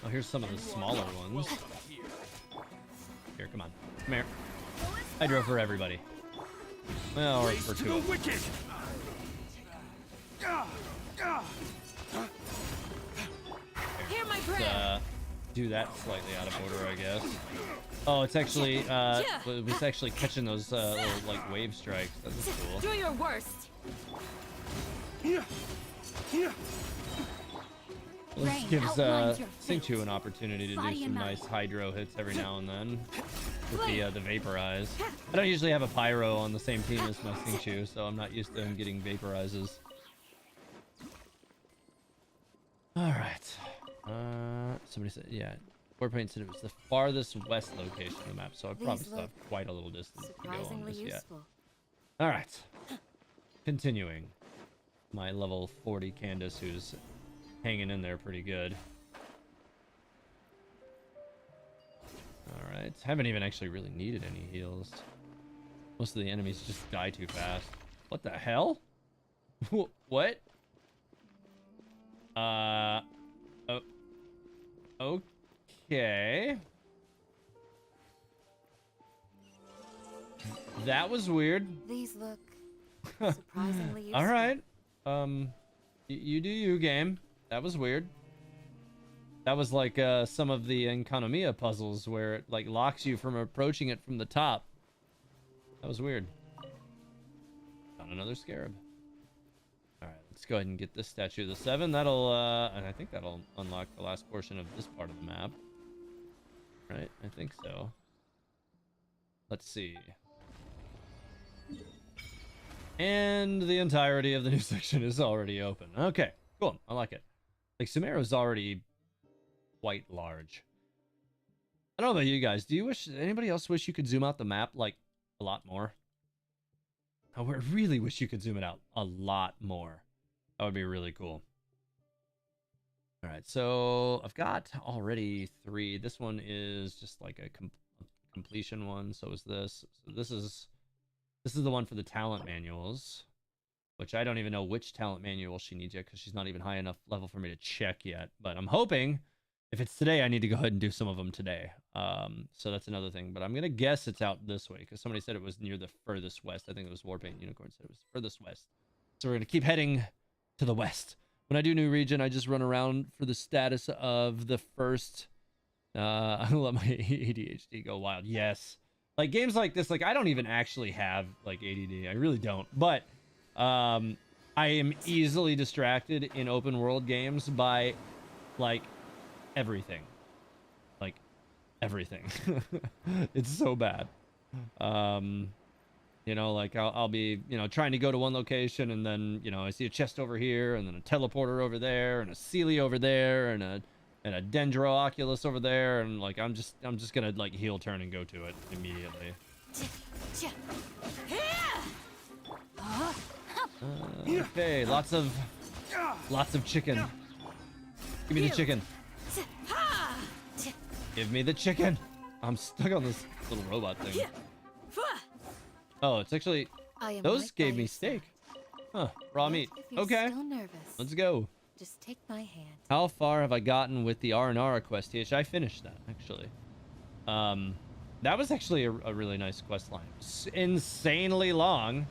Oh, here's some of the smaller ones. Here, come on. Come here. Hydro for everybody. Well, or for 2 of them. Hear my prayer. Do that slightly out of order, I guess. Oh, it's actually it's actually catching those little, like, wave strikes. That's cool. Do your worst. Well, this gives Xingqiu an opportunity to do some nice hydro hits every now and then with the vaporize. I don't usually have a pyro on the same team as my Xingqiu, so I'm not used to him getting vaporizes. All right. Somebody said, yeah, Warpaint said it was the farthest west location on the map, so I probably still have quite a little distance to go on this yet. All right. continuing. My level 40 Candace, who's hanging in there pretty good. Alright. Haven't even actually really needed any heals. Most of the enemies just die too fast. What the hell? What? Oh, okay. That was weird. These look surprisingly useful. All right. You do you, game. That was weird. That was like some of the Enkanomiya puzzles where it like locks you from approaching it from the top. That was weird. Found another scarab. All right, let's go ahead and get this statue of the 7. That'll and I think that'll unlock the last portion of this part of the map. Right? I think so. Let's see. And the entirety of the new section is already open. Okay, cool. I like it. Like, Sumeru's already quite large. I don't know about you guys. Do you wish, anybody else wish you could zoom out the map, like, a lot more? I really wish you could zoom it out a lot more. That would be really cool. All right, so I've got already 3. This one is just like a completion one. So is this. So this is the one for the talent manuals, which I don't even know which talent manual she needs yet because she's not even high enough level for me to check yet. But I'm hoping if it's today, I need to go ahead and do some of them today. So that's another thing. But I'm going to guess it's out this way because somebody said it was near the furthest west. I think it was Warpaint Unicorn said it was furthest west. So we're going to keep heading to the west. When I do new region, I just run around for the status of the first. I let my ADHD go wild. Yes. Like games like this, like I don't even actually have like ADD. I really don't. But I am easily distracted in open world games by like everything. Like everything. It's so bad. You know, like I'll be, you know, trying to go to one location and then, you know, I see a chest over here and then a teleporter over there and a Sealy over there and a Dendrooculus over there, and like I'm just gonna like heel turn and go to it immediately. Okay, lots of chicken. Give me the chicken. Give me the chicken. I'm stuck on this little robot thing. Oh, it's actually those gave me steak. Huh, raw meat. Okay, let's go. Just take my hand. How far have I gotten with the Aranara quest? I finished that, actually. That was actually a really nice quest line. Insanely long.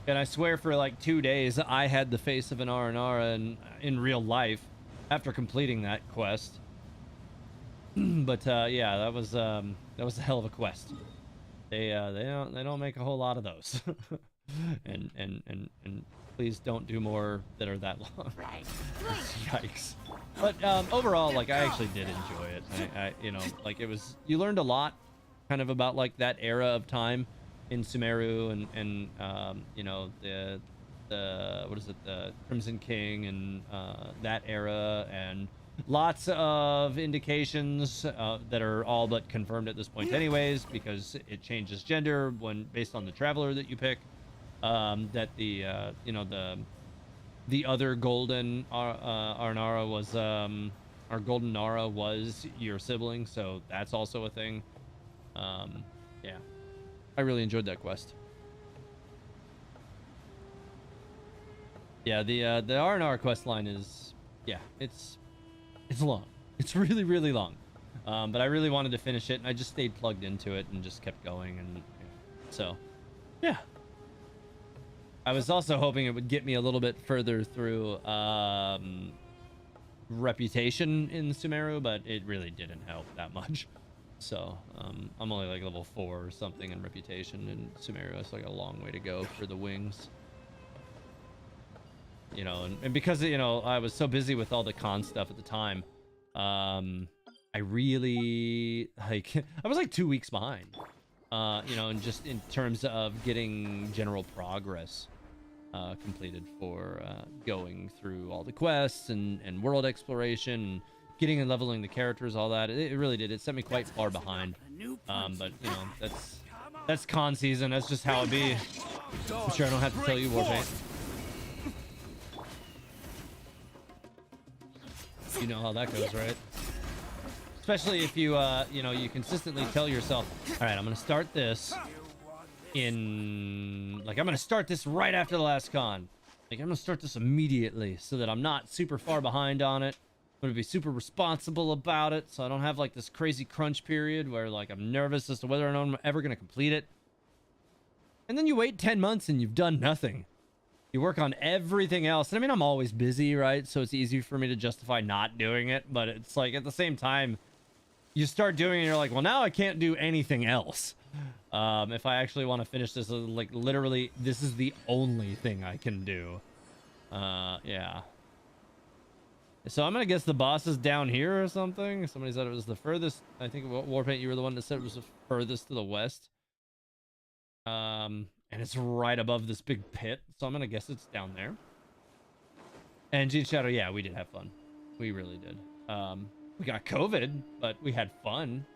And I swear for like 2 days, I had the face of an Aranara in real life after completing that quest. But yeah, that was a hell of a quest. They don't make a whole lot of those. and please don't do more that are that long. Yikes. But overall, like I actually did enjoy it. I you know, like it was, you learned a lot kind of about like that era of time in Sumeru and you know, the what is it, the Crimson King and that era, and lots of indications that are all but confirmed at this point anyways, because it changes gender when based on the traveler that you pick. That the you know, the other golden Arnara was our golden Nara was your sibling, so that's also a thing. Yeah, I really enjoyed that quest. Yeah, the Arnara quest line is, yeah, it's long. It's really long. But I really wanted to finish it, and I just stayed plugged into it and just kept going, and so yeah. I was also hoping it would get me a little bit further through reputation in Sumeru, but it really didn't help that much. So I'm only like level 4 or something in reputation in Sumeru. It's like a long way to go for the wings. You know, and because, you know, I was so busy with all the con stuff at the time, I really, like, I was like 2 weeks behind. You know, and just in terms of getting general progress completed for going through all the quests and world exploration, getting and leveling the characters, all that. It really did. It set me quite far behind. But, you know, That's con season. That's just how it be. I'm sure I don't have to tell you, Warpaint. You know how that goes, right? Especially if you, you know, you consistently tell yourself, all right, I'm going to start this in, like, I'm going to start this right after the last con. Like, I'm going to start this immediately so that I'm not super far behind on it. I'm going to be super responsible about it so I don't have, like, this crazy crunch period where, like, I'm nervous as to whether or not I'm ever going to complete it. And then you wait 10 months and you've done nothing. You work on everything else. And I mean, I'm always busy, right? So it's easy for me to justify not doing it. But it's like, at the same time, you start doing it and you're like, well, now I can't do anything else. If I actually want to finish this, like, literally, this is the only thing I can do. Yeah. So I'm going to guess the boss is down here or something. Somebody said it was the furthest. I think, Warpaint, you were the one that said it was the furthest to the west. And it's right above this big pit. So I'm going to guess it's down there. And Gene Shadow, yeah, we did have fun. We really did. We got COVID, but we had fun.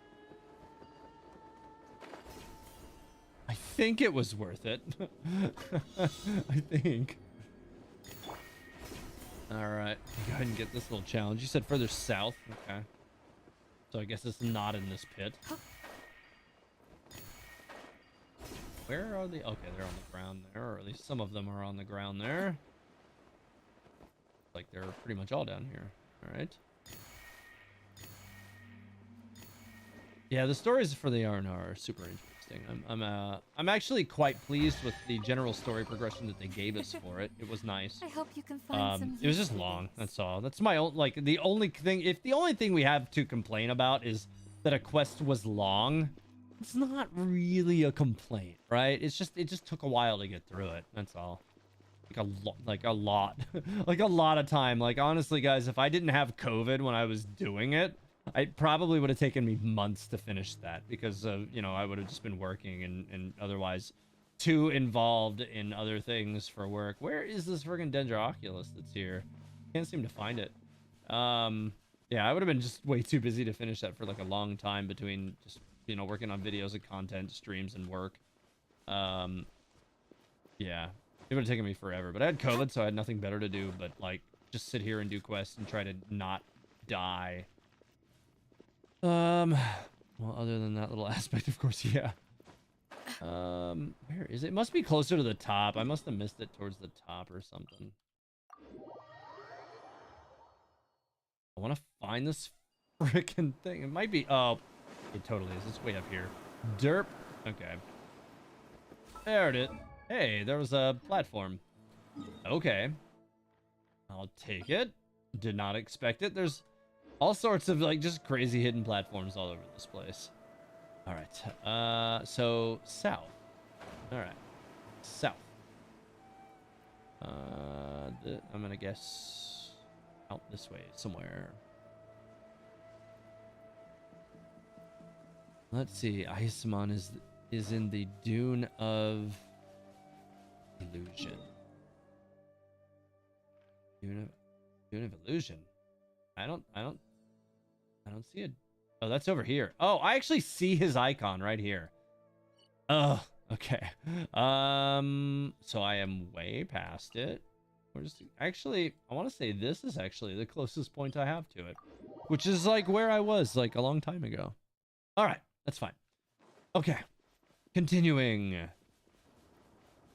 I think it was worth it. I think. All right, go ahead and get this little challenge. You said further south. Okay. So I guess it's not in this pit. Where are they? Okay, they're on the ground there, or at least some of them are on the ground there. Like they're pretty much all down here. All right. Yeah, the stories for the Yarn are super interesting. I'm actually quite pleased with the general story progression that they gave us for it. It was nice. I hope you can find some. It was just long. That's all. That's my own, like, the only thing. If the only thing we have to complain about is that a quest was long, it's not really a complaint, right? It just took a while to get through it. That's all. Like a lot of time. Like, honestly, guys, if I didn't have COVID when I was doing it, it probably would have taken me months to finish that because you know, I would have just been working and otherwise too involved in other things for work. Where is this friggin' Dendroculus that's here? Can't seem to find it. Yeah, I would have been just way too busy to finish that for like a long time between just, you know, working on videos and content, streams, and work. Yeah, it would have taken me forever, but I had COVID, so I had nothing better to do but like just sit here and do quests and try to not die. Well, other than that little aspect, of course, yeah. Where is it? It must be closer to the top. I must have missed it towards the top or something. I want to find this freaking thing. It might be. Oh, it totally is. It's way up here. Derp. Okay. There it is. Hey, there was a platform. Okay. I'll take it. Did not expect it. There's all sorts of, like, just crazy hidden platforms all over this place. All right. So south. All right. South. I'm gonna guess out this way somewhere. Let's see. Isamon is in the Dune of Illusion. Dune of Illusion. I don't see it. Oh, that's over here. Oh, I actually see his icon right here. Oh, okay. So I am way past it. We're just actually, I want to say this is actually the closest point I have to it, which is like where I was like a long time ago. All right, that's fine. Okay, continuing.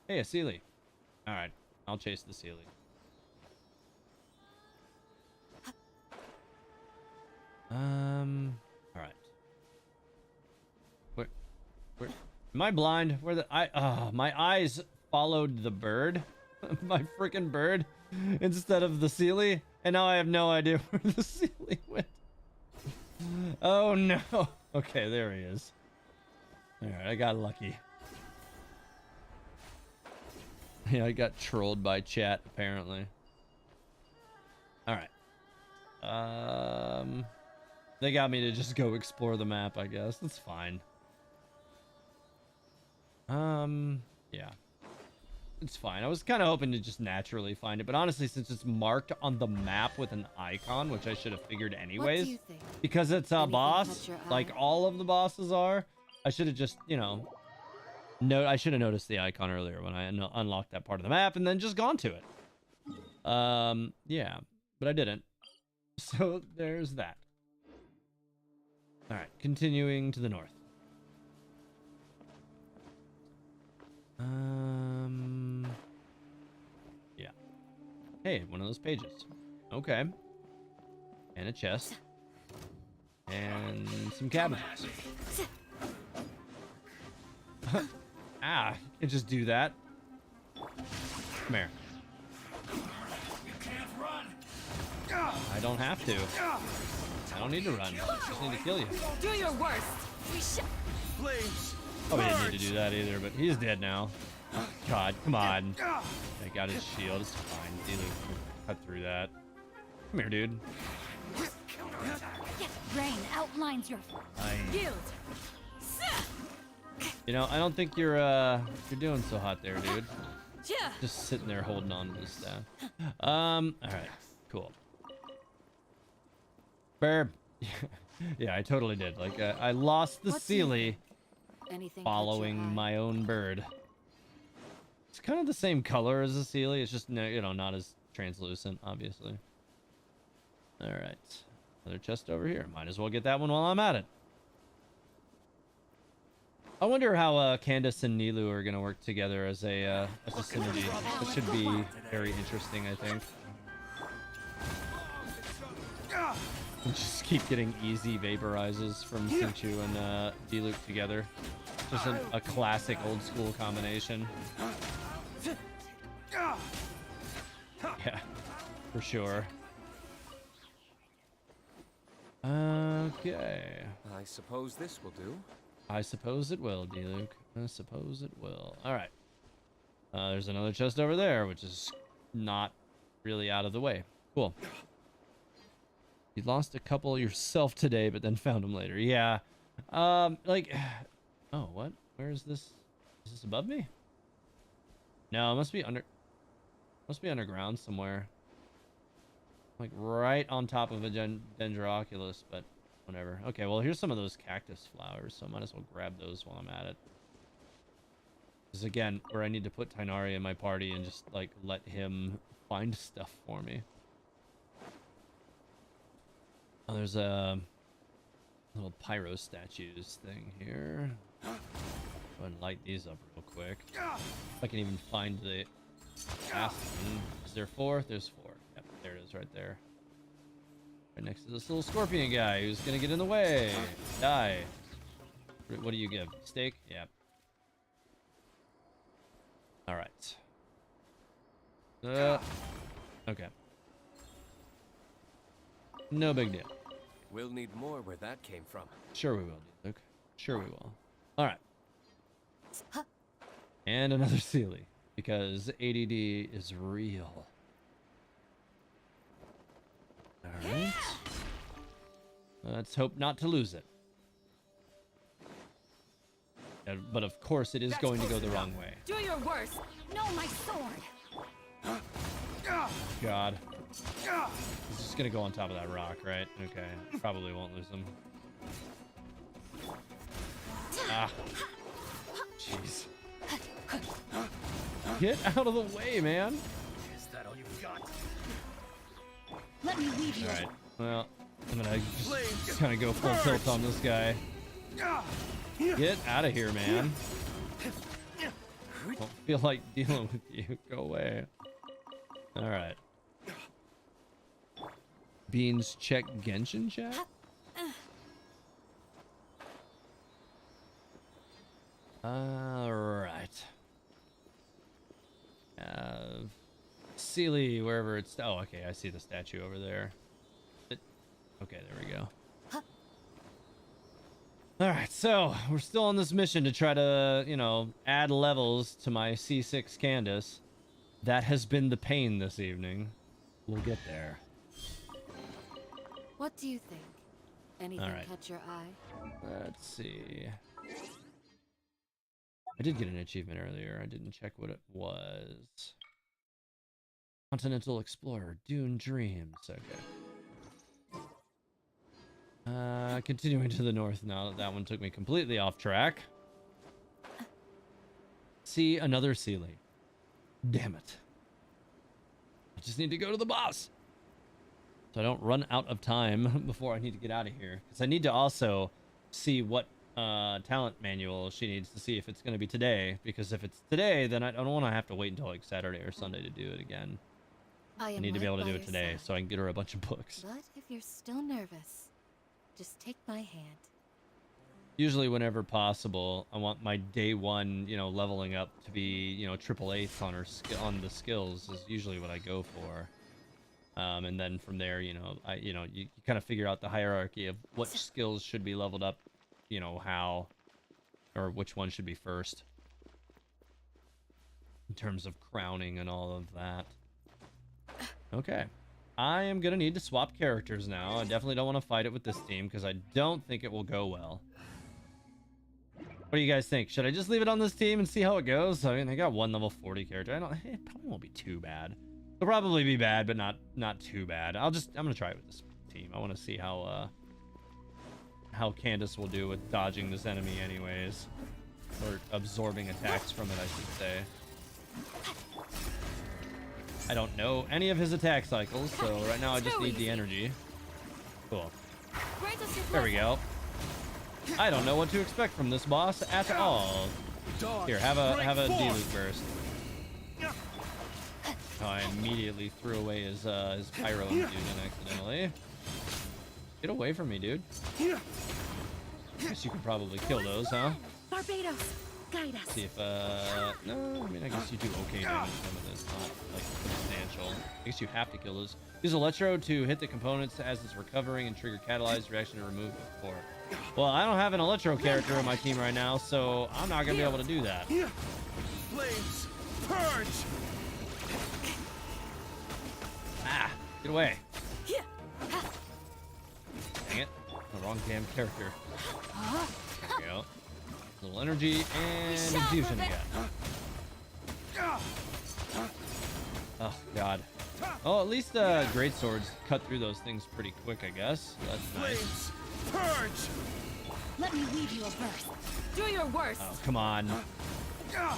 Hey, a Sealy. All right, I'll chase the Sealy. All right. Where am I blind? Where my eyes followed the bird, my freaking bird, instead of the Sealy, and now I have no idea where the Sealy went. Oh no. Okay, there he is. All right, I got lucky. Yeah, I got trolled by chat apparently. All right. They got me to just go explore the map, I guess. That's fine. Yeah. It's fine. I was kind of hoping to just naturally find it, but honestly, since it's marked on the map with an icon, which I should have figured anyways, because it's a boss, like all of the bosses are, I should have just, you know, No, I should have noticed the icon earlier when I unlocked that part of the map and then just gone to it. Yeah, but I didn't. So there's that. All right, continuing to the north. Yeah. Hey, one of those pages. Okay. And a chest. And some cabbages. Ah, you can just do that. Come here. You can't run. I don't have to. I don't need to run. I just need to kill you. Do your worst. Flames. Oh, we didn't need to do that either, but he's dead now. God, come on. Take out his shield. It's fine. Cut through that. Come here, dude. Rain outlines your yield. You know, I don't think you're doing so hot there, dude. Just sitting there holding on to this staff. All right, cool. Burb. Yeah, I totally did. Like, I lost the Sealy Anything following catch your eye? my own bird. It's kind of the same color as the Sealy. It's just, you know, not as translucent, obviously. All right. Another chest over here. Might as well get that one while I'm at it. I wonder how Candace and Nilu are going to work together as a synergy. That should be very interesting, I think. And just keep getting easy vaporizes from Sinchu and Diluc together. Just a classic old school combination. Yeah, for sure. Okay. I suppose this will do. I suppose it will, Diluc. I suppose it will. All right. There's another chest over there, which is not really out of the way. Cool. You lost a couple yourself today, but then found them later. Yeah. Like, oh, what? Where is this? Is this above me? No, it must be underground somewhere. Like right on top of a Dendroculus, but whatever. Okay, well, here's some of those cactus flowers, so I might as well grab those while I'm at it. This is, again, where I need to put Tainari in my party and just, like, let him find stuff for me. Oh, there's a little pyro statues thing here. Go ahead and light these up real quick. If I can even find the last one. Is there 4? There's 4. Yep, there it is right there. Right next to this little scorpion guy who's gonna get in the way. Die. What do you give? Steak? Yep. Alright. Okay. No big deal. We'll need more where that came from. Sure we will, Luke. Sure we will. Alright. And another Sealy. Because ADD is real. Alright. Let's hope not to lose it. But of course it is going to go the wrong way. Do your worst. No, my sword. God. He's just gonna go on top of that rock, right? Okay. Probably won't lose him. Ah. Jeez. Get out of the way, man. Is that all you've got? Let me leave you. Alright. Well, I'm gonna just kind of go full tilt on this guy. Get out of here, man. Don't feel like dealing with you. Go away. Alright. Beans check Genshin chat? Alright. Sealy, wherever it's... Oh, okay, I see the statue over there. Okay, there we go. Alright, so we're still on this mission to try to, you know, add levels to my C6 Candace. That has been the pain this evening. We'll get there. What do you think? Anything All right. catch your eye? Let's see. I did get an achievement earlier. I didn't check what it was. Continental Explorer, Dune Dreams. Okay. Continuing to the north now. That one took me completely off track. see another Sealy. Damn it. I just need to go to the boss. So I don't run out of time before I need to get out of here. Because I need to also see what talent manual she needs to see if it's going to be today. Because if it's today, then I don't want to have to wait until like Saturday or Sunday to do it again. I need to be able to do it today so I can get her a bunch of books. But if you're still nervous, just take my hand. Usually whenever possible, I want my day one, you know, leveling up to be, you know, triple eighth on her on the skills is usually what I go for. And then from there, you know, you kind of figure out the hierarchy of what skills should be leveled up, you know, how, or which one should be first in terms of crowning and all of that. Okay. I am going to need to swap characters now. I definitely don't want to fight it with this team because I don't think it will go well. What do you guys think? Should I just leave it on this team and see how it goes? I mean, I got one level 40 character. It probably won't be too bad. It'll probably be bad, but not too bad. I'm gonna try it with this team. I want to see how Candace will do with dodging this enemy anyways. Or absorbing attacks from it, I should say. I don't know any of his attack cycles, so right now I just need the energy. Cool. There we go. I don't know what to expect from this boss at all. Here, have a D-loop burst. Oh, I immediately threw away his pyro infusion accidentally. Get away from me, dude. Guess you could probably kill those, huh? Barbados, guide us. See if no, I mean I guess you do okay damage from it. It's not like substantial. I guess you have to kill those. Use Electro to hit the components as it's recovering and trigger catalyzed reaction to remove before. Well, I don't have an Electro character in my team right now, so I'm not gonna be able to do that. Flames, purge. Ah, get away. Dang it. The wrong damn character. There we go. A little energy and infusion again. Oh, God. Oh, at least great swords cut through those things pretty quick, I guess. That's nice. Purge. Let me leave you a burst. Do your worst. Oh, come on. Alright,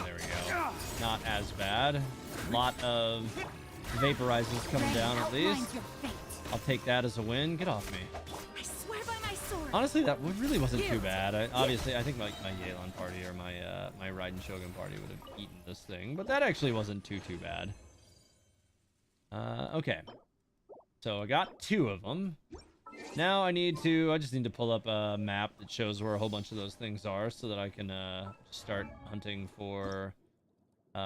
there we go. Not as bad. Lot of vaporizers coming down at least. I'll take that as a win. Get off me. I swear by my sword. Honestly, that really wasn't too bad. Obviously, I think like my Yelan party or my my Raiden Shogun party would have eaten this thing, but that actually wasn't too bad. Okay. So I got 2 of them. Now I just need to pull up a map that shows where a whole bunch of those things are so that I can start hunting for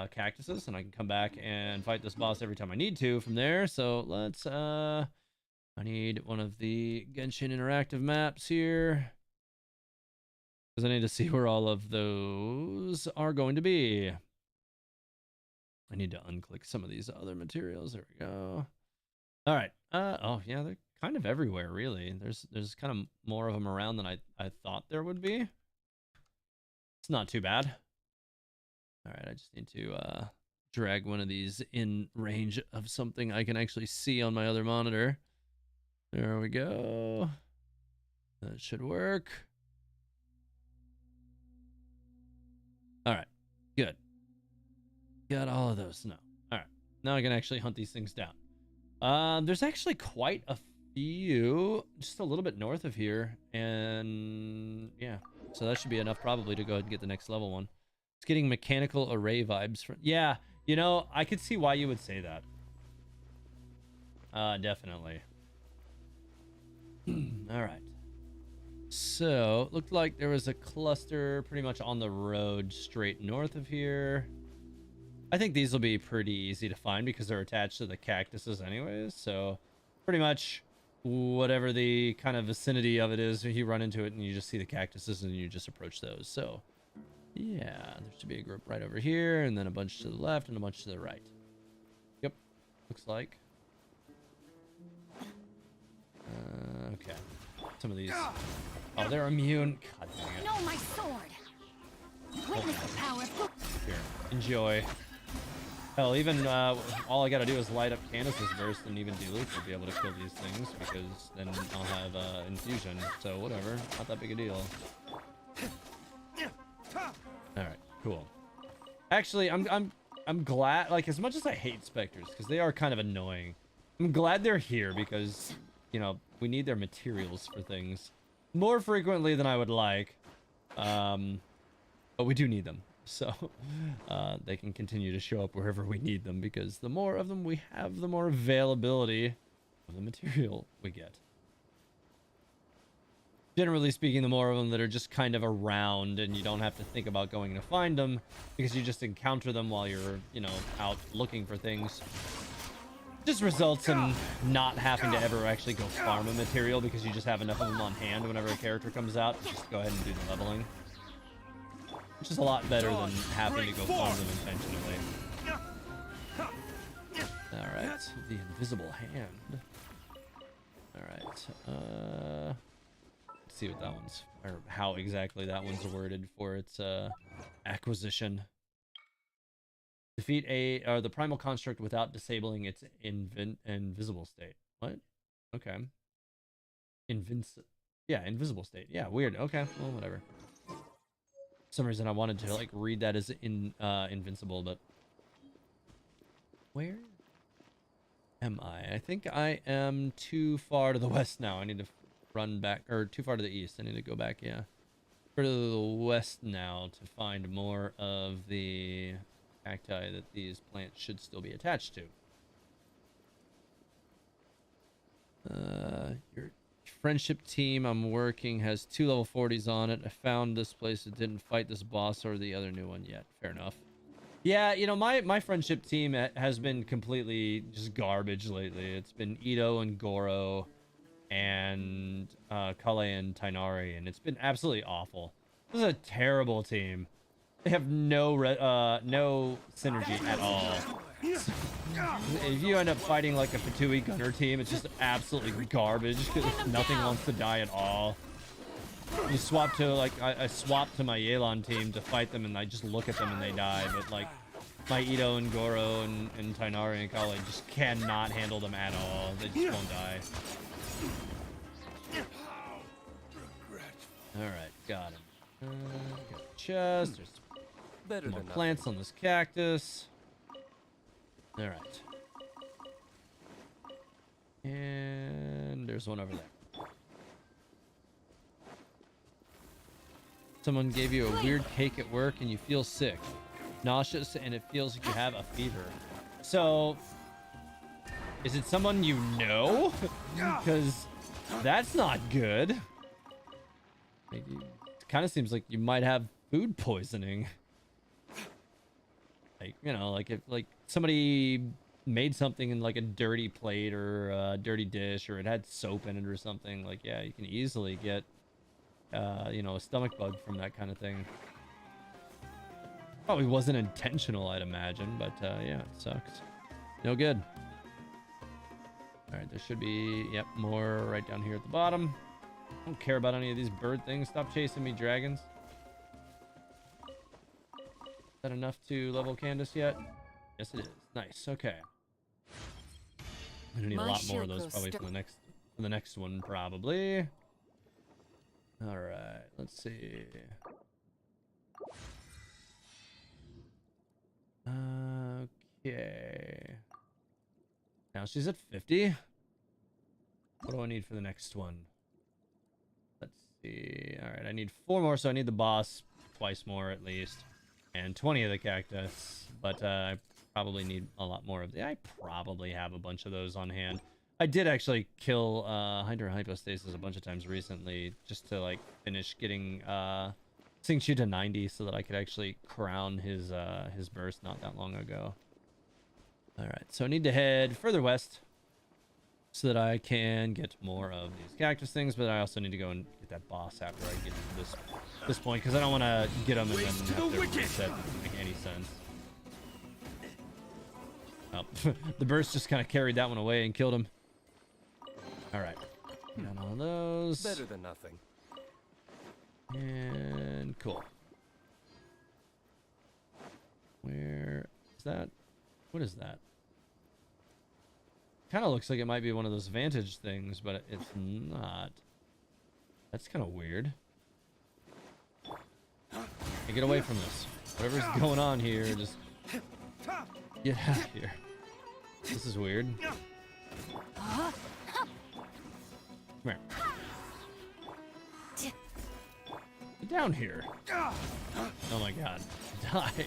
cactuses, and I can come back and fight this boss every time I need to from there. So let's I need one of the Genshin interactive maps here because I need to see where all of those are going to be. I need to unclick some of these other materials. There we go. All right. Oh yeah, they're kind of everywhere really. There's kind of more of them around than I thought there would be. It's not too bad. All right, I just need to drag one of these in range of something I can actually see on my other monitor. There we go. That should work. All right, good. Got all of those now. All right, now I can actually hunt these things down. There's actually quite a few just a little bit north of here, and yeah, so that should be enough probably to go ahead and get the next level one. It's getting mechanical array vibes from, yeah, you know, I could see why you would say that. Definitely. All right, so looked like there was a cluster pretty much on the road straight north of here. I think these will be pretty easy to find because they're attached to the cactuses anyways, so pretty much whatever the kind of vicinity of it is, you run into it and you just see the cactuses and you just approach those. So yeah, there should be a group right over here, and then a bunch to the left and a bunch to the right. Yep, looks like. Okay, some of these. Oh, they're immune. God dang it. No, my sword. Witness the power. Here, enjoy. Hell, even all I gotta do is light up Candace's burst, and even D-Luke will be able to kill these things because then I'll have infusion. So whatever, not that big a deal. All right, cool. Actually, I'm glad, like, as much as I hate specters because they are kind of annoying, I'm glad they're here because, you know, we need their materials for things more frequently than I would like. But we do need them. So they can continue to show up wherever we need them because the more of them we have, the more availability of the material we get. Generally speaking, the more of them that are just kind of around and you don't have to think about going to find them because you just encounter them while you're, you know, out looking for things. Just results in not having to ever actually go farm a material because you just have enough of them on hand whenever a character comes out. Just go ahead and do the leveling. Which is a lot better than having to go farm them intentionally. Alright, the invisible hand. Alright, let's see what that one's, or how exactly that one's worded for its acquisition. Defeat the primal construct without disabling its invisible state. What? Okay. Yeah, invisible state. Yeah, weird. Okay, well, whatever. For some reason I wanted to like read that as invincible, but where am I? I think I am too far to the west now. I need to run back, or too far to the east. I need to go back, yeah. Further to the west now to find more of the cacti that these plants should still be attached to. Your friendship team I'm working has 2 level 40s on it. I found this place that didn't fight this boss or the other new one yet. Fair enough. Yeah, you know, my friendship team has been completely just garbage lately. It's been Ito and Goro and Kale and Tainari, and it's been absolutely awful. This is a terrible team. They have no synergy at all. If you end up fighting like a Fatui Gunner team, it's just absolutely garbage because nothing wants to die at all. You swap to like I swapped to my Yelan team to fight them, and I just look at them and they die. But like my Ito and Goro and Tainari and Kale just cannot handle them at all. They just won't die. All right, got him. Got the chest. There's more plants on this cactus. All right. And there's one over there. Someone gave you a weird cake at work and you feel sick, nauseous, and it feels like you have a fever. So, is it someone you know? Because that's not good. It kind of seems like you might have food poisoning. Like, you know, like if like somebody made something in like a dirty plate or a dirty dish, or it had soap in it or something, like, yeah, you can easily get you know, a stomach bug from that kind of thing. Probably wasn't intentional, I'd imagine, but yeah, it sucks. No good. All right, there should be, yep, more right down here at the bottom. I don't care about any of these bird things. Stop chasing me, dragons. Is that enough to level Candace yet? Yes, it is. Nice. Okay. I'm gonna need a lot more of those probably for the next one, probably. All right. Let's see. Okay. Now she's at 50. What do I need for the next one? Let's see. All right, I need 4 more, so I need the boss twice more at least, and 20 of the cactus. But I probably need a lot more of the. I probably have a bunch of those on hand. I did actually kill Hydra Hypostasis a bunch of times recently, just to like finish getting Xingqiu to 90, so that I could actually crown his burst not that long ago. All right, so I need to head further west so that I can get more of these cactus things, but I also need to go and get that boss after I get to this point, because I don't want to get them and then have to reset. Doesn't make any sense. Oh, the burst just kind of carried that one away and killed him. All right, got all those. Better than nothing. And cool. Where is that? What is that? Kind of looks like it might be one of those vantage things, but it's not. That's kind of weird. Hey, get away from this. Whatever's going on here, just get out of here. This is weird. Come here. Get down here. Oh my god. Die.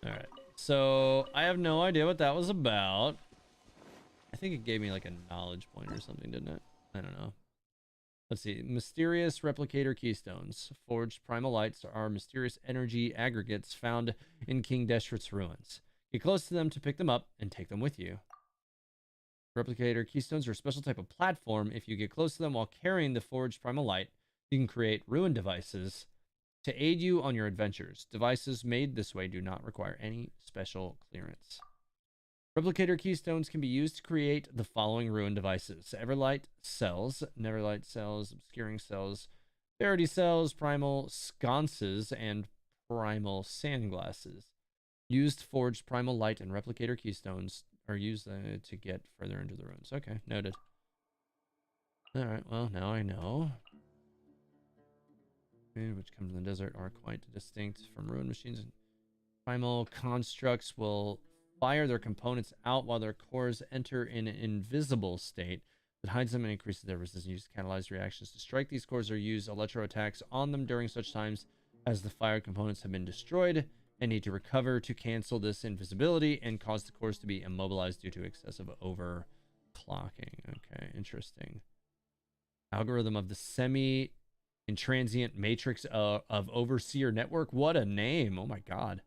Alright. So, I have no idea what that was about. I think it gave me like a knowledge point or something, didn't it? I don't know. Let's see. Mysterious replicator keystones. Forged primal lights are mysterious energy aggregates found in King Deshret's ruins. Get close to them to pick them up and take them with you. Replicator keystones are a special type of platform. If you get close to them while carrying the forged primal light, you can create ruin devices to aid you on your adventures. Devices made this way do not require any special clearance. Replicator keystones can be used to create the following ruin devices: Everlight cells, Neverlight cells, Obscuring cells, Verity cells, Primal sconces, and Primal sandglasses. Used forged primal light and replicator keystones are used to get further into the ruins. Okay, noted. Alright, well, now I know. Which come from the desert are quite distinct from ruin machines. Primal constructs will fire their components out while their cores enter in an invisible state that hides them and increases their resistance. Use catalyzed reactions to strike these cores or use electro attacks on them during such times as the fired components have been destroyed and need to recover to cancel this invisibility and cause the cores to be immobilized due to excessive overclocking. Okay, interesting. Algorithm of the semi-intransient matrix of overseer network. What a name. Oh my god.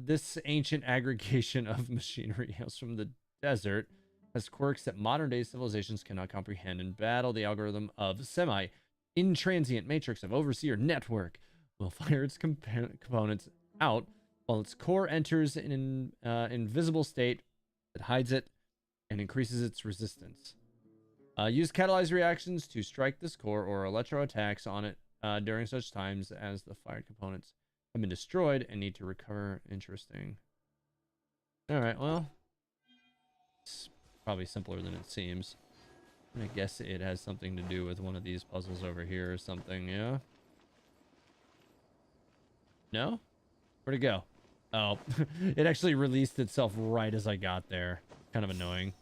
This ancient aggregation of machinery hails from the desert, has quirks that modern-day civilizations cannot comprehend. In battle, the algorithm of semi-intransient matrix of overseer network will fire its components out while its core enters in an invisible state that hides it and increases its resistance. Use catalyzed reactions to strike this core or electro attacks on it during such times as the fired components have been destroyed and need to recover. Interesting. Alright, well, it's probably simpler than it seems. I guess it has something to do with one of these puzzles over here or something, yeah? No? Where'd it go? Oh, it actually released itself right as I got there. Kind of annoying.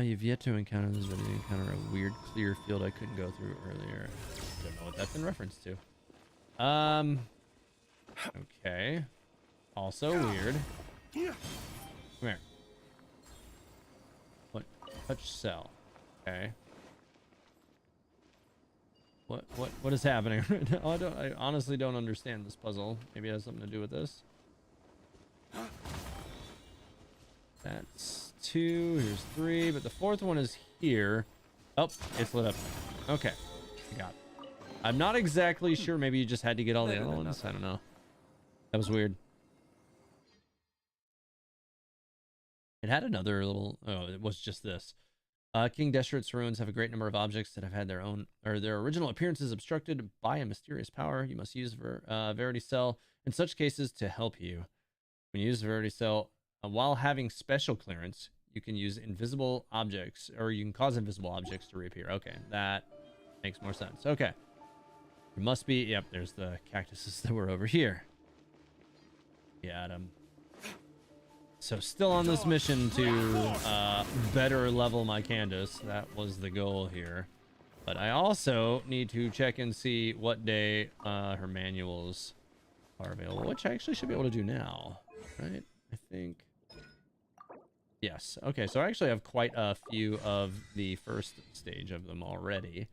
You've yet to encounter this, but you encounter a weird clear field I couldn't go through earlier. I don't know what that's in reference to. Okay. Also weird. Come here. What? Touch cell. Okay. What is happening right now? I honestly don't understand this puzzle. Maybe it has something to do with this. That's 2. Here's 3, but the 4th one is here. Oh, it's lit up. Okay, got it. I'm not exactly sure. Maybe you just had to get all the other ones. I don't know. That was weird. It had another little. Oh, it was just this. King Deshret's ruins have a great number of objects that have had their own or their original appearances obstructed by a mysterious power. You must use Verity Cell in such cases to help you. When you use Verity Cell, while having special clearance, you can use invisible objects, or you can cause invisible objects to reappear. Okay, that makes more sense. Okay. There must be, yep, there's the cactuses that were over here. Yeah, Adam. So still on this mission to better level my Candace. That was the goal here. But I also need to check and see what day her manuals are available, which I actually should be able to do now, right? I think. Yes. Okay, so I actually have quite a few of the first stage of them already.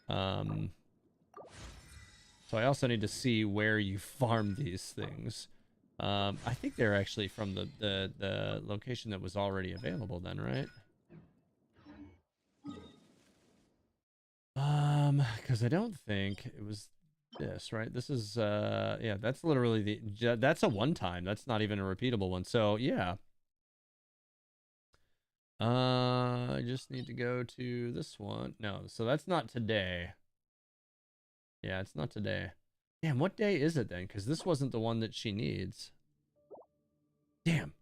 So I also need to see where you farm these things. I think they're actually from the location that was already available then, right? Because I don't think it was this, right? This is, yeah, that's literally that's a one-time. That's not even a repeatable one. So, yeah. I just need to go to this one. No, so that's not today. Yeah, it's not today. Damn, what day is it then? Because this wasn't the one that she needs. Damn.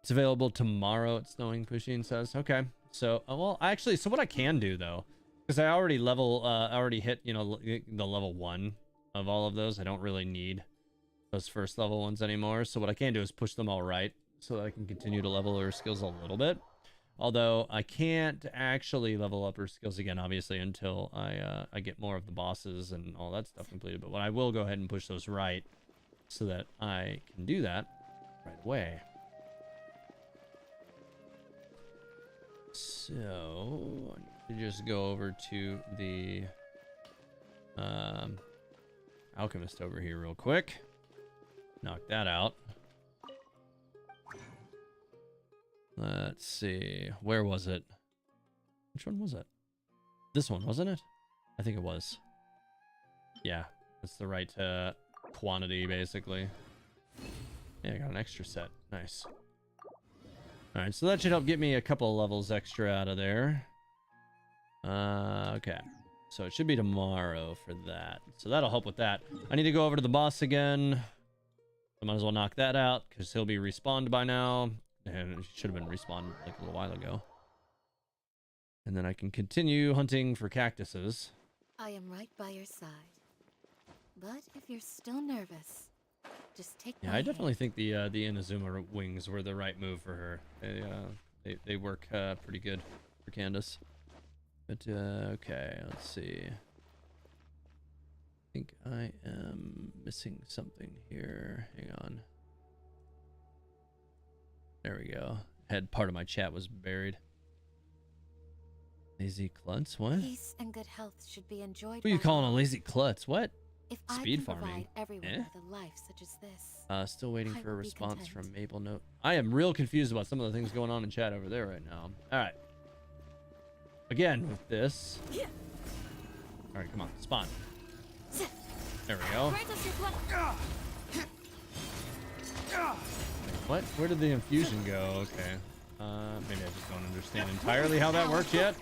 It's available tomorrow, it's snowing, Pusheen says. Okay. So, well, actually, so what I can do, though, Because I already already hit, you know, the level 1 of all of those. I don't really need those first level ones anymore. So what I can do is push them all right so that I can continue to level her skills a little bit. Although I can't actually level up her skills again, obviously, until I get more of the bosses and all that stuff completed. But I will go ahead and push those right so that I can do that right away. So I need to just go over to the alchemist over here real quick. Knock that out. Let's see. Where was it? Which one was it? This one, wasn't it? I think it was. Yeah, that's the right quantity, basically. Yeah, I got an extra set. Nice. Alright, so that should help get me a couple of levels extra out of there. Okay. So it should be tomorrow for that. So that'll help with that. I need to go over to the boss again. I might as well knock that out, because he'll be respawned by now. And it should have been respawned like a little while ago. And then I can continue hunting for cactuses. I am right by your side. But if you're still nervous, just take my Yeah, I hand. definitely think the Inazuma wings were the right move for her. They work pretty good for Candace. But okay, let's see. I think I am missing something here. Hang on. There we go. Had part of my chat was buried. Lazy klutz? What? Peace and good health should be enjoyed. What are you by calling a all. lazy klutz? What? If Speed I can farming. provide everyone Eh? with a life such as this. Still waiting I for a will be response content. from Maple Note. I am real confused about some of the things going on in chat over there right now. Alright. Again, with this. Alright, come on. Spawn. There we go. Grant us your blood. What? Where did the infusion go? Okay. Maybe I just don't understand entirely how that works yet.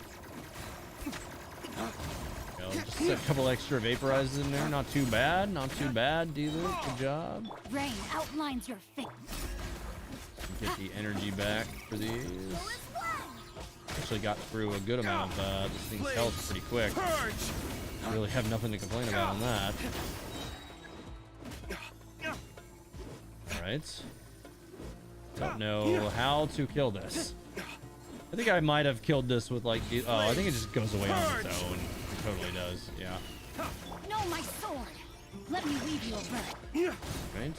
Go. Just a couple extra vaporizers in there. Not too bad. Not too bad, D-Loop. Good job. Rain outlines your fate. Get the energy back for these. Actually got through a good amount of this thing's health pretty quick. Really have nothing to complain about on that. Alright. Don't know how to kill this. I think I might have killed this with like the, oh, I think it just goes away on its own. It totally does, yeah. No, my sword. Let me weave you a web. Right.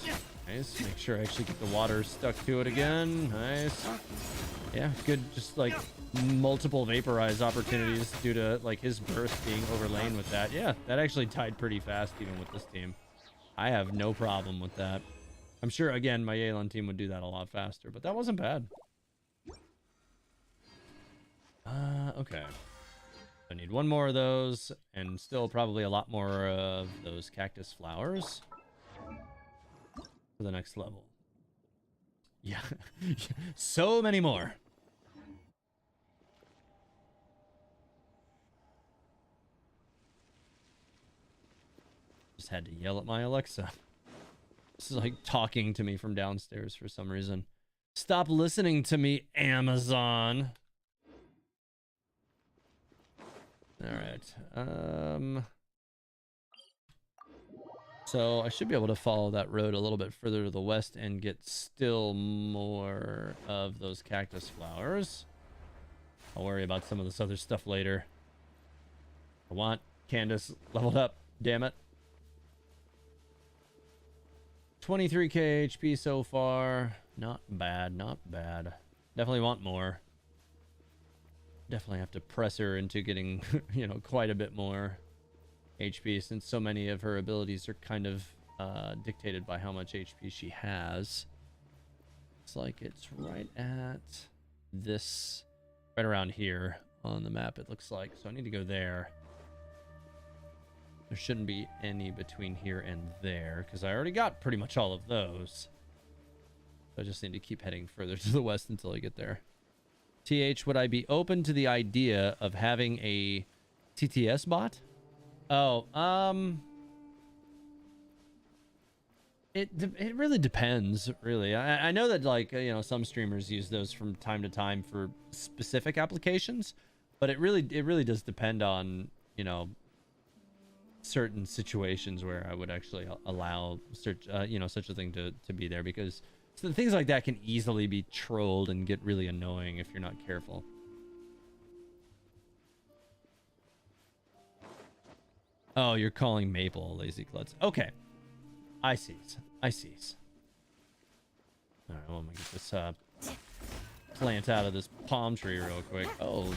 Nice. Make sure I actually get the water stuck to it again. Nice. Yeah, good. Just like multiple vaporize opportunities due to like his burst being overlain with that. Yeah, that actually died pretty fast even with this team. I have no problem with that. I'm sure, again, my Yelan team would do that a lot faster, but that wasn't bad. Okay. I need one more of those, and still probably a lot more of those cactus flowers for the next level. Yeah, so many more. Just had to yell at my Alexa. This is like talking to me from downstairs for some reason. Stop listening to me, Amazon. All right. So I should be able to follow that road a little bit further to the west and get still more of those cactus flowers. I'll worry about some of this other stuff later. I want Candace leveled up, damn it. 23k HP so far. Not bad, not bad. Definitely want more. Definitely have to press her into getting, you know, quite a bit more HP since so many of her abilities are kind of dictated by how much HP she has. It's like it's right at this, right around here on the map it looks like. So I need to go there. There shouldn't be any between here and there because I already got pretty much all of those. So I just need to keep heading further to the west until I get there. TH, would I be open to the idea of having a TTS bot? Oh, it really depends, really. I know that, like, you know, some streamers use those from time to time for specific applications. But it really does depend on, you know, certain situations where I would actually allow such you know, such a thing to be there, because so things like that can easily be trolled and get really annoying if you're not careful. Oh, you're calling Maple a lazy klutz. Okay. I see. Alright, well, I'm gonna get this plant out of this palm tree real quick. Oh,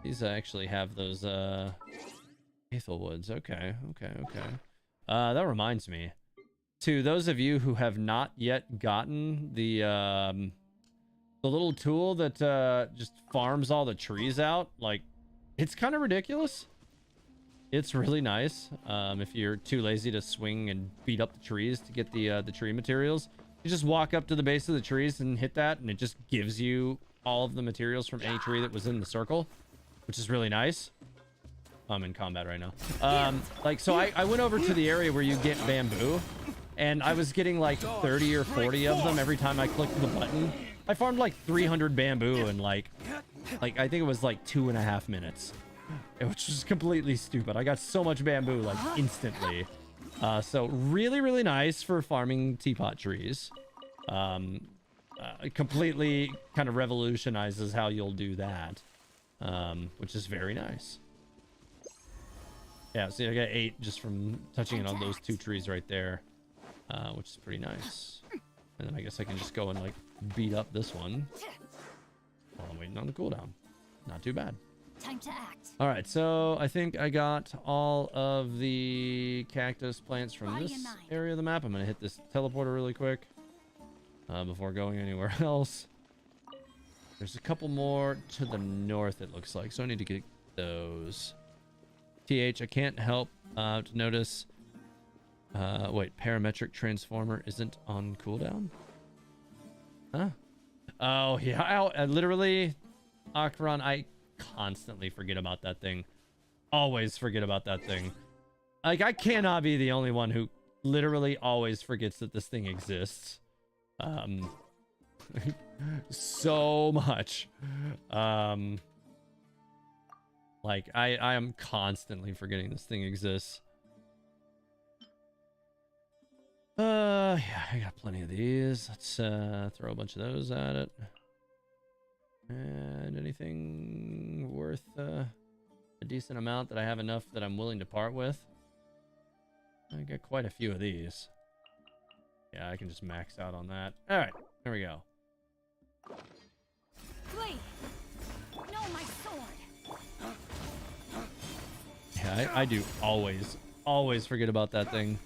these actually have those Aethel woods. Okay. That reminds me, to those of you who have not yet gotten the little tool that just farms all the trees out, like, it's kind of ridiculous. It's really nice. If you're too lazy to swing and beat up the trees to get the tree materials, you just walk up to the base of the trees and hit that, and it just gives you all of the materials from any tree that was in the circle, which is really nice. I'm in combat right now. Like, so I went over to the area where you get bamboo, and I was getting like 30 or 40 of them every time I clicked the button. I farmed like 300 bamboo in like I think it was like 2.5 minutes, which was completely stupid. I got so much bamboo like instantly. So really nice for farming teapot trees. It completely kind of revolutionizes how you'll do that, which is very nice. Yeah, see, I got 8 just from touching it on those 2 trees right there, which is pretty nice. And then I guess I can just go and like beat up this one while I'm waiting on the cooldown. Not too bad. Time to act. All right, so I think I got all of the cactus plants from this area of the map. I'm gonna hit this teleporter really quick before going anywhere else. There's a couple more to the north, it looks like, so I need to get those. I can't help to notice. Wait, parametric transformer isn't on cooldown? Huh? Oh, yeah. I literally, Akron, I constantly forget about that thing. Always forget about that thing. Like, I cannot be the only one who literally always forgets that this thing exists. So much. Like, I am constantly forgetting this thing exists. Yeah, I got plenty of these. Let's throw a bunch of those at it. And anything worth a decent amount that I have enough that I'm willing to part with. I got quite a few of these. Yeah, I can just max out on that. All right, there we go. Flee! No, my sword. Yeah, I do always forget about that thing.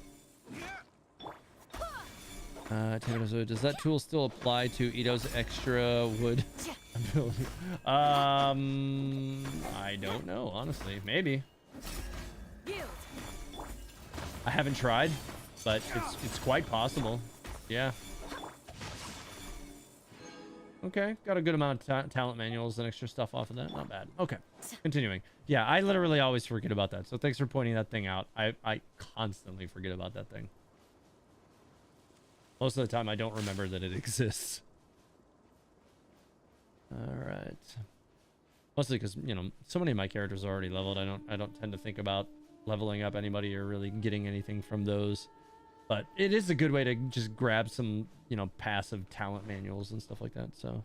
Does that tool still apply to Ito's extra wood? I don't know, honestly. Maybe. I haven't tried, but it's quite possible. Yeah. Okay, got a good amount of talent manuals and extra stuff off of that. Not bad. Okay, continuing. Yeah, I literally always forget about that. So thanks for pointing that thing out. I constantly forget about that thing. Most of the time, I don't remember that it exists. All right. Mostly because, you know, so many of my characters are already leveled. I don't tend to think about leveling up anybody or really getting anything from those. But it is a good way to just grab some, you know, passive talent manuals and stuff like that. So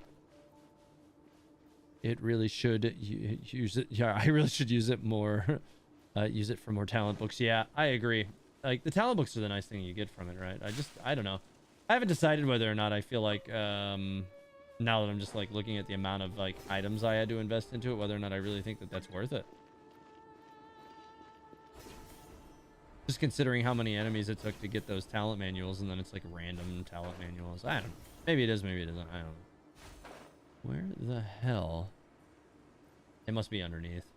it really should use it. Yeah, I really should use it more. Use it for more talent books. Yeah, I agree. Like, the talent books are the nice thing you get from it, right? I don't know. I haven't decided whether or not I feel like, now that I'm just like looking at the amount of like items I had to invest into it, whether or not I really think that that's worth it. Just considering how many enemies it took to get those talent manuals, and then it's like random talent manuals. I don't know. Maybe it is, maybe it isn't. I don't know. Where the hell? It must be underneath.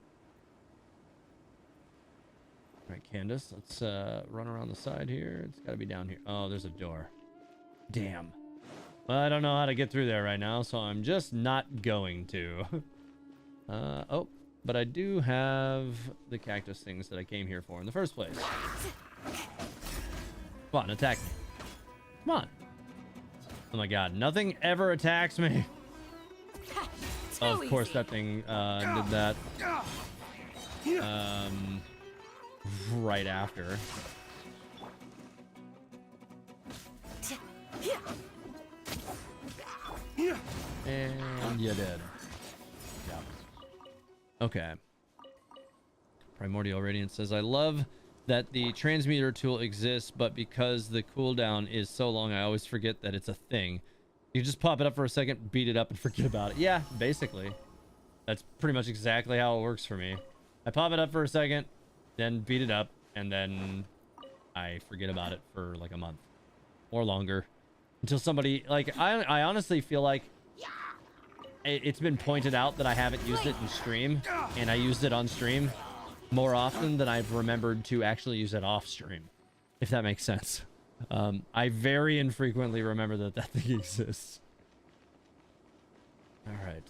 All right, Candace, let's run around the side here. It's got to be down here. Oh, there's a door. Damn. Well, I don't know how to get through there right now, so I'm just not going to. Oh, but I do have the cactus things that I came here for in the first place. Come on, attack me. Come on. Oh my god, nothing ever attacks me. Of course, that thing did that right after. And you did. Yeah. Okay. Primordial Radiance says, I love that the transmuter tool exists, but because the cooldown is so long, I always forget that it's a thing. You just pop it up for a second, beat it up, and forget about it. Yeah, basically. That's pretty much exactly how it works for me. I pop it up for a second, then beat it up, and then I forget about it for like a month or longer. Until somebody, like, I honestly feel like it's been pointed out that I haven't used it in stream, and I used it on stream more often than I've remembered to actually use it off stream, if that makes sense. I very infrequently remember that that thing exists. All right.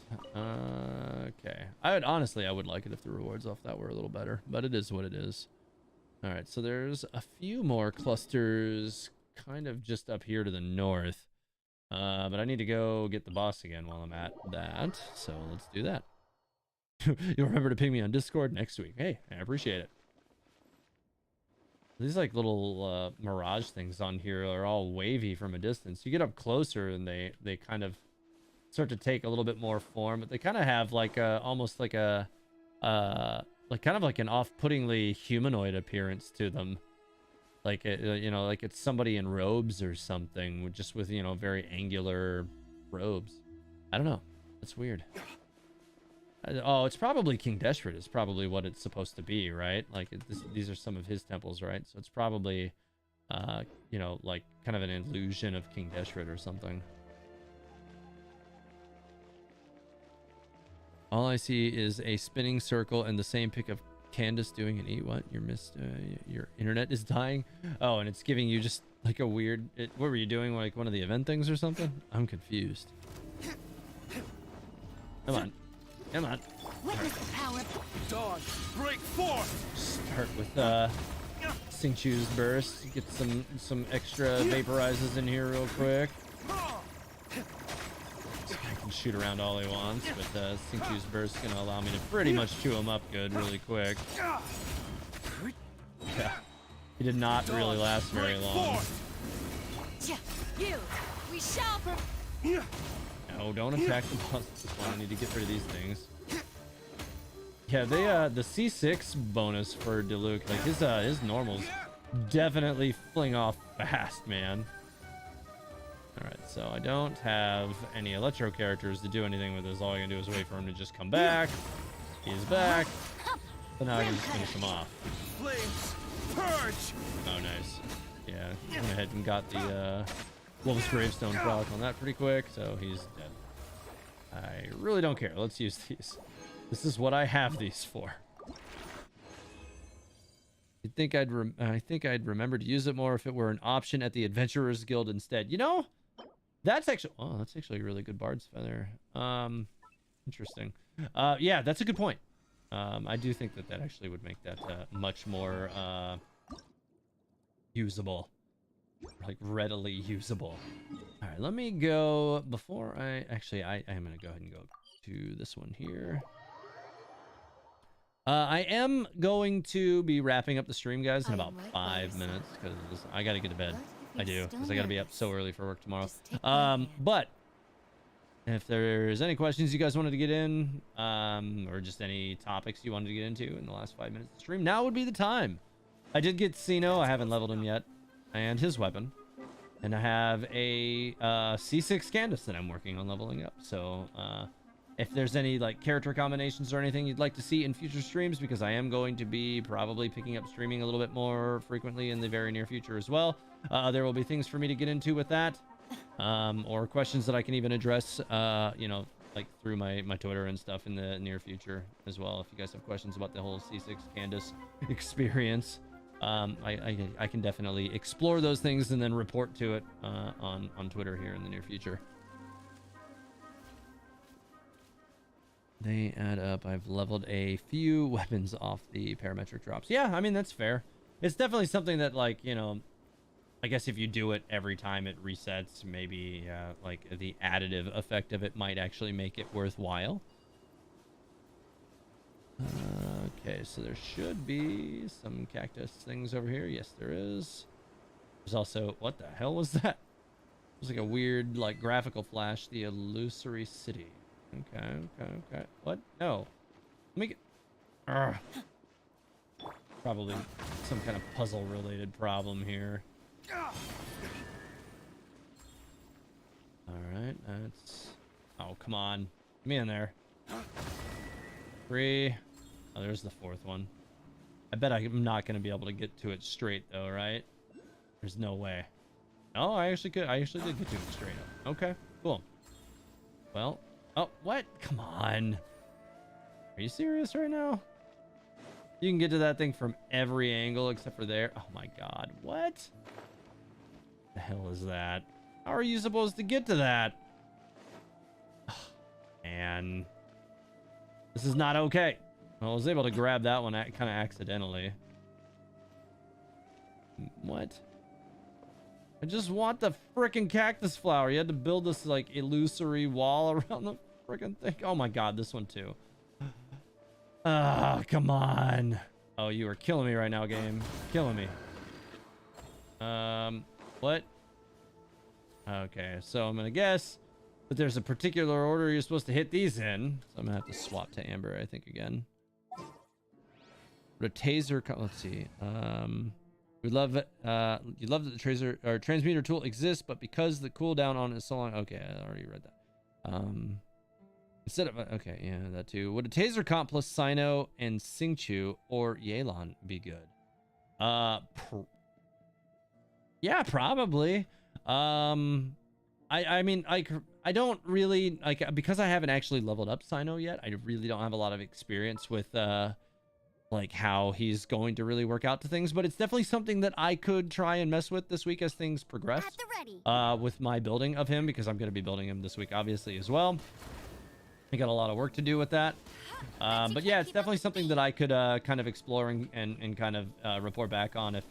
Okay. I would like it if the rewards off that were a little better, but it is what it is. All right. So there's a few more clusters kind of just up here to the north. But I need to go get the boss again while I'm at that. So let's do that. You'll remember to ping me on Discord next week. Hey, I appreciate it. These like little mirage things on here are all wavy from a distance. You get up closer and they kind of start to take a little bit more form, but they kind of have like almost like a like kind of like an off-puttingly humanoid appearance to them. Like you know, like it's somebody in robes or something, just with, you know, very angular robes. I don't know. That's weird. Oh, it's probably King Deshret is probably what it's supposed to be, right? Like these are some of his temples, right? So it's probably, you know, like kind of an illusion of King Deshret or something. All I see is a spinning circle and the same pic of Candace doing an E. What? Your internet is dying? Oh, and it's giving you just like a weird... what were you doing? Like one of the event things or something? I'm confused. Come on. Come on. Witness the power. Dawn, break forth! Start with Xingqiu's burst. Get some extra vaporizes in here real quick. I can shoot around all he wants, but Xingqiu's burst is gonna allow me to pretty much chew him up good really quick. Yeah, he did not really last very long. You, we shall. No, don't attack the boss. Just want to need to get rid of these things. Yeah, they the C6 bonus for Diluc, like his normals definitely fling off fast, man. All right, so I don't have any electro characters to do anything with this. All I can do is wait for him to just come back. He's back. So now I can just finish him off. Flames, purge! Oh, nice. Yeah, went ahead and got the Wolf's Gravestone proc on that pretty quick, so he's dead. I really don't care. Let's use these. This is what I have these for. You'd think I think I'd remember to use it more if it were an option at the Adventurers Guild instead. You know, that's actually a really good Bard's Feather. Interesting. Yeah, that's a good point. I do think that actually would make that much more usable, like readily usable. All right, let me go before I am gonna go ahead and go to this one here. I am going to be wrapping up the stream, guys, in about 5 minutes because I got to get to bed. I do, because I got to be up so early for work tomorrow. But if there's any questions you guys wanted to get in, or just any topics you wanted to get into in the last 5 minutes of the stream, now would be the time. I did get Sino. I haven't leveled him yet, and his weapon. And I have a C6 Candace that I'm working on leveling up. So if there's any like character combinations or anything you'd like to see in future streams, because I am going to be probably picking up streaming a little bit more frequently in the very near future as well. There will be things for me to get into with that, or questions that I can even address, you know, like through my Twitter and stuff in the near future as well. If you guys have questions about the whole C6 Candace experience, I can definitely explore those things and then report to it on Twitter here in the near future. They add up. I've leveled a few weapons off the parametric drops. Yeah, I mean, that's fair. It's definitely something that, like, you know, I guess if you do it every time it resets, maybe like the additive effect of it might actually make it worthwhile. Okay, so there should be some cactus things over here. Yes, there is. There's also, what the hell was that? It was like a weird, like, graphical flash. The illusory city. Okay, okay, okay. What? No. Let me get... Urgh. Probably some kind of puzzle-related problem here. Alright, that's... Oh, come on. Get me in there. 3. Oh, there's the 4th one. I bet I'm not going to be able to get to it straight, though, right? There's no way. Oh, I actually could. I actually did get to it straight up. Okay, cool. Well, oh, what? Come on. Are you serious right now? You can get to that thing from every angle except for there. Oh my god, what? The hell is that? How are you supposed to get to that? Oh, man. This is not okay. Well, I was able to grab that one kind of accidentally. What? I just want the frickin' cactus flower. You had to build this like illusory wall around the frickin' thing. Oh my god, this one too. Ah, come on. Oh, you are killing me right now, game. Killing me. What? Okay, so I'm gonna guess that there's a particular order you're supposed to hit these in. So I'm gonna have to swap to Amber, I think, again. But a taser, let's see. We love it. You love that the tracer or transmuter tool exists, but because the cooldown on it is so long. Okay, I already read that. Instead of okay, yeah, that too. Would a taser comp plus Cyno and Singchu or Yelan be good? Yeah, probably. I mean, I don't really like, because I haven't actually leveled up Cyno yet. I really don't have a lot of experience with like how he's going to really work out to things, but it's definitely something that I could try and mess with this week as things progress. With my building of him, because I'm going to be building him this week, obviously, as well. I got a lot of work to do with that. But yeah, it's definitely something that I could kind of explore and kind of report back on if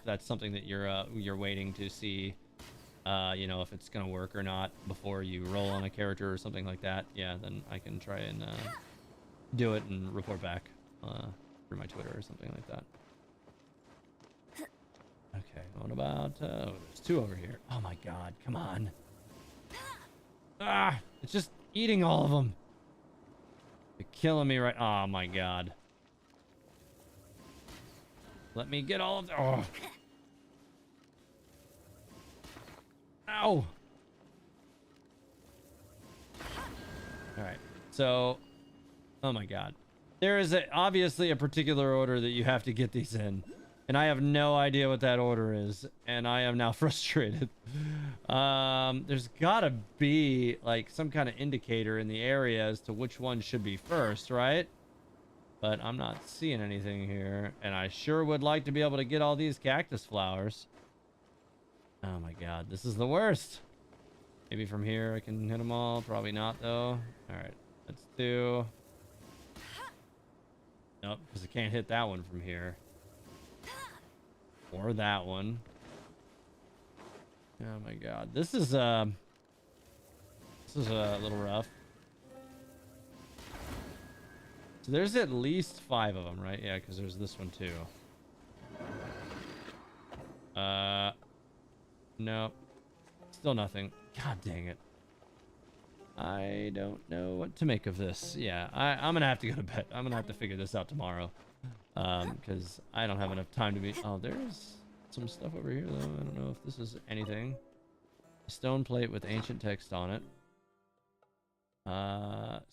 that's something that you're waiting to see, you know, if it's gonna work or not before you roll on a character or something like that. Yeah, then I can try and do it and report back through my Twitter or something like that. Okay, what about oh, there's 2 over here. Oh my god, come on. Ah, it's just eating all of them. You're killing me right. Oh my god. Let me get all of them. Oh. Ow. All right. So, oh my god. There is obviously a particular order that you have to get these in. And I have no idea what that order is. And I am now frustrated. There's gotta be like some kind of indicator in the area as to which one should be first, right? But I'm not seeing anything here. And I sure would like to be able to get all these cactus flowers. Oh my god, this is the worst. Maybe from here I can hit them all. Probably not, though. Alright, let's do... Nope, because I can't hit that one from here. Or that one. Oh my god. This is a little rough. So there's at least 5 of them, right? Yeah, because there's this one too. Nope. Still nothing. God dang it. I don't know what to make of this. Yeah, I'm gonna have to go to bed. I'm gonna have to figure this out tomorrow. Because I don't have enough time to be... Oh, there's some stuff over here, though. I don't know if this is anything. A stone plate with ancient text on it.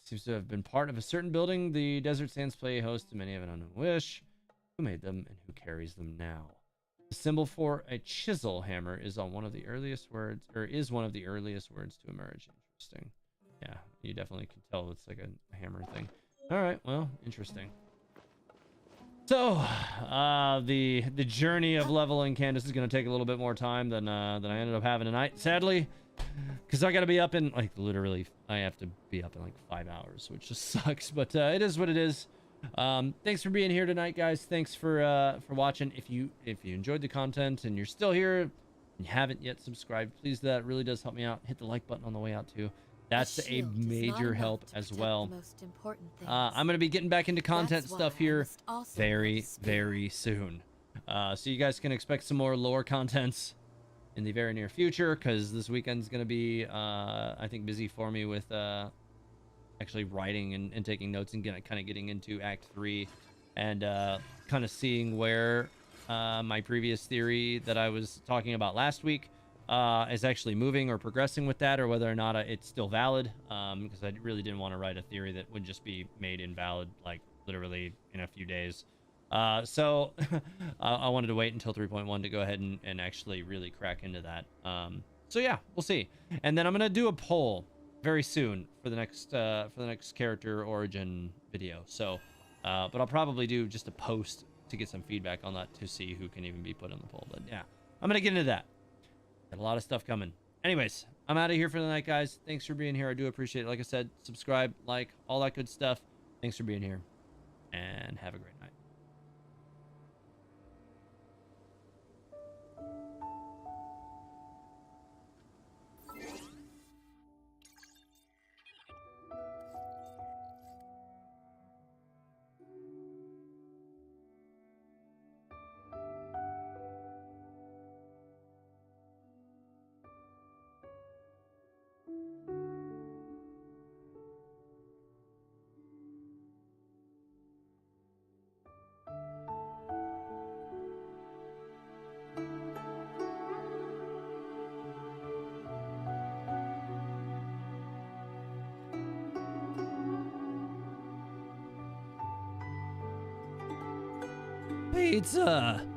Seems to have been part of a certain building. The Desert Sands play host to many of an unknown wish. Who made them and who carries them now? The symbol for a chisel hammer is on one of the earliest words, or is one of the earliest words to emerge. Interesting. Yeah, you definitely can tell it's like a hammer thing. All right, well, interesting. So, the journey of leveling Candace is going to take a little bit more time than I ended up having tonight, sadly. Because I got to be up in, like, literally, I have to be up in, like, 5 hours, which just sucks. But it is what it is. Thanks for being here tonight, guys. Thanks for watching. If you enjoyed the content and you're still here and you haven't yet subscribed, please, that really does help me out. Hit the like button on the way out, too. That's a shield is not major enough help to as protect well. the most important things. I'm going to be getting back into content That's why stuff I here must also very, build a spear. very soon. So you guys can expect some more lore contents in the very near future, because this weekend's going to be, I think, busy for me with actually writing and taking notes and kind of getting into Act 3 and kind of seeing where my previous theory that I was talking about last week is actually moving or progressing with that, or whether or not it's still valid, because I really didn't want to write a theory that would just be made invalid like literally in a few days. So I wanted to wait until 3.1 to go ahead and actually really crack into that. So yeah, we'll see. And then I'm gonna do a poll very soon for the next character origin video. So but I'll probably do just a post to get some feedback on that to see who can even be put on the poll. But yeah, I'm gonna get into that. Got a lot of stuff coming. Anyways, I'm out of here for the night, guys. Thanks for being here. I do appreciate it. Like I said, subscribe, like, all that good stuff. Thanks for being here, and have a great night. Pizza!